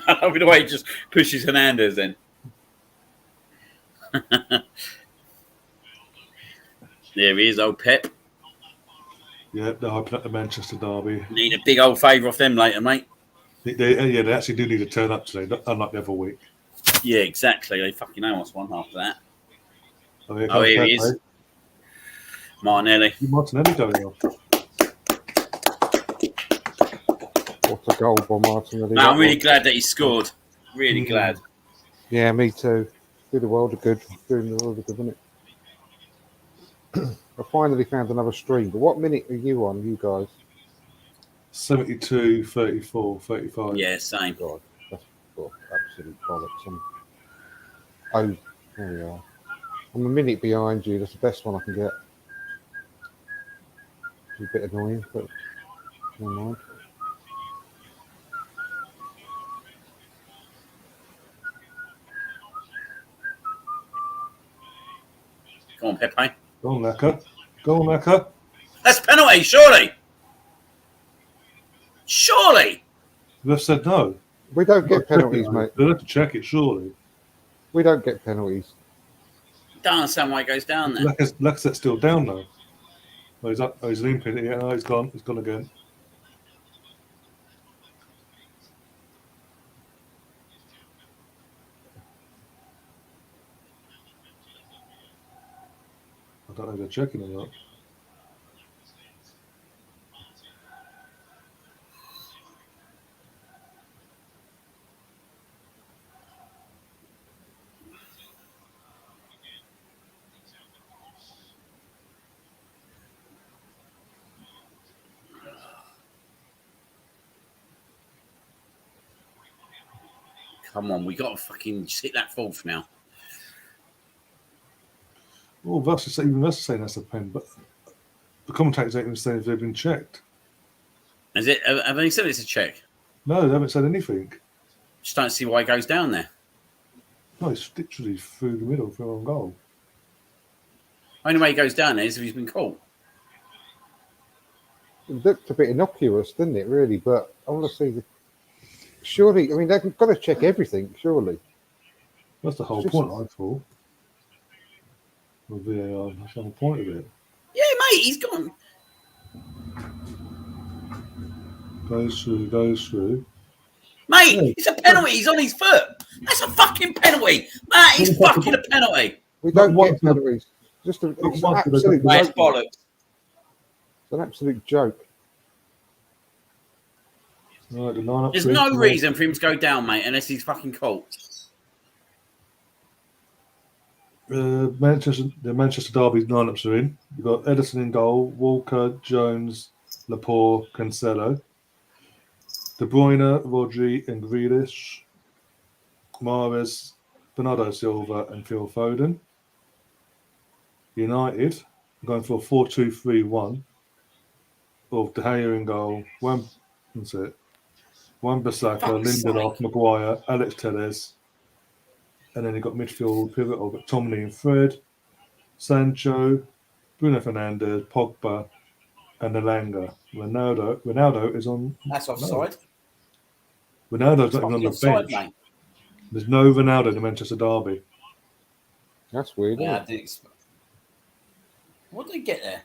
I love the way he just pushes Hernandez in. There he is, old Pep. Yeah, they're hoping at the Manchester derby. Need a big old favour off them later, mate. They actually do need to turn up today, unlike the other week. Yeah, exactly. They fucking owe us one after that. Oh, Here he is. Martinelli. Martinelli going off. What a goal by Martinelli. No, I'm really glad that he scored. Really glad. Yeah, me too. Did the world of good. Doing the world of good, wasn't it? I finally found another stream. But what minute are you on, you guys? 72, 34, 35. Yeah, same. God, that's absolute bollocks. Oh, there we are. I'm a minute behind you. That's the best one I can get. It's a bit annoying, but never mind. Come on, Pepe. Go on, Laka. Go on, Laka. That's penalty, surely. Surely. They've said no. We don't get penalties, mate. They'll have to check it, surely. We don't get penalties. Don't understand why it goes down there. Lakaset's still down, though. Oh, he's up. Oh, he's limping. Yeah, no, he's gone. He's gone again. I don't know if they're checking or not. Come on, we got to fucking hit that fourth now. Well, Russ is saying that's a pen, but the commentators ain't even saying if they've been checked. Is it? Have they said it's a check? No, they haven't said anything. Just don't see why it goes down there. No, it's literally through the middle for on goal. Only way he goes down there is if he's been caught. It looked a bit innocuous, didn't it, really? But I want to see the... Surely, I mean, they've got to check everything, surely. That's the whole point, I thought. With VAR, that's the whole point of it. Yeah, mate, he's gone. Goes through. Mate, Yeah. it's a penalty. He's on his foot. That's a fucking penalty. That is fucking a penalty. We don't Not get penalties. It's an one- absolute That's joke. bollocks. It's an absolute joke. Right, the line up. There's no reason for him to go down, mate, unless he's fucking caught. The Manchester Derby lineups are in. You've got Edison in goal, Walker, Jones, Laporte, Cancelo, De Bruyne, Rodri, and Grealish, Mahrez, Bernardo Silva, and Phil Foden. United going for a 4-2-3-1 of De Gea in goal, Wan-Bissaka, Lindelof, Maguire, Alex Telles, and then you've got midfield pivot of Tomley and Fred, Sancho, Bruno Fernandes, Pogba, and Elanga. Ronaldo is on. That's offside. Ronaldo's not even on the Offside, bench. mate. There's no Ronaldo in the Manchester Derby. That's weird, isn't Yeah, it? what did he get there?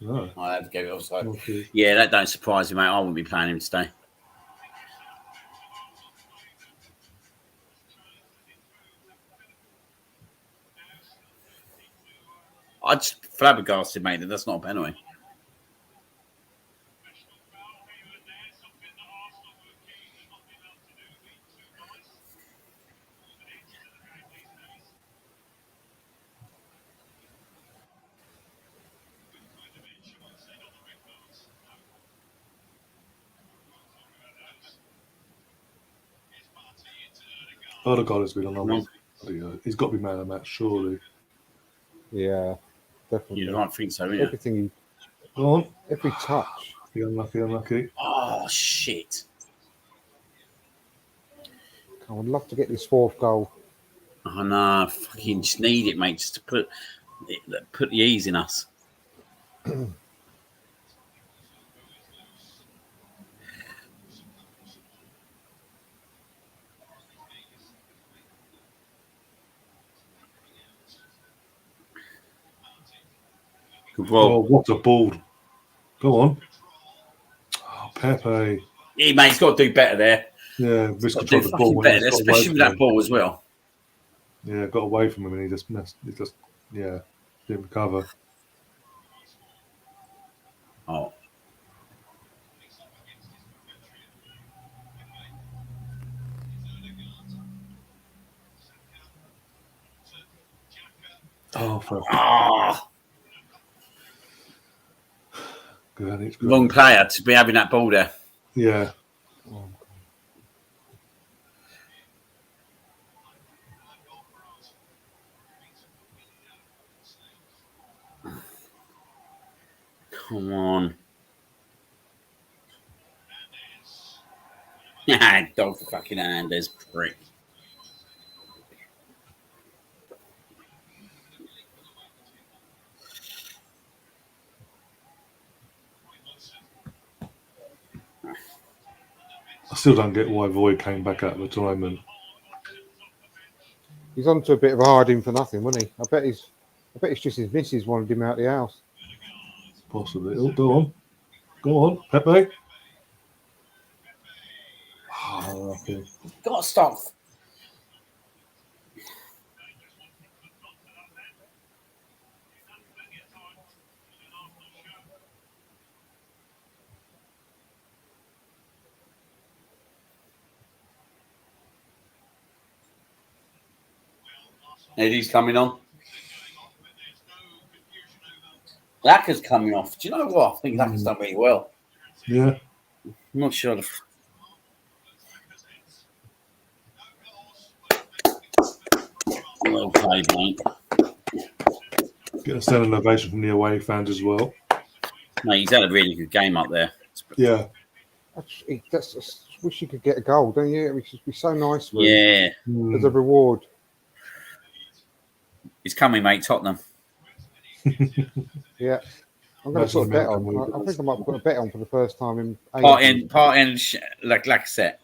No. I had to go offside. Okay. Yeah, that don't surprise me, mate. I wouldn't be playing him today. I just flabbergasted, mate, that that's not a penalty. Other goal has been on number. He's got to be man of the match, surely. Yeah, definitely. You don't think so, yeah? Everything, Go on. every touch. Unlucky. Oh, shit. I would love to get this 4th goal. Oh no, fucking just need it, mate, just to put the ease in us. Good ball. Oh, what a ball. Go on. Oh, Pepe. Yeah, mate, he's got to do better there. Yeah, He's risk got to control do the ball fucking when better, he's there, got away especially from with that him. ball as well. Yeah, got away from him and he just didn't recover. Oh. Oh, for Ah, good. It's wrong great. player to be having that ball there. Yeah. Come on. Dog fucking Anders, prick. I still don't get why Void came back out of retirement. He's on to a bit of a harding for nothing, wasn't he? I bet it's just his missus wanted him out of the house. Possibly. Oh, go on. Go on, Pepe. Oh, okay. Got to stop. Eddie's coming on. Lacker's coming off. Do you know what? I think Lacker's done really well. Yeah. I'm not sure. Well played, mate. Get a standing ovation from the away fans as well. Mate, he's had a really good game up there. Yeah. I just wish you could get a goal, don't you? It would just be so nice for him Yeah. as a reward. He's coming, mate. Tottenham. Yeah. I'm going to put a bet on. I think I might put a bet on for the first time in Party and Lacazette.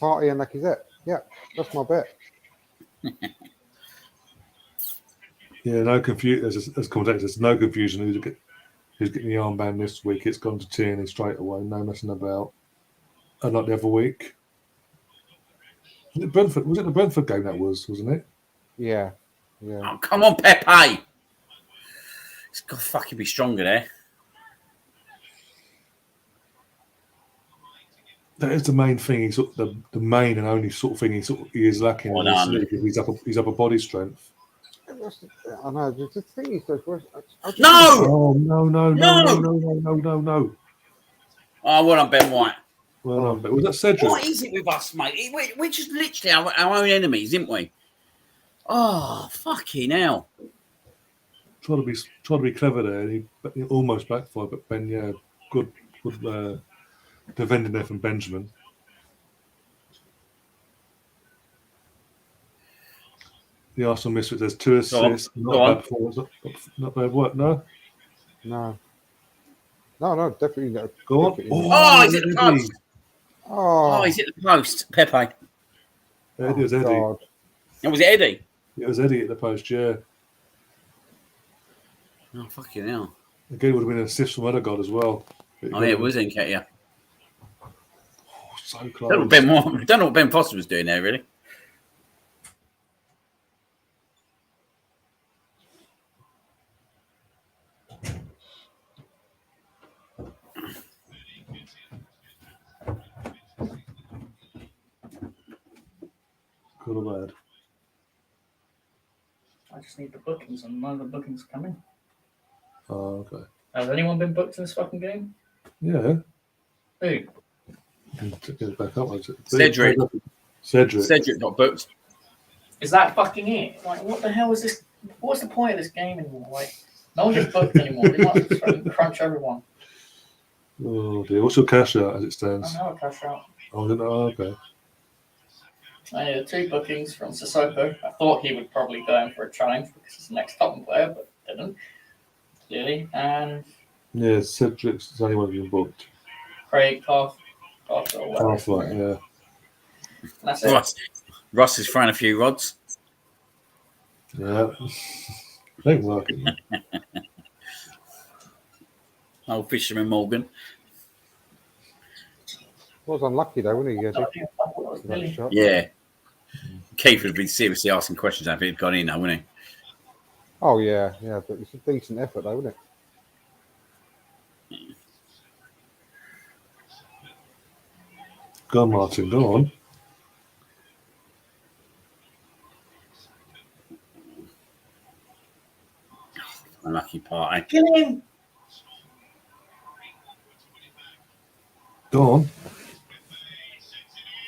Party and Lacazette. Yeah, that's my bet. Yeah, no confusion. As commentators, there's no confusion who's getting the armband this week. It's gone to Tierney straight away. No messing about. Unlike the other week. Was it Brentford? Was it the Brentford game that was, wasn't it? Yeah. Yeah. Oh, come on, Pepe. He's got to fucking be stronger there. That is the main thing. He's the main and only sort of thing he is lacking. Well done. He's upper body strength. I know. The thing is, No! Oh no! Oh, well done, Ben White. Well done, but was that Cedric? What is it with us, mate? We're just literally our own enemies, isn't we? Oh, fucking hell. Try to be clever there. He almost backfired, but Ben, yeah, good defending there from Benjamin. The Arsenal misfit. There's 2 assists. Go on. Bad performance. Not bad work. No. No, definitely not. Go on. Definitely Oh, he's at the post. Oh, He's at the post. Pepe. It was Eddie. God. Oh, was it Eddie? It was Eddie at the post. Yeah. Oh, fucking hell. Again, would have been an assist from Odegaard as well. Oh, yeah, it was Nketiah. Oh, so close. Don't know what Ben Foster was doing there, really. Good or bad? I just need the bookings, and none of the bookings come in. Oh, okay. Has anyone been booked in this fucking game? Yeah. Who? Get it back up. Cedric. Cedric got booked. Is that fucking it? Like, what the hell is this? What's the point of this game anymore? Like, no one gets booked anymore. They might just fucking crunch everyone. Oh dear. What's your cash out as it I stands? don't know, cash out. Oh, okay. I needed 2 bookings from Sissoko. I thought he would probably go in for a challenge because he's the next Tottenham player, but didn't, clearly. And Yeah, Cedric's the only one who's booked. Craig Carter or whatever. Half-light, yeah. And that's it. Russ is throwing a few rods. Yeah. Ain't working. Old Fisherman Morgan. Was unlucky though, wasn't he? Really? Shot. Yeah. Keith would be seriously asking questions if he'd gone in now, wouldn't he? Oh yeah, but it's a decent effort though, isn't it? Go on, Martin, go on. Unlucky party. Kill him! Go on.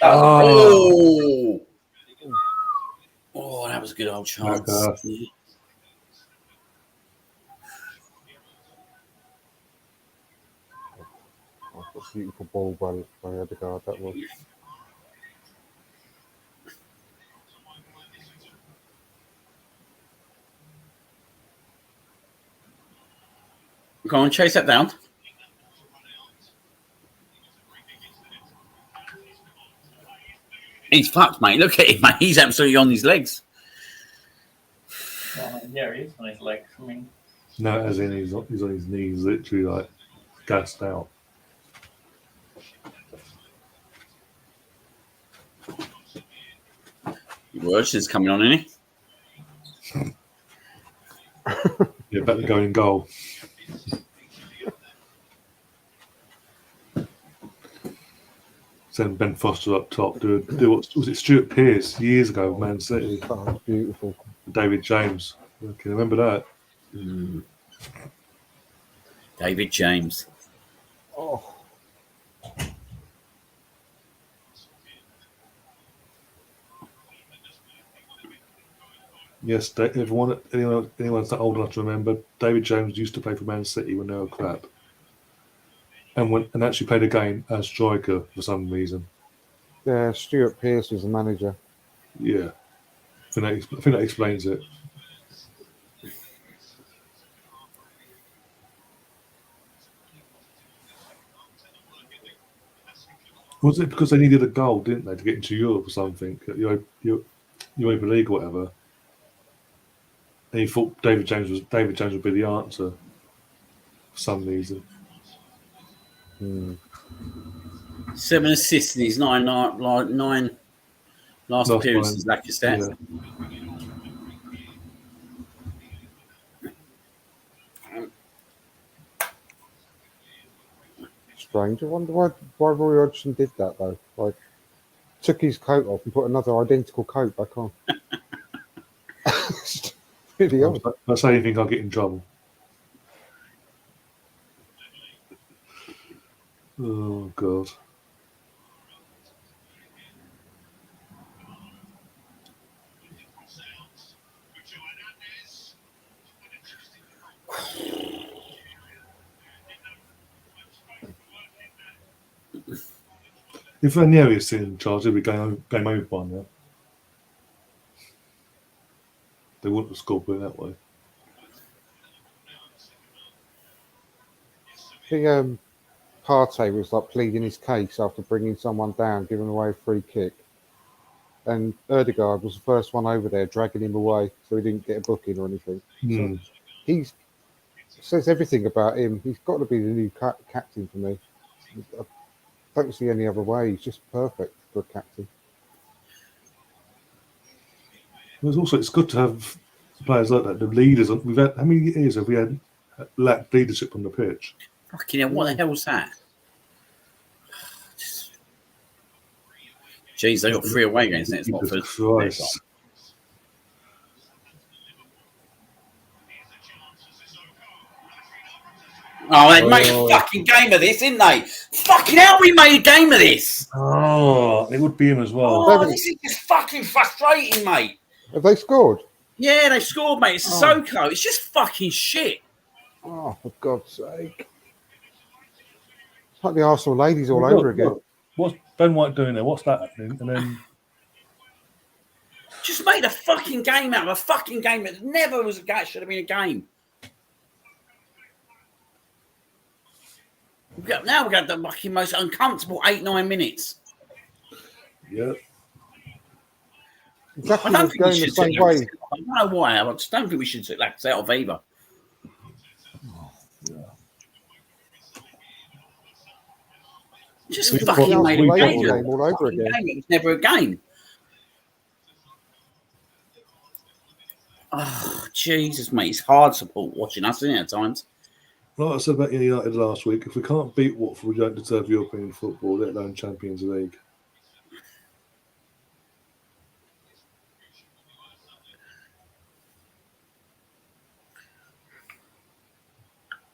Oh! Oh, that was a good old chance. Okay. Oh, what a beautiful ball by Odegaard that was. Go on, chase that down. He's fucked, mate. Look at him, mate. He's absolutely on his legs. Well, yeah, he is on his legs. I mean, No, as in he's on his knees, literally like gassed out. Words coming on, isn't he? Yeah, better go in goal. Send Ben Foster up top. Do what was it? Stuart Pearce years ago, Man City. Oh, beautiful. David James. Can you remember that? David James. Oh, Yes, anyone's not old enough to remember, David James used to play for Man City when they were crap, and actually played a game as striker for some reason. yeah. Stuart Pearce was the manager. Yeah, I think that explains it. Was it because they needed a goal, didn't they, to get into Europe or something? Europa League or whatever. And he thought David James would be the answer for some reason. 7 assists in his nine last appearances, like your stats. Yeah. Strange. I wonder why Roy Hodgson did that though. Like, took his coat off and put another identical coat back on. Really odd. That's how you think I'll get in trouble. Oh, God. If Ranieri is still in charge, they'll be game over by now. They wouldn't have scored it that way. I think Partey was like pleading his case after bringing someone down, giving away a free kick. And Odegaard was the first one over there, dragging him away so he didn't get a booking or anything. So he says everything about him. He's got to be the new captain for me. I don't see any other way. He's just perfect for a captain. It's good to have players like that, the leaders. We've had, how many years have we had lacked leadership on the pitch? Fucking hell, what the hell's that? Jeez, they got 3 away games next Watford. Christ. Oh, they made a fucking game of this, didn't they? Fucking hell, we made a game of this. Oh, it would be him as well. Oh, this is just fucking frustrating, mate. Have they scored? Yeah, they scored, mate. It's Sissoko. It's just fucking shit. Oh, for God's sake. It's like the Arsenal ladies all over again. What's Ben White doing there? What's that happening? And then Just made a fucking game out of a fucking game that never was a game. Should have been a game. Now we've got the fucking most uncomfortable 8-9 minutes. Yeah. Exactly, I don't was think we going the should same take way. I don't know why. I just don't think we should take Lacazette off either. Just fucking made a game all over again. It was never a game. Oh, Jesus, mate. It's hard support watching us, isn't it, at times? Like I said about United last week, if we can't beat Watford, we don't deserve European football, let alone Champions League.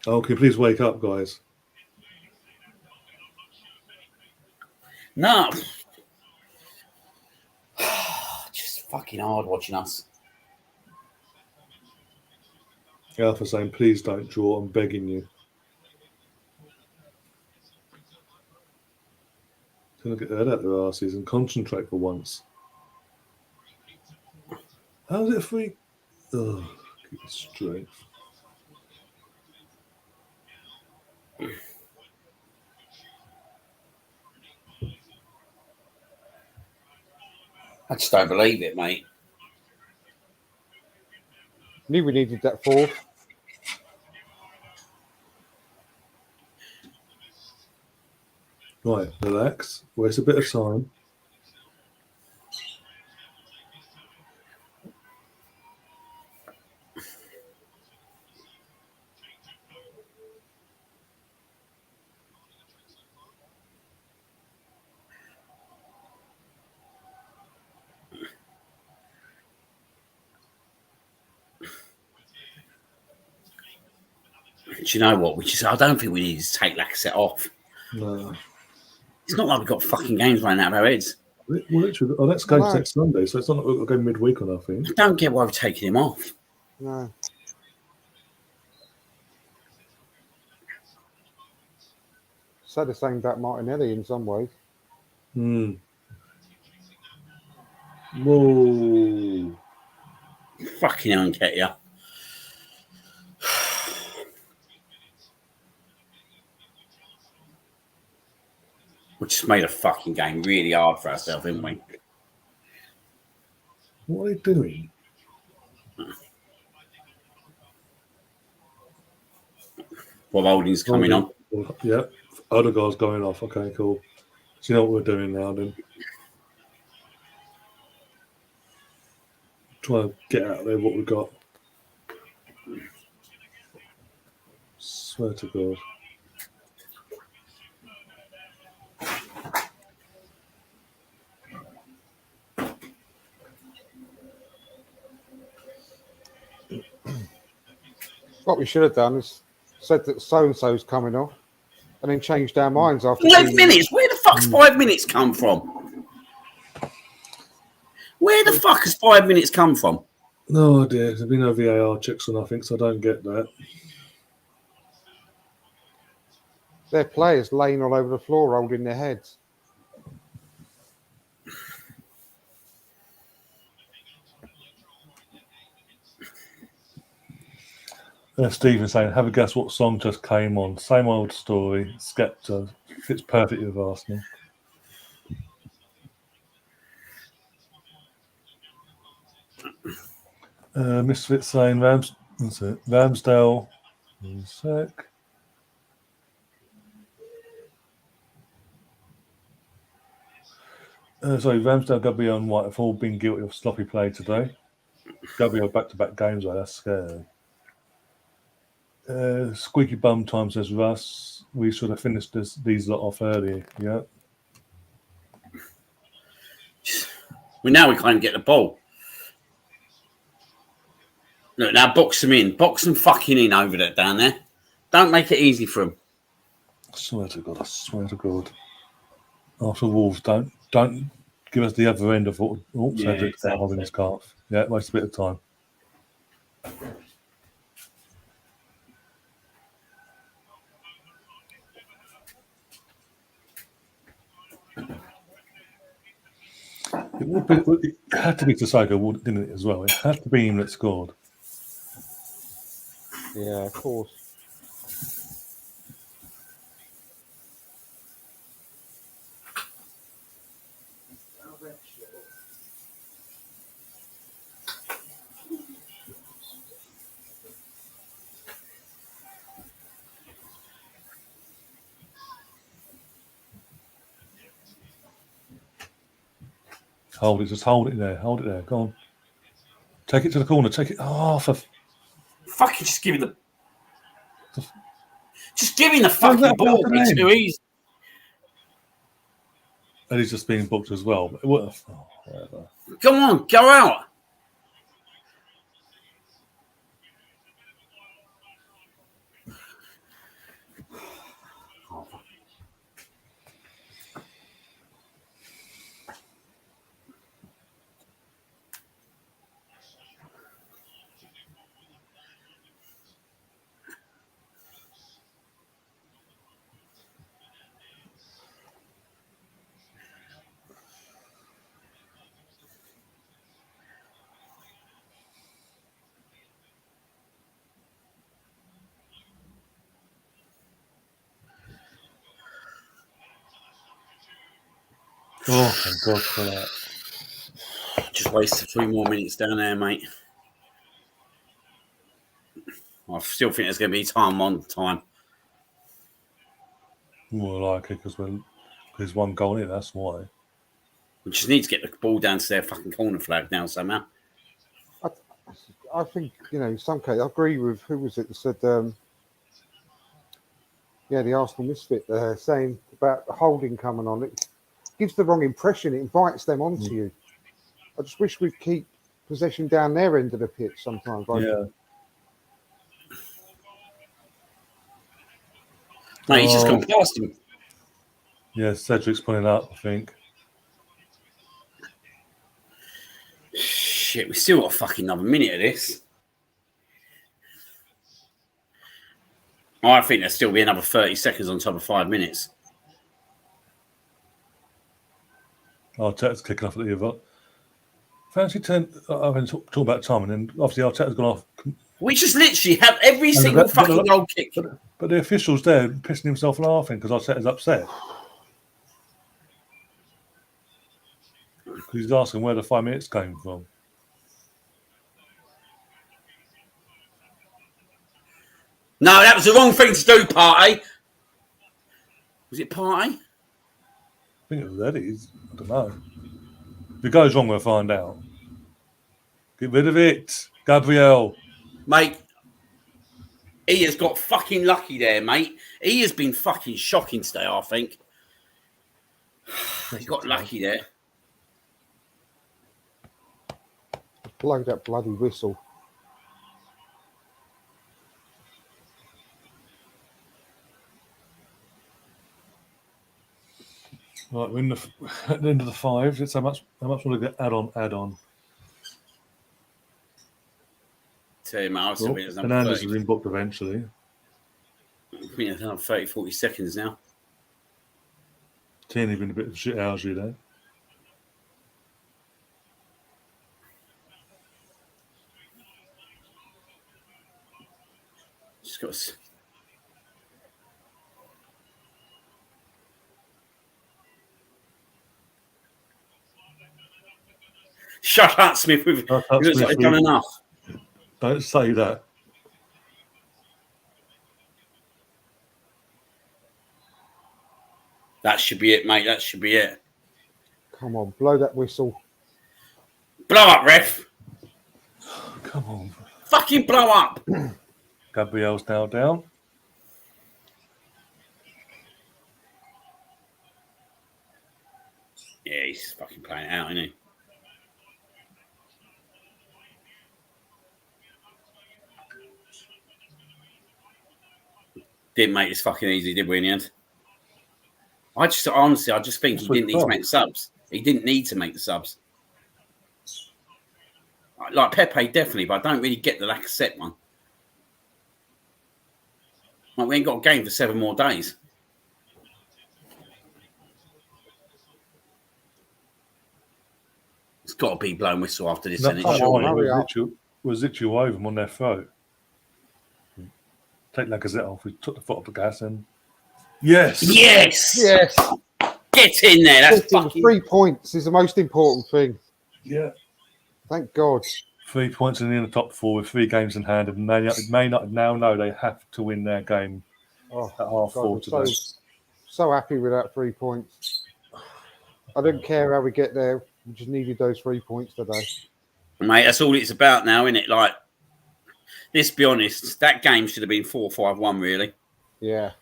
Oh, can you please wake up, guys? No. Just fucking hard watching us. Alpha saying, please don't draw, I'm begging you. Gonna get that out their arses and concentrate for once. How's it free? Oh, keep it straight. I just don't believe it, mate. Knew we needed that fourth. Right, relax. Waste a bit of time. Do you know what? I don't think we need to take Lacazette off. No. It's not like we've got fucking games running out of our heads. Well, literally, our next game's next Sunday, so it's not like we've got to go midweek on our thing. I don't get why we're taking him off. No. Say the same about Martinelli in some ways. Hmm. Whoa. Fucking hell, Nketiah. We just made a fucking game really hard for ourselves, didn't we? What are they doing? Well, Holding's coming on. Yeah. Odegaard's going off. Okay, cool. So you know what we're doing now then? Try to get out there what we've got. Swear to God. What we should have done is said that so-and-so's coming off and then changed our minds after 5 minutes? Where the fuck's 5 minutes come from? Where the fuck has 5 minutes come from? No idea. There's been no VAR checks or nothing, so I don't get that. Their players laying all over the floor holding their heads. Stephen saying, have a guess what song just came on. Same old story. Skepta fits perfectly with Arsenal. Misfit saying, Ramsdale. One sec. Ramsdale, Gabriel and White have all been guilty of sloppy play today. Gabriel back-to-back games, that's scary. Squeaky bum time says Russ. We should have finished these lot off earlier. Yeah. Well, now we can't get the ball. Look, now box them in. Box them fucking in over there, down there. Don't make it easy for them. I swear to God. After Wolves, don't give us the other end of what Cedric's exactly. Holding his calf. Yeah, it wastes a bit of time. It had to be Sissoko, didn't it, as well? It had to be him that scored. Yeah, of course. Hold it, just hold it there. Hold it there. Go on. Take it to the corner. Take it. Oh, Fucking just give him the fucking that ball. about It's him? too easy. and he's just being booked as well. But whatever. Come on, go out. Oh, thank God for that. Just wasted 3 more minutes down there, mate. I still think there's going to be time on time. More likely because there's one goal in. That's why. We just need to get the ball down to their fucking corner flag now somehow. I think, in some case, I agree with, who was it that said, the Arsenal misfit saying about the holding coming on. It gives the wrong impression. It invites them onto you. I just wish we'd keep possession down their end of the pitch sometimes. Yeah. Mate, he's just gone past him. Yeah, Cedric's pulling up, I think. Shit, we still got a fucking another minute of this. I think there'll still be another 30 seconds on top of 5 minutes. Arteta's kicking off at the other. Fancy 10. I've been talking about time, and then obviously Arteta's gone off. We just literally have every single fucking goal kick. But the official's there pissing himself laughing because Arteta's upset. Because he's asking where the 5 minutes came from. No, that was the wrong thing to do, Partey. Was it Partey? I think it was Eddie's. I don't know. If it goes wrong, we'll find out. Get rid of it, Gabriel. Mate, he has got fucking lucky there, mate. He has been fucking shocking today, I think. He got lucky there. Blow that bloody whistle. Right, we're in at the end of the 5. It's how much want to get add on. Tell you, mate, I still think there's another Fernandes 30. has been booked eventually. I think there's another 30, 40 seconds now. Tierney been a bit of shit housery there. Just got to... Shut up, Smith. It looks like they've done enough. Don't say that. That should be it, mate. That should be it. Come on, blow that whistle. Blow up, ref. Come on. Fucking blow up. Gabriel's now down. Yeah, he's fucking playing it out, isn't he? Didn't make this fucking easy, did we, in the end? I just think he didn't need to make the subs. He didn't need to make the subs. Like Pepe, definitely, but I don't really get the Lacazette one. Like, we ain't got a game for 7 more days. It's got to be blown whistle after this, No, isn't it? come on, Surely. hurry up. was literally over them on their throat. Take Lacazette off. We took the foot off the gas and yes. Yes. Get in there. That's Getting fucking 3 points is the most important thing. Yeah. Thank God. 3 points in the top 4 with 3 games in hand, and Man United now know they have to win their game Oh, at half 4 I'm today. so happy with that 3 points. I don't care how we get there. We just needed those 3 points today. mate. That's all it's about now, isn't it? Like, let's be honest. That game should have been 4-5-1, really. Yeah.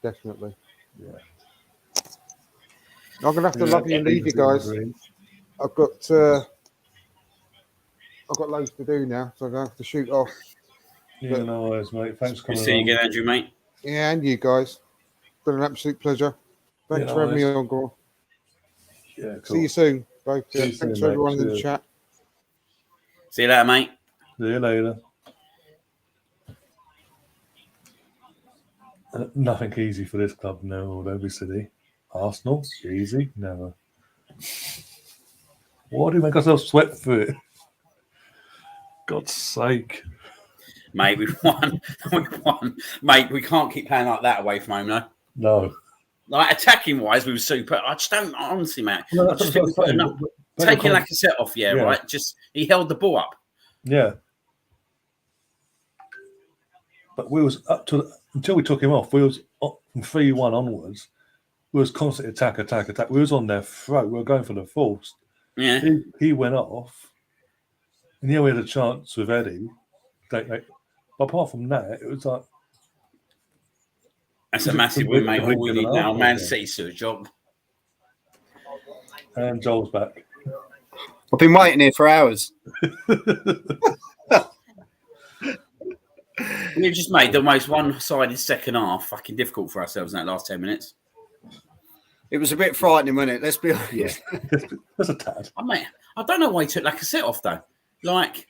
Definitely. Yeah. I'm gonna have to love you and leave you guys. I've got loads to do now, so I'm gonna have to shoot off. Yeah, no worries, mate. Thanks for Good coming seeing you along. again, Andrew, mate. Yeah, and you guys. Been an absolute pleasure. Thanks Yeah, for having me nice. on, Gore. Yeah, cool. See you soon. Both. See you Thanks soon, for mate. everyone in the Cheers. chat. See you later, mate. See you later. Nothing easy for this club, no, Derby City. Arsenal, easy, never. Why do we make ourselves sweat through it? God's sake. Mate, we've won. We've won. Mate, we can't keep playing like that away from home, though. No. Like, attacking wise, we were super. I just don't, honestly, mate. No, I just think we put enough. Taking Lacazette off, Yeah. right? Just, he held the ball up. Yeah. But we was up to until we took him off, we was up from 3-1 onwards. We was constantly attack. We was on their throat. We were going for the force. Yeah. He went off. And yeah, we had a chance with Eddie. But apart from that, it was like That's a massive win, mate. All we need now, Man City's to a job. and Joel's back. I've been waiting here for hours. We've just made the most one-sided second half fucking difficult for ourselves in that last 10 minutes. It was a bit frightening, wasn't it? Let's be honest. That's a tad. I don't know why he took Lacazette off, though. Like,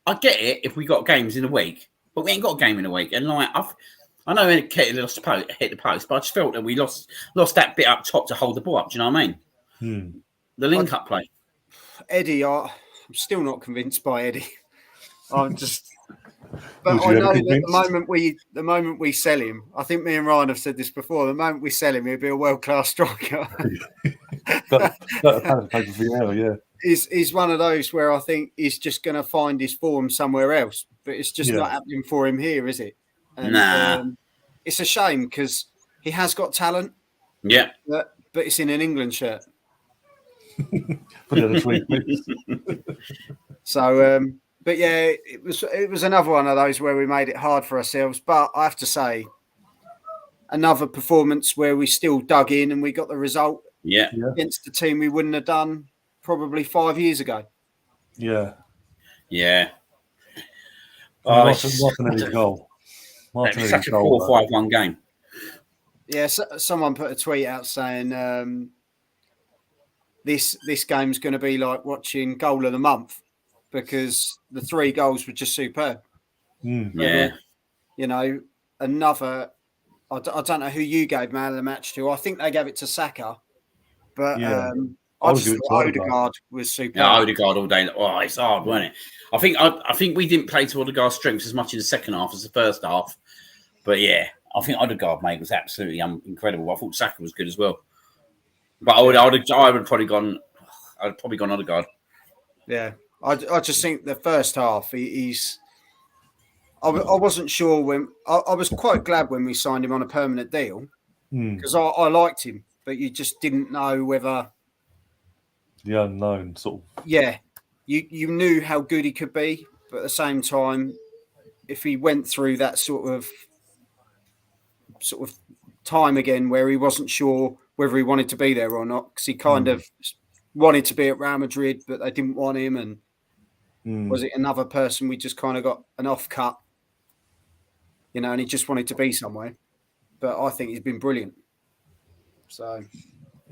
I get it if we got games in a week, but we ain't got a game in a week. And, like, I know Ketty hit the post, but I just felt that we lost that bit up top to hold the ball up. Do you know what I mean? The link-up play. Eddie, I'm still not convinced by Eddie. I'm just... But I know that the moment we sell him, I think me and Ryan have said this before, the moment we sell him, he'll be a world-class striker. Yeah. He's one of those where I think he's just going to find his form somewhere else, but it's just not happening for him here, is it? And, nah. It's a shame because he has got talent. Yeah. But it's in an England shirt. So, but yeah, it was another one of those where we made it hard for ourselves. But I have to say, another performance where we still dug in and we got the result against the team we wouldn't have done probably 5 years ago. Yeah. Yeah. Martinelli's goal. It's such a 4-5-1 game. Yeah, someone put a tweet out saying this game's going to be like watching Goal of the Month because the 3 goals were just superb. Yeah. You know, another... I don't know who you gave man of the match to. I think they gave it to Saka. But I just thought Odegaard was superb. Yeah, Odegaard all day. Oh, it's hard, wasn't it? I think we didn't play to Odegaard's strengths as much in the second half as the first half. But yeah, I think Odegaard, mate, was absolutely incredible. I thought Saka was good as well. But I would probably gone Odegaard. Yeah, I just think the first half he's. I wasn't sure when I was quite glad when we signed him on a permanent deal because I liked him, but you just didn't know whether the unknown sort of. Yeah, you knew how good he could be, but at the same time, if he went through that sort of time again where he wasn't sure whether he wanted to be there or not, because he kind of wanted to be at Real Madrid, but they didn't want him, and was it another person we just kind of got an off cut? You know, and he just wanted to be somewhere. But I think he's been brilliant. So,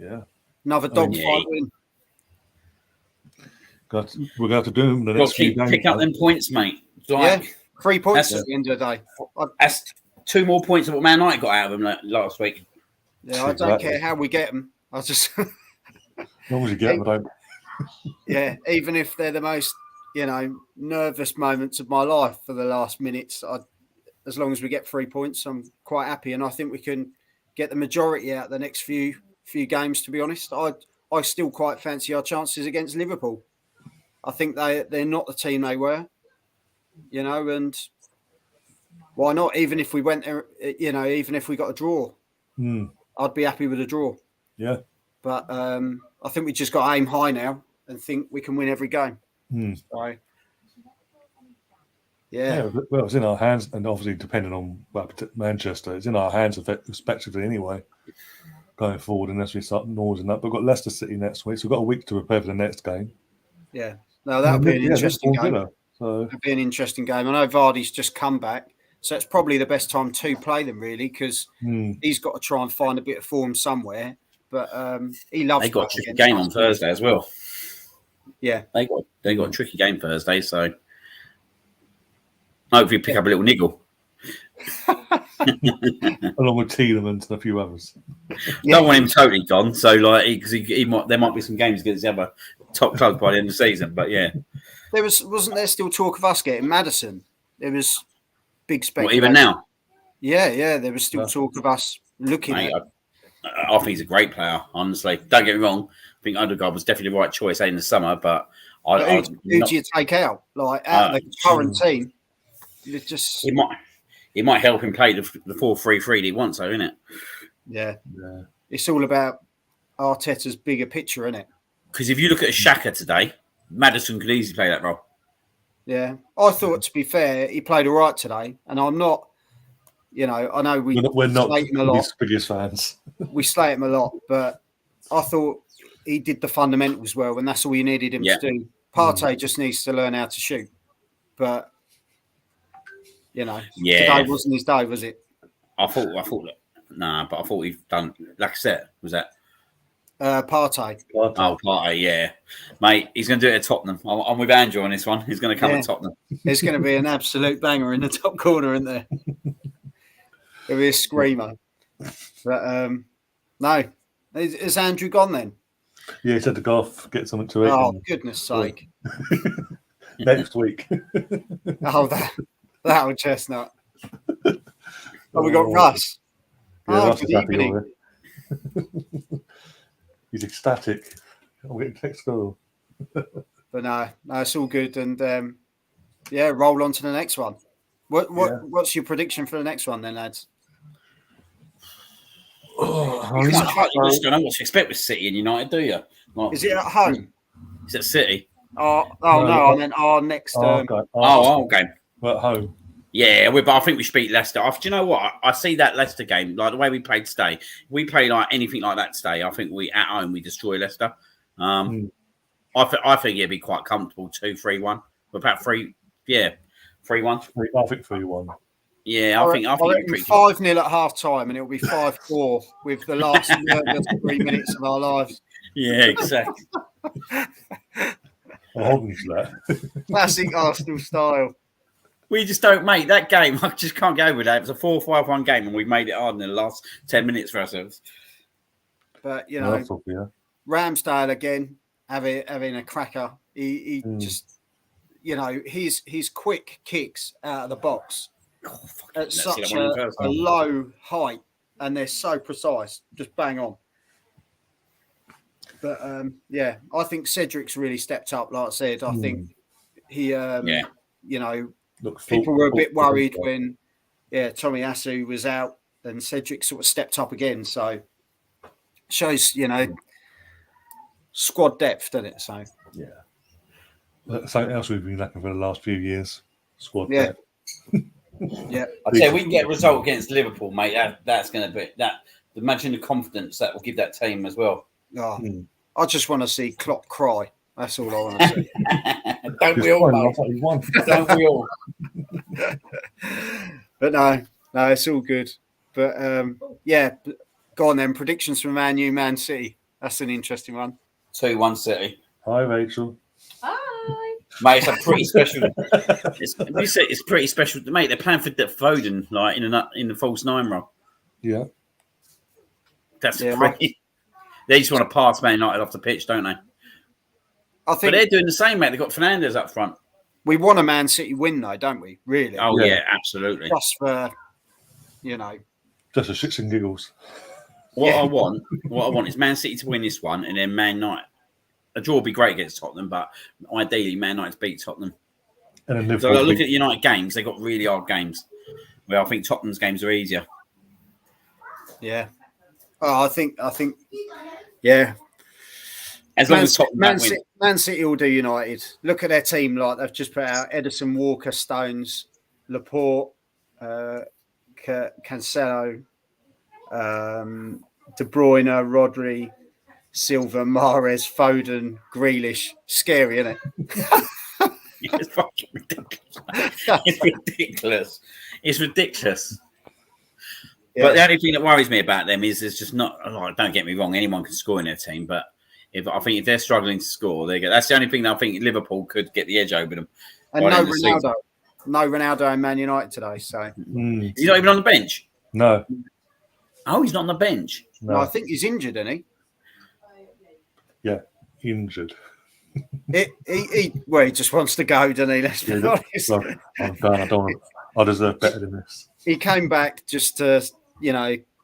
yeah. Another dogfight win. We're going to have to do them the next few games. Pick up them points, mate. Like, 3 points at the end of the day. That's 2 more points than what Man United got out of them last week. Yeah, I don't care how we get them. I just... As long as you get them, I don't. Yeah, even if they're the most, nervous moments of my life for the last minutes, as long as we get 3 points, I'm quite happy. And I think we can get the majority out the next few games, to be honest. I still quite fancy our chances against Liverpool. I think they're not the team they were, and why not? Even if we went there, even if we got a draw, I'd be happy with a draw. Yeah. But I think we just got to aim high now and think we can win every game. So, yeah. Well, it's in our hands, and obviously depending on Manchester, it's in our hands respectively anyway, going forward, unless we start noising that. But we've got Leicester City next week, so we've got a week to prepare for the next game. Yeah. No, that'll be an interesting game. So it'll be an interesting game. I know Vardy's just come back, so it's probably the best time to play them, really, because he's got to try and find a bit of form somewhere. But he loves. They got a tricky game on Thursday as well. Yeah, they got a tricky game Thursday, so hopefully pick up a little niggle. Along with Tielemans and a few others. Don't want him totally gone, so because there might be some games against the other top clubs by the end of the season. But yeah, wasn't there still talk of us getting Maddison? There was big speculation. Even now? Yeah, there was still talk of us looking at. I think he's a great player, honestly. Don't get me wrong. I think Odegaard was definitely the right choice in the summer, but who do you take out? Out of the current team, it might help him play the 4-3-3 that he wants, though, isn't it? Yeah. It's all about Arteta's bigger picture, isn't it? Because if you look at Xhaka today, Maddison could easily play that role. Yeah, I thought, to be fair, he played all right today, and I'm not. I know we're not his biggest fans. We slate him a lot, but I thought he did the fundamentals well, and that's all you needed him to do. Partey just needs to learn how to shoot, but today wasn't his day, was it? I thought he's done. Lacazette, was that? Partey. Oh, Partey, yeah, mate. He's going to do it at Tottenham. I'm with Andrew on this one. He's going to come at Tottenham. It's going to be an absolute banger in the top corner, isn't there? It'll be a screamer. But no, is Andrew gone then? Yeah, he said to go off, get something to eat. Oh, goodness sake! Next week. That old chestnut. Oh, we got Russ. Yeah, Russ is happy already. He's ecstatic. I'm getting next goal. But no, it's all good, and roll on to the next one. What's your prediction for the next one then, lads? You just don't know what to expect with City and United, do you? Is it at home? Is it City? No, I meant our next. Our game. We're at home. Yeah, but I think we should beat Leicester. Do you know what? I see that Leicester game, like the way we played today. If we play like anything like that today, I think at home we destroy Leicester. I think it'd be quite comfortable 2-3-1. About 3-1. I think 3-1. Yeah, I think 5-0 at half time, and it'll be 5-4 with the last 3 minutes of our lives. Yeah, exactly. Classic Arsenal style. We just don't make that game. I just can't go with that. It was a 4-5-1 game, and we made it hard in the last 10 minutes for ourselves. But Ramsdale again having a cracker. He just, his quick kicks out of the box at such a low height, and they're so precise, just bang on. But I think Cedric's really stepped up. Like I said, I think he, people were a bit worried when, Tommy Asu was out, and Cedric sort of stepped up again. So shows, squad depth, doesn't it? So something else we've been lacking for the last few years. Squad depth. Yeah, I tell you, we can get a result against Liverpool, mate. That's going to be that. Imagine the confidence that will give that team as well. Oh, I just want to see Klopp cry. That's all I want to see. Don't we all? Don't we all? But no, it's all good. But go on then. Predictions from Man U, Man City. That's an interesting one. 2-1 City. Hi, Rachel. Hi. Mate, it's a pretty special. It's pretty special, mate. They're playing for Foden, like in the false nine role. Yeah, that's pretty. They just want to pass Man United off the pitch, don't they? But they're doing the same, mate. They've got Fernandes up front. We want a Man City win, though, don't we? Really? Oh, yeah, absolutely. Just for, Just for shits and giggles. What I want is Man City to win this one, and then Man United. A draw would be great against Tottenham, but ideally, Man United to beat Tottenham. And then so I look at United games; they got really hard games. Well, I think Tottenham's games are easier. Yeah. Oh, I think, yeah. As long as Tottenham Man City will do United. Look at their team; like they've just put out Edison, Walker, Stones, Laporte, Cancelo, De Bruyne, Rodri, Silva, Mahrez, Foden, Grealish. Scary, isn't it? It's fucking ridiculous. It's ridiculous. It's ridiculous. Yeah. But the only thing that worries me about them is there's just not. Don't get me wrong, anyone can score in their team, but I think if they're struggling to score, that's the only thing that I think Liverpool could get the edge over them. And no Ronaldo. No Ronaldo in Man United today. So he's not even on the bench. No. Oh, he's not on the bench. No, I think he's injured, isn't he? Yeah, injured. He just wants to go, doesn't he? Let's be honest. Well, I'm done. I deserve better than this. He came back just to,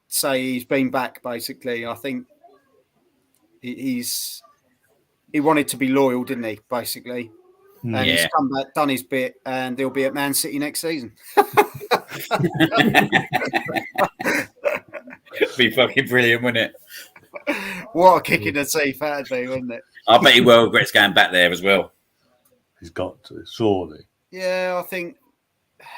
say he's been back. Basically, I think he wanted to be loyal, didn't he? Basically, and he's come back, done his bit, and he'll be at Man City next season. It'd be fucking brilliant, wouldn't it? What a kick in the teeth that'd be, wouldn't it? I bet he well regrets going back there as well. He's got to, surely. Yeah, I think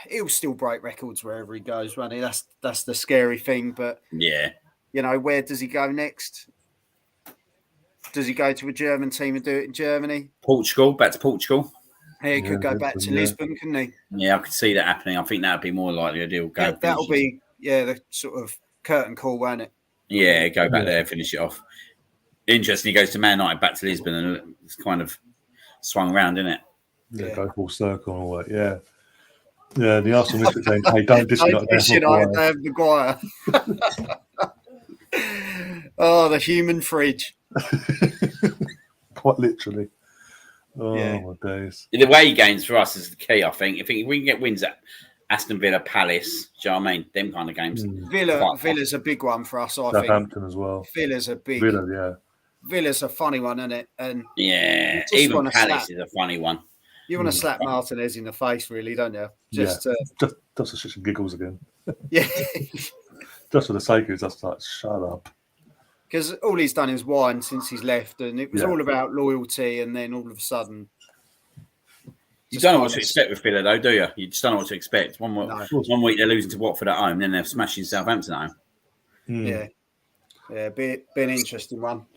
he'll still break records wherever he goes, won't he? That's the scary thing. But yeah, where does he go next? Does he go to a German team and do it in Germany? Portugal, back to Portugal. He could go back to Lisbon, couldn't he? Yeah, I could see that happening. I think that would be more likely a deal. That'll be the sort of curtain call, won't it? Yeah, go back there, finish it off. Interesting. He goes to Man United, back to Lisbon, and it's kind of swung around, isn't it? Yeah, go full circle and all that. Yeah. Yeah, the Arsenal Mystics saying, hey, don't dish United, Maguire. Oh, the human fridge. Quite literally. Oh, my days. The away games for us is the key, I think. If we can get wins at Aston Villa, Palace, do you know what I mean? Them kind of games. Villa's a big one for us, I think. Southampton as well. Villa's a big. Villa's a funny one, isn't it? And even Palace is a funny one. You want to slap Martinez in the face, really, don't you? Just for shits and giggles again. Yeah. Just for the sake of it, just like, shut up. Because all he's done is whine since he's left, and it was all about loyalty, and then all of a sudden... You don't know what to expect with Villa, though, do you? You just don't know what to expect. One week they're losing to Watford at home, then they're smashing Southampton at home. Yeah. Yeah, be an interesting one.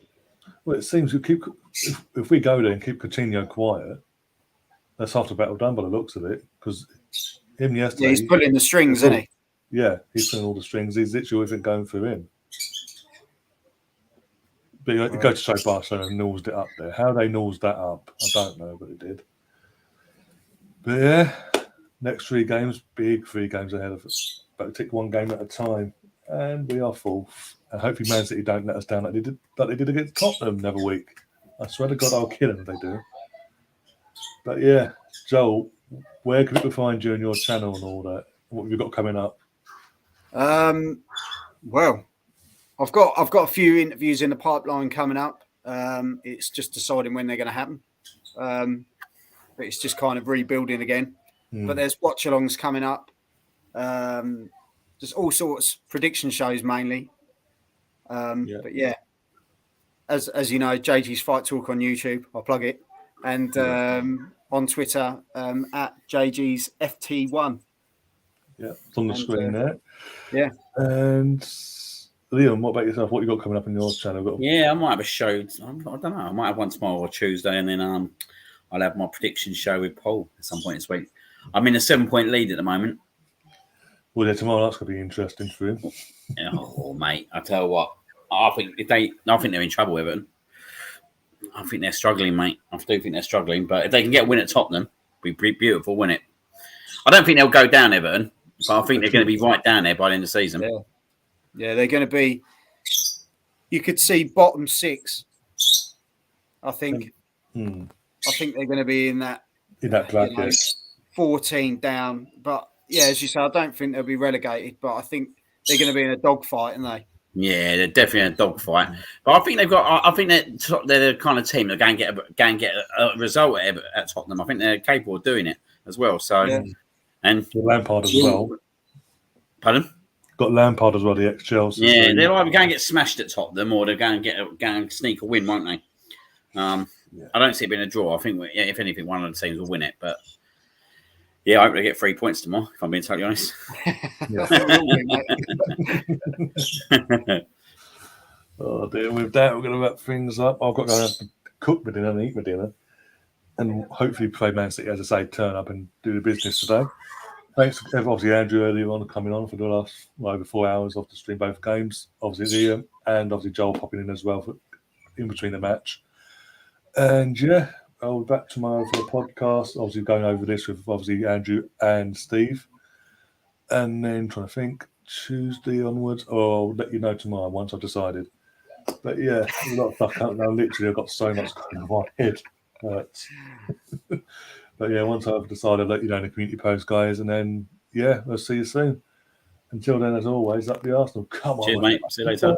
Well, it seems if we go there and keep Coutinho quiet, that's half the battle done by the looks of it. Because him yesterday... Yeah, he's pulling the strings, isn't he? Yeah, he's pulling all the strings. He's literally everything going through him. But it goes to show Barcelona nosed it up there. How they nosed that up, I don't know, but it did. But yeah, next 3 games, big 3 games ahead of us. But take one game at a time. And we are fourth. And hopefully Man City don't let us down like they did against Tottenham the other week. I swear to God, I'll kill them if they do. But yeah, Joel, where can people find you on your channel and all that? What have you got coming up? Well, I've got a few interviews in the pipeline coming up. It's just deciding when they're going to happen. But it's just kind of rebuilding again. But there's watch-alongs coming up. Just all sorts prediction shows mainly. But yeah, as you know, JG's Fight Talk on YouTube. I'll plug it. And on Twitter at JG's FT1. Yeah, it's on the screen there. Yeah. And Liam, what about yourself? What you got coming up on your channel? Yeah, I might have a show. I don't know. I might have one tomorrow or Tuesday, and then I'll have my prediction show with Paul at some point this week. I'm in a 7-point lead at the moment. Well, yeah, tomorrow that's going to be interesting for him. Oh, mate, I tell you what. I think they're in trouble, Everton. I think they're struggling, mate. I do think they're struggling, but if they can get a win at Tottenham, it'd be beautiful, wouldn't it? I don't think they'll go down, Everton, but I think they're going to be right down there by the end of the season. Yeah, they're going to be. you could see bottom 6. I think. Hmm. I think they're going to be in that bracket. 14 down. But yeah, as you say, I don't think they'll be relegated. But I think they're going to be in a dogfight, aren't they? Yeah, they're definitely in a dogfight. But I think they've got. I think they're the kind of team that go and get a result at Tottenham. I think they're capable of doing it as well. So, and Lampard as well. Pardon? Got Lampard as well, the ex-Chelsea. Yeah, so they're either going to get smashed at Tottenham or they're going to sneak a win, won't they? I don't see it being a draw. I think if anything, one of the teams will win it. But yeah, I hope they get 3 points tomorrow. If I'm being totally honest. Oh dear! With that, we're going to wrap things up. I've got to go have to cook my dinner and eat my dinner, and hopefully play Man City, as I say, turn up and do the business today. Thanks, obviously, Andrew earlier on coming on for the last over 4 hours off to stream both games. Obviously, Liam and obviously Joel popping in as well in between the match. And yeah, I'll be back tomorrow for the podcast. Obviously, going over this with obviously Andrew and Steve, and then trying to think Tuesday onwards. Or I'll let you know tomorrow once I've decided. But yeah, a lot of stuff coming now. Literally, I've got so much going on my head. But yeah, once I've decided, I'll let you know in the community post, guys. And then, yeah, we'll see you soon. Until then, as always, up the Arsenal. Come on. Cheers, mate. See you later.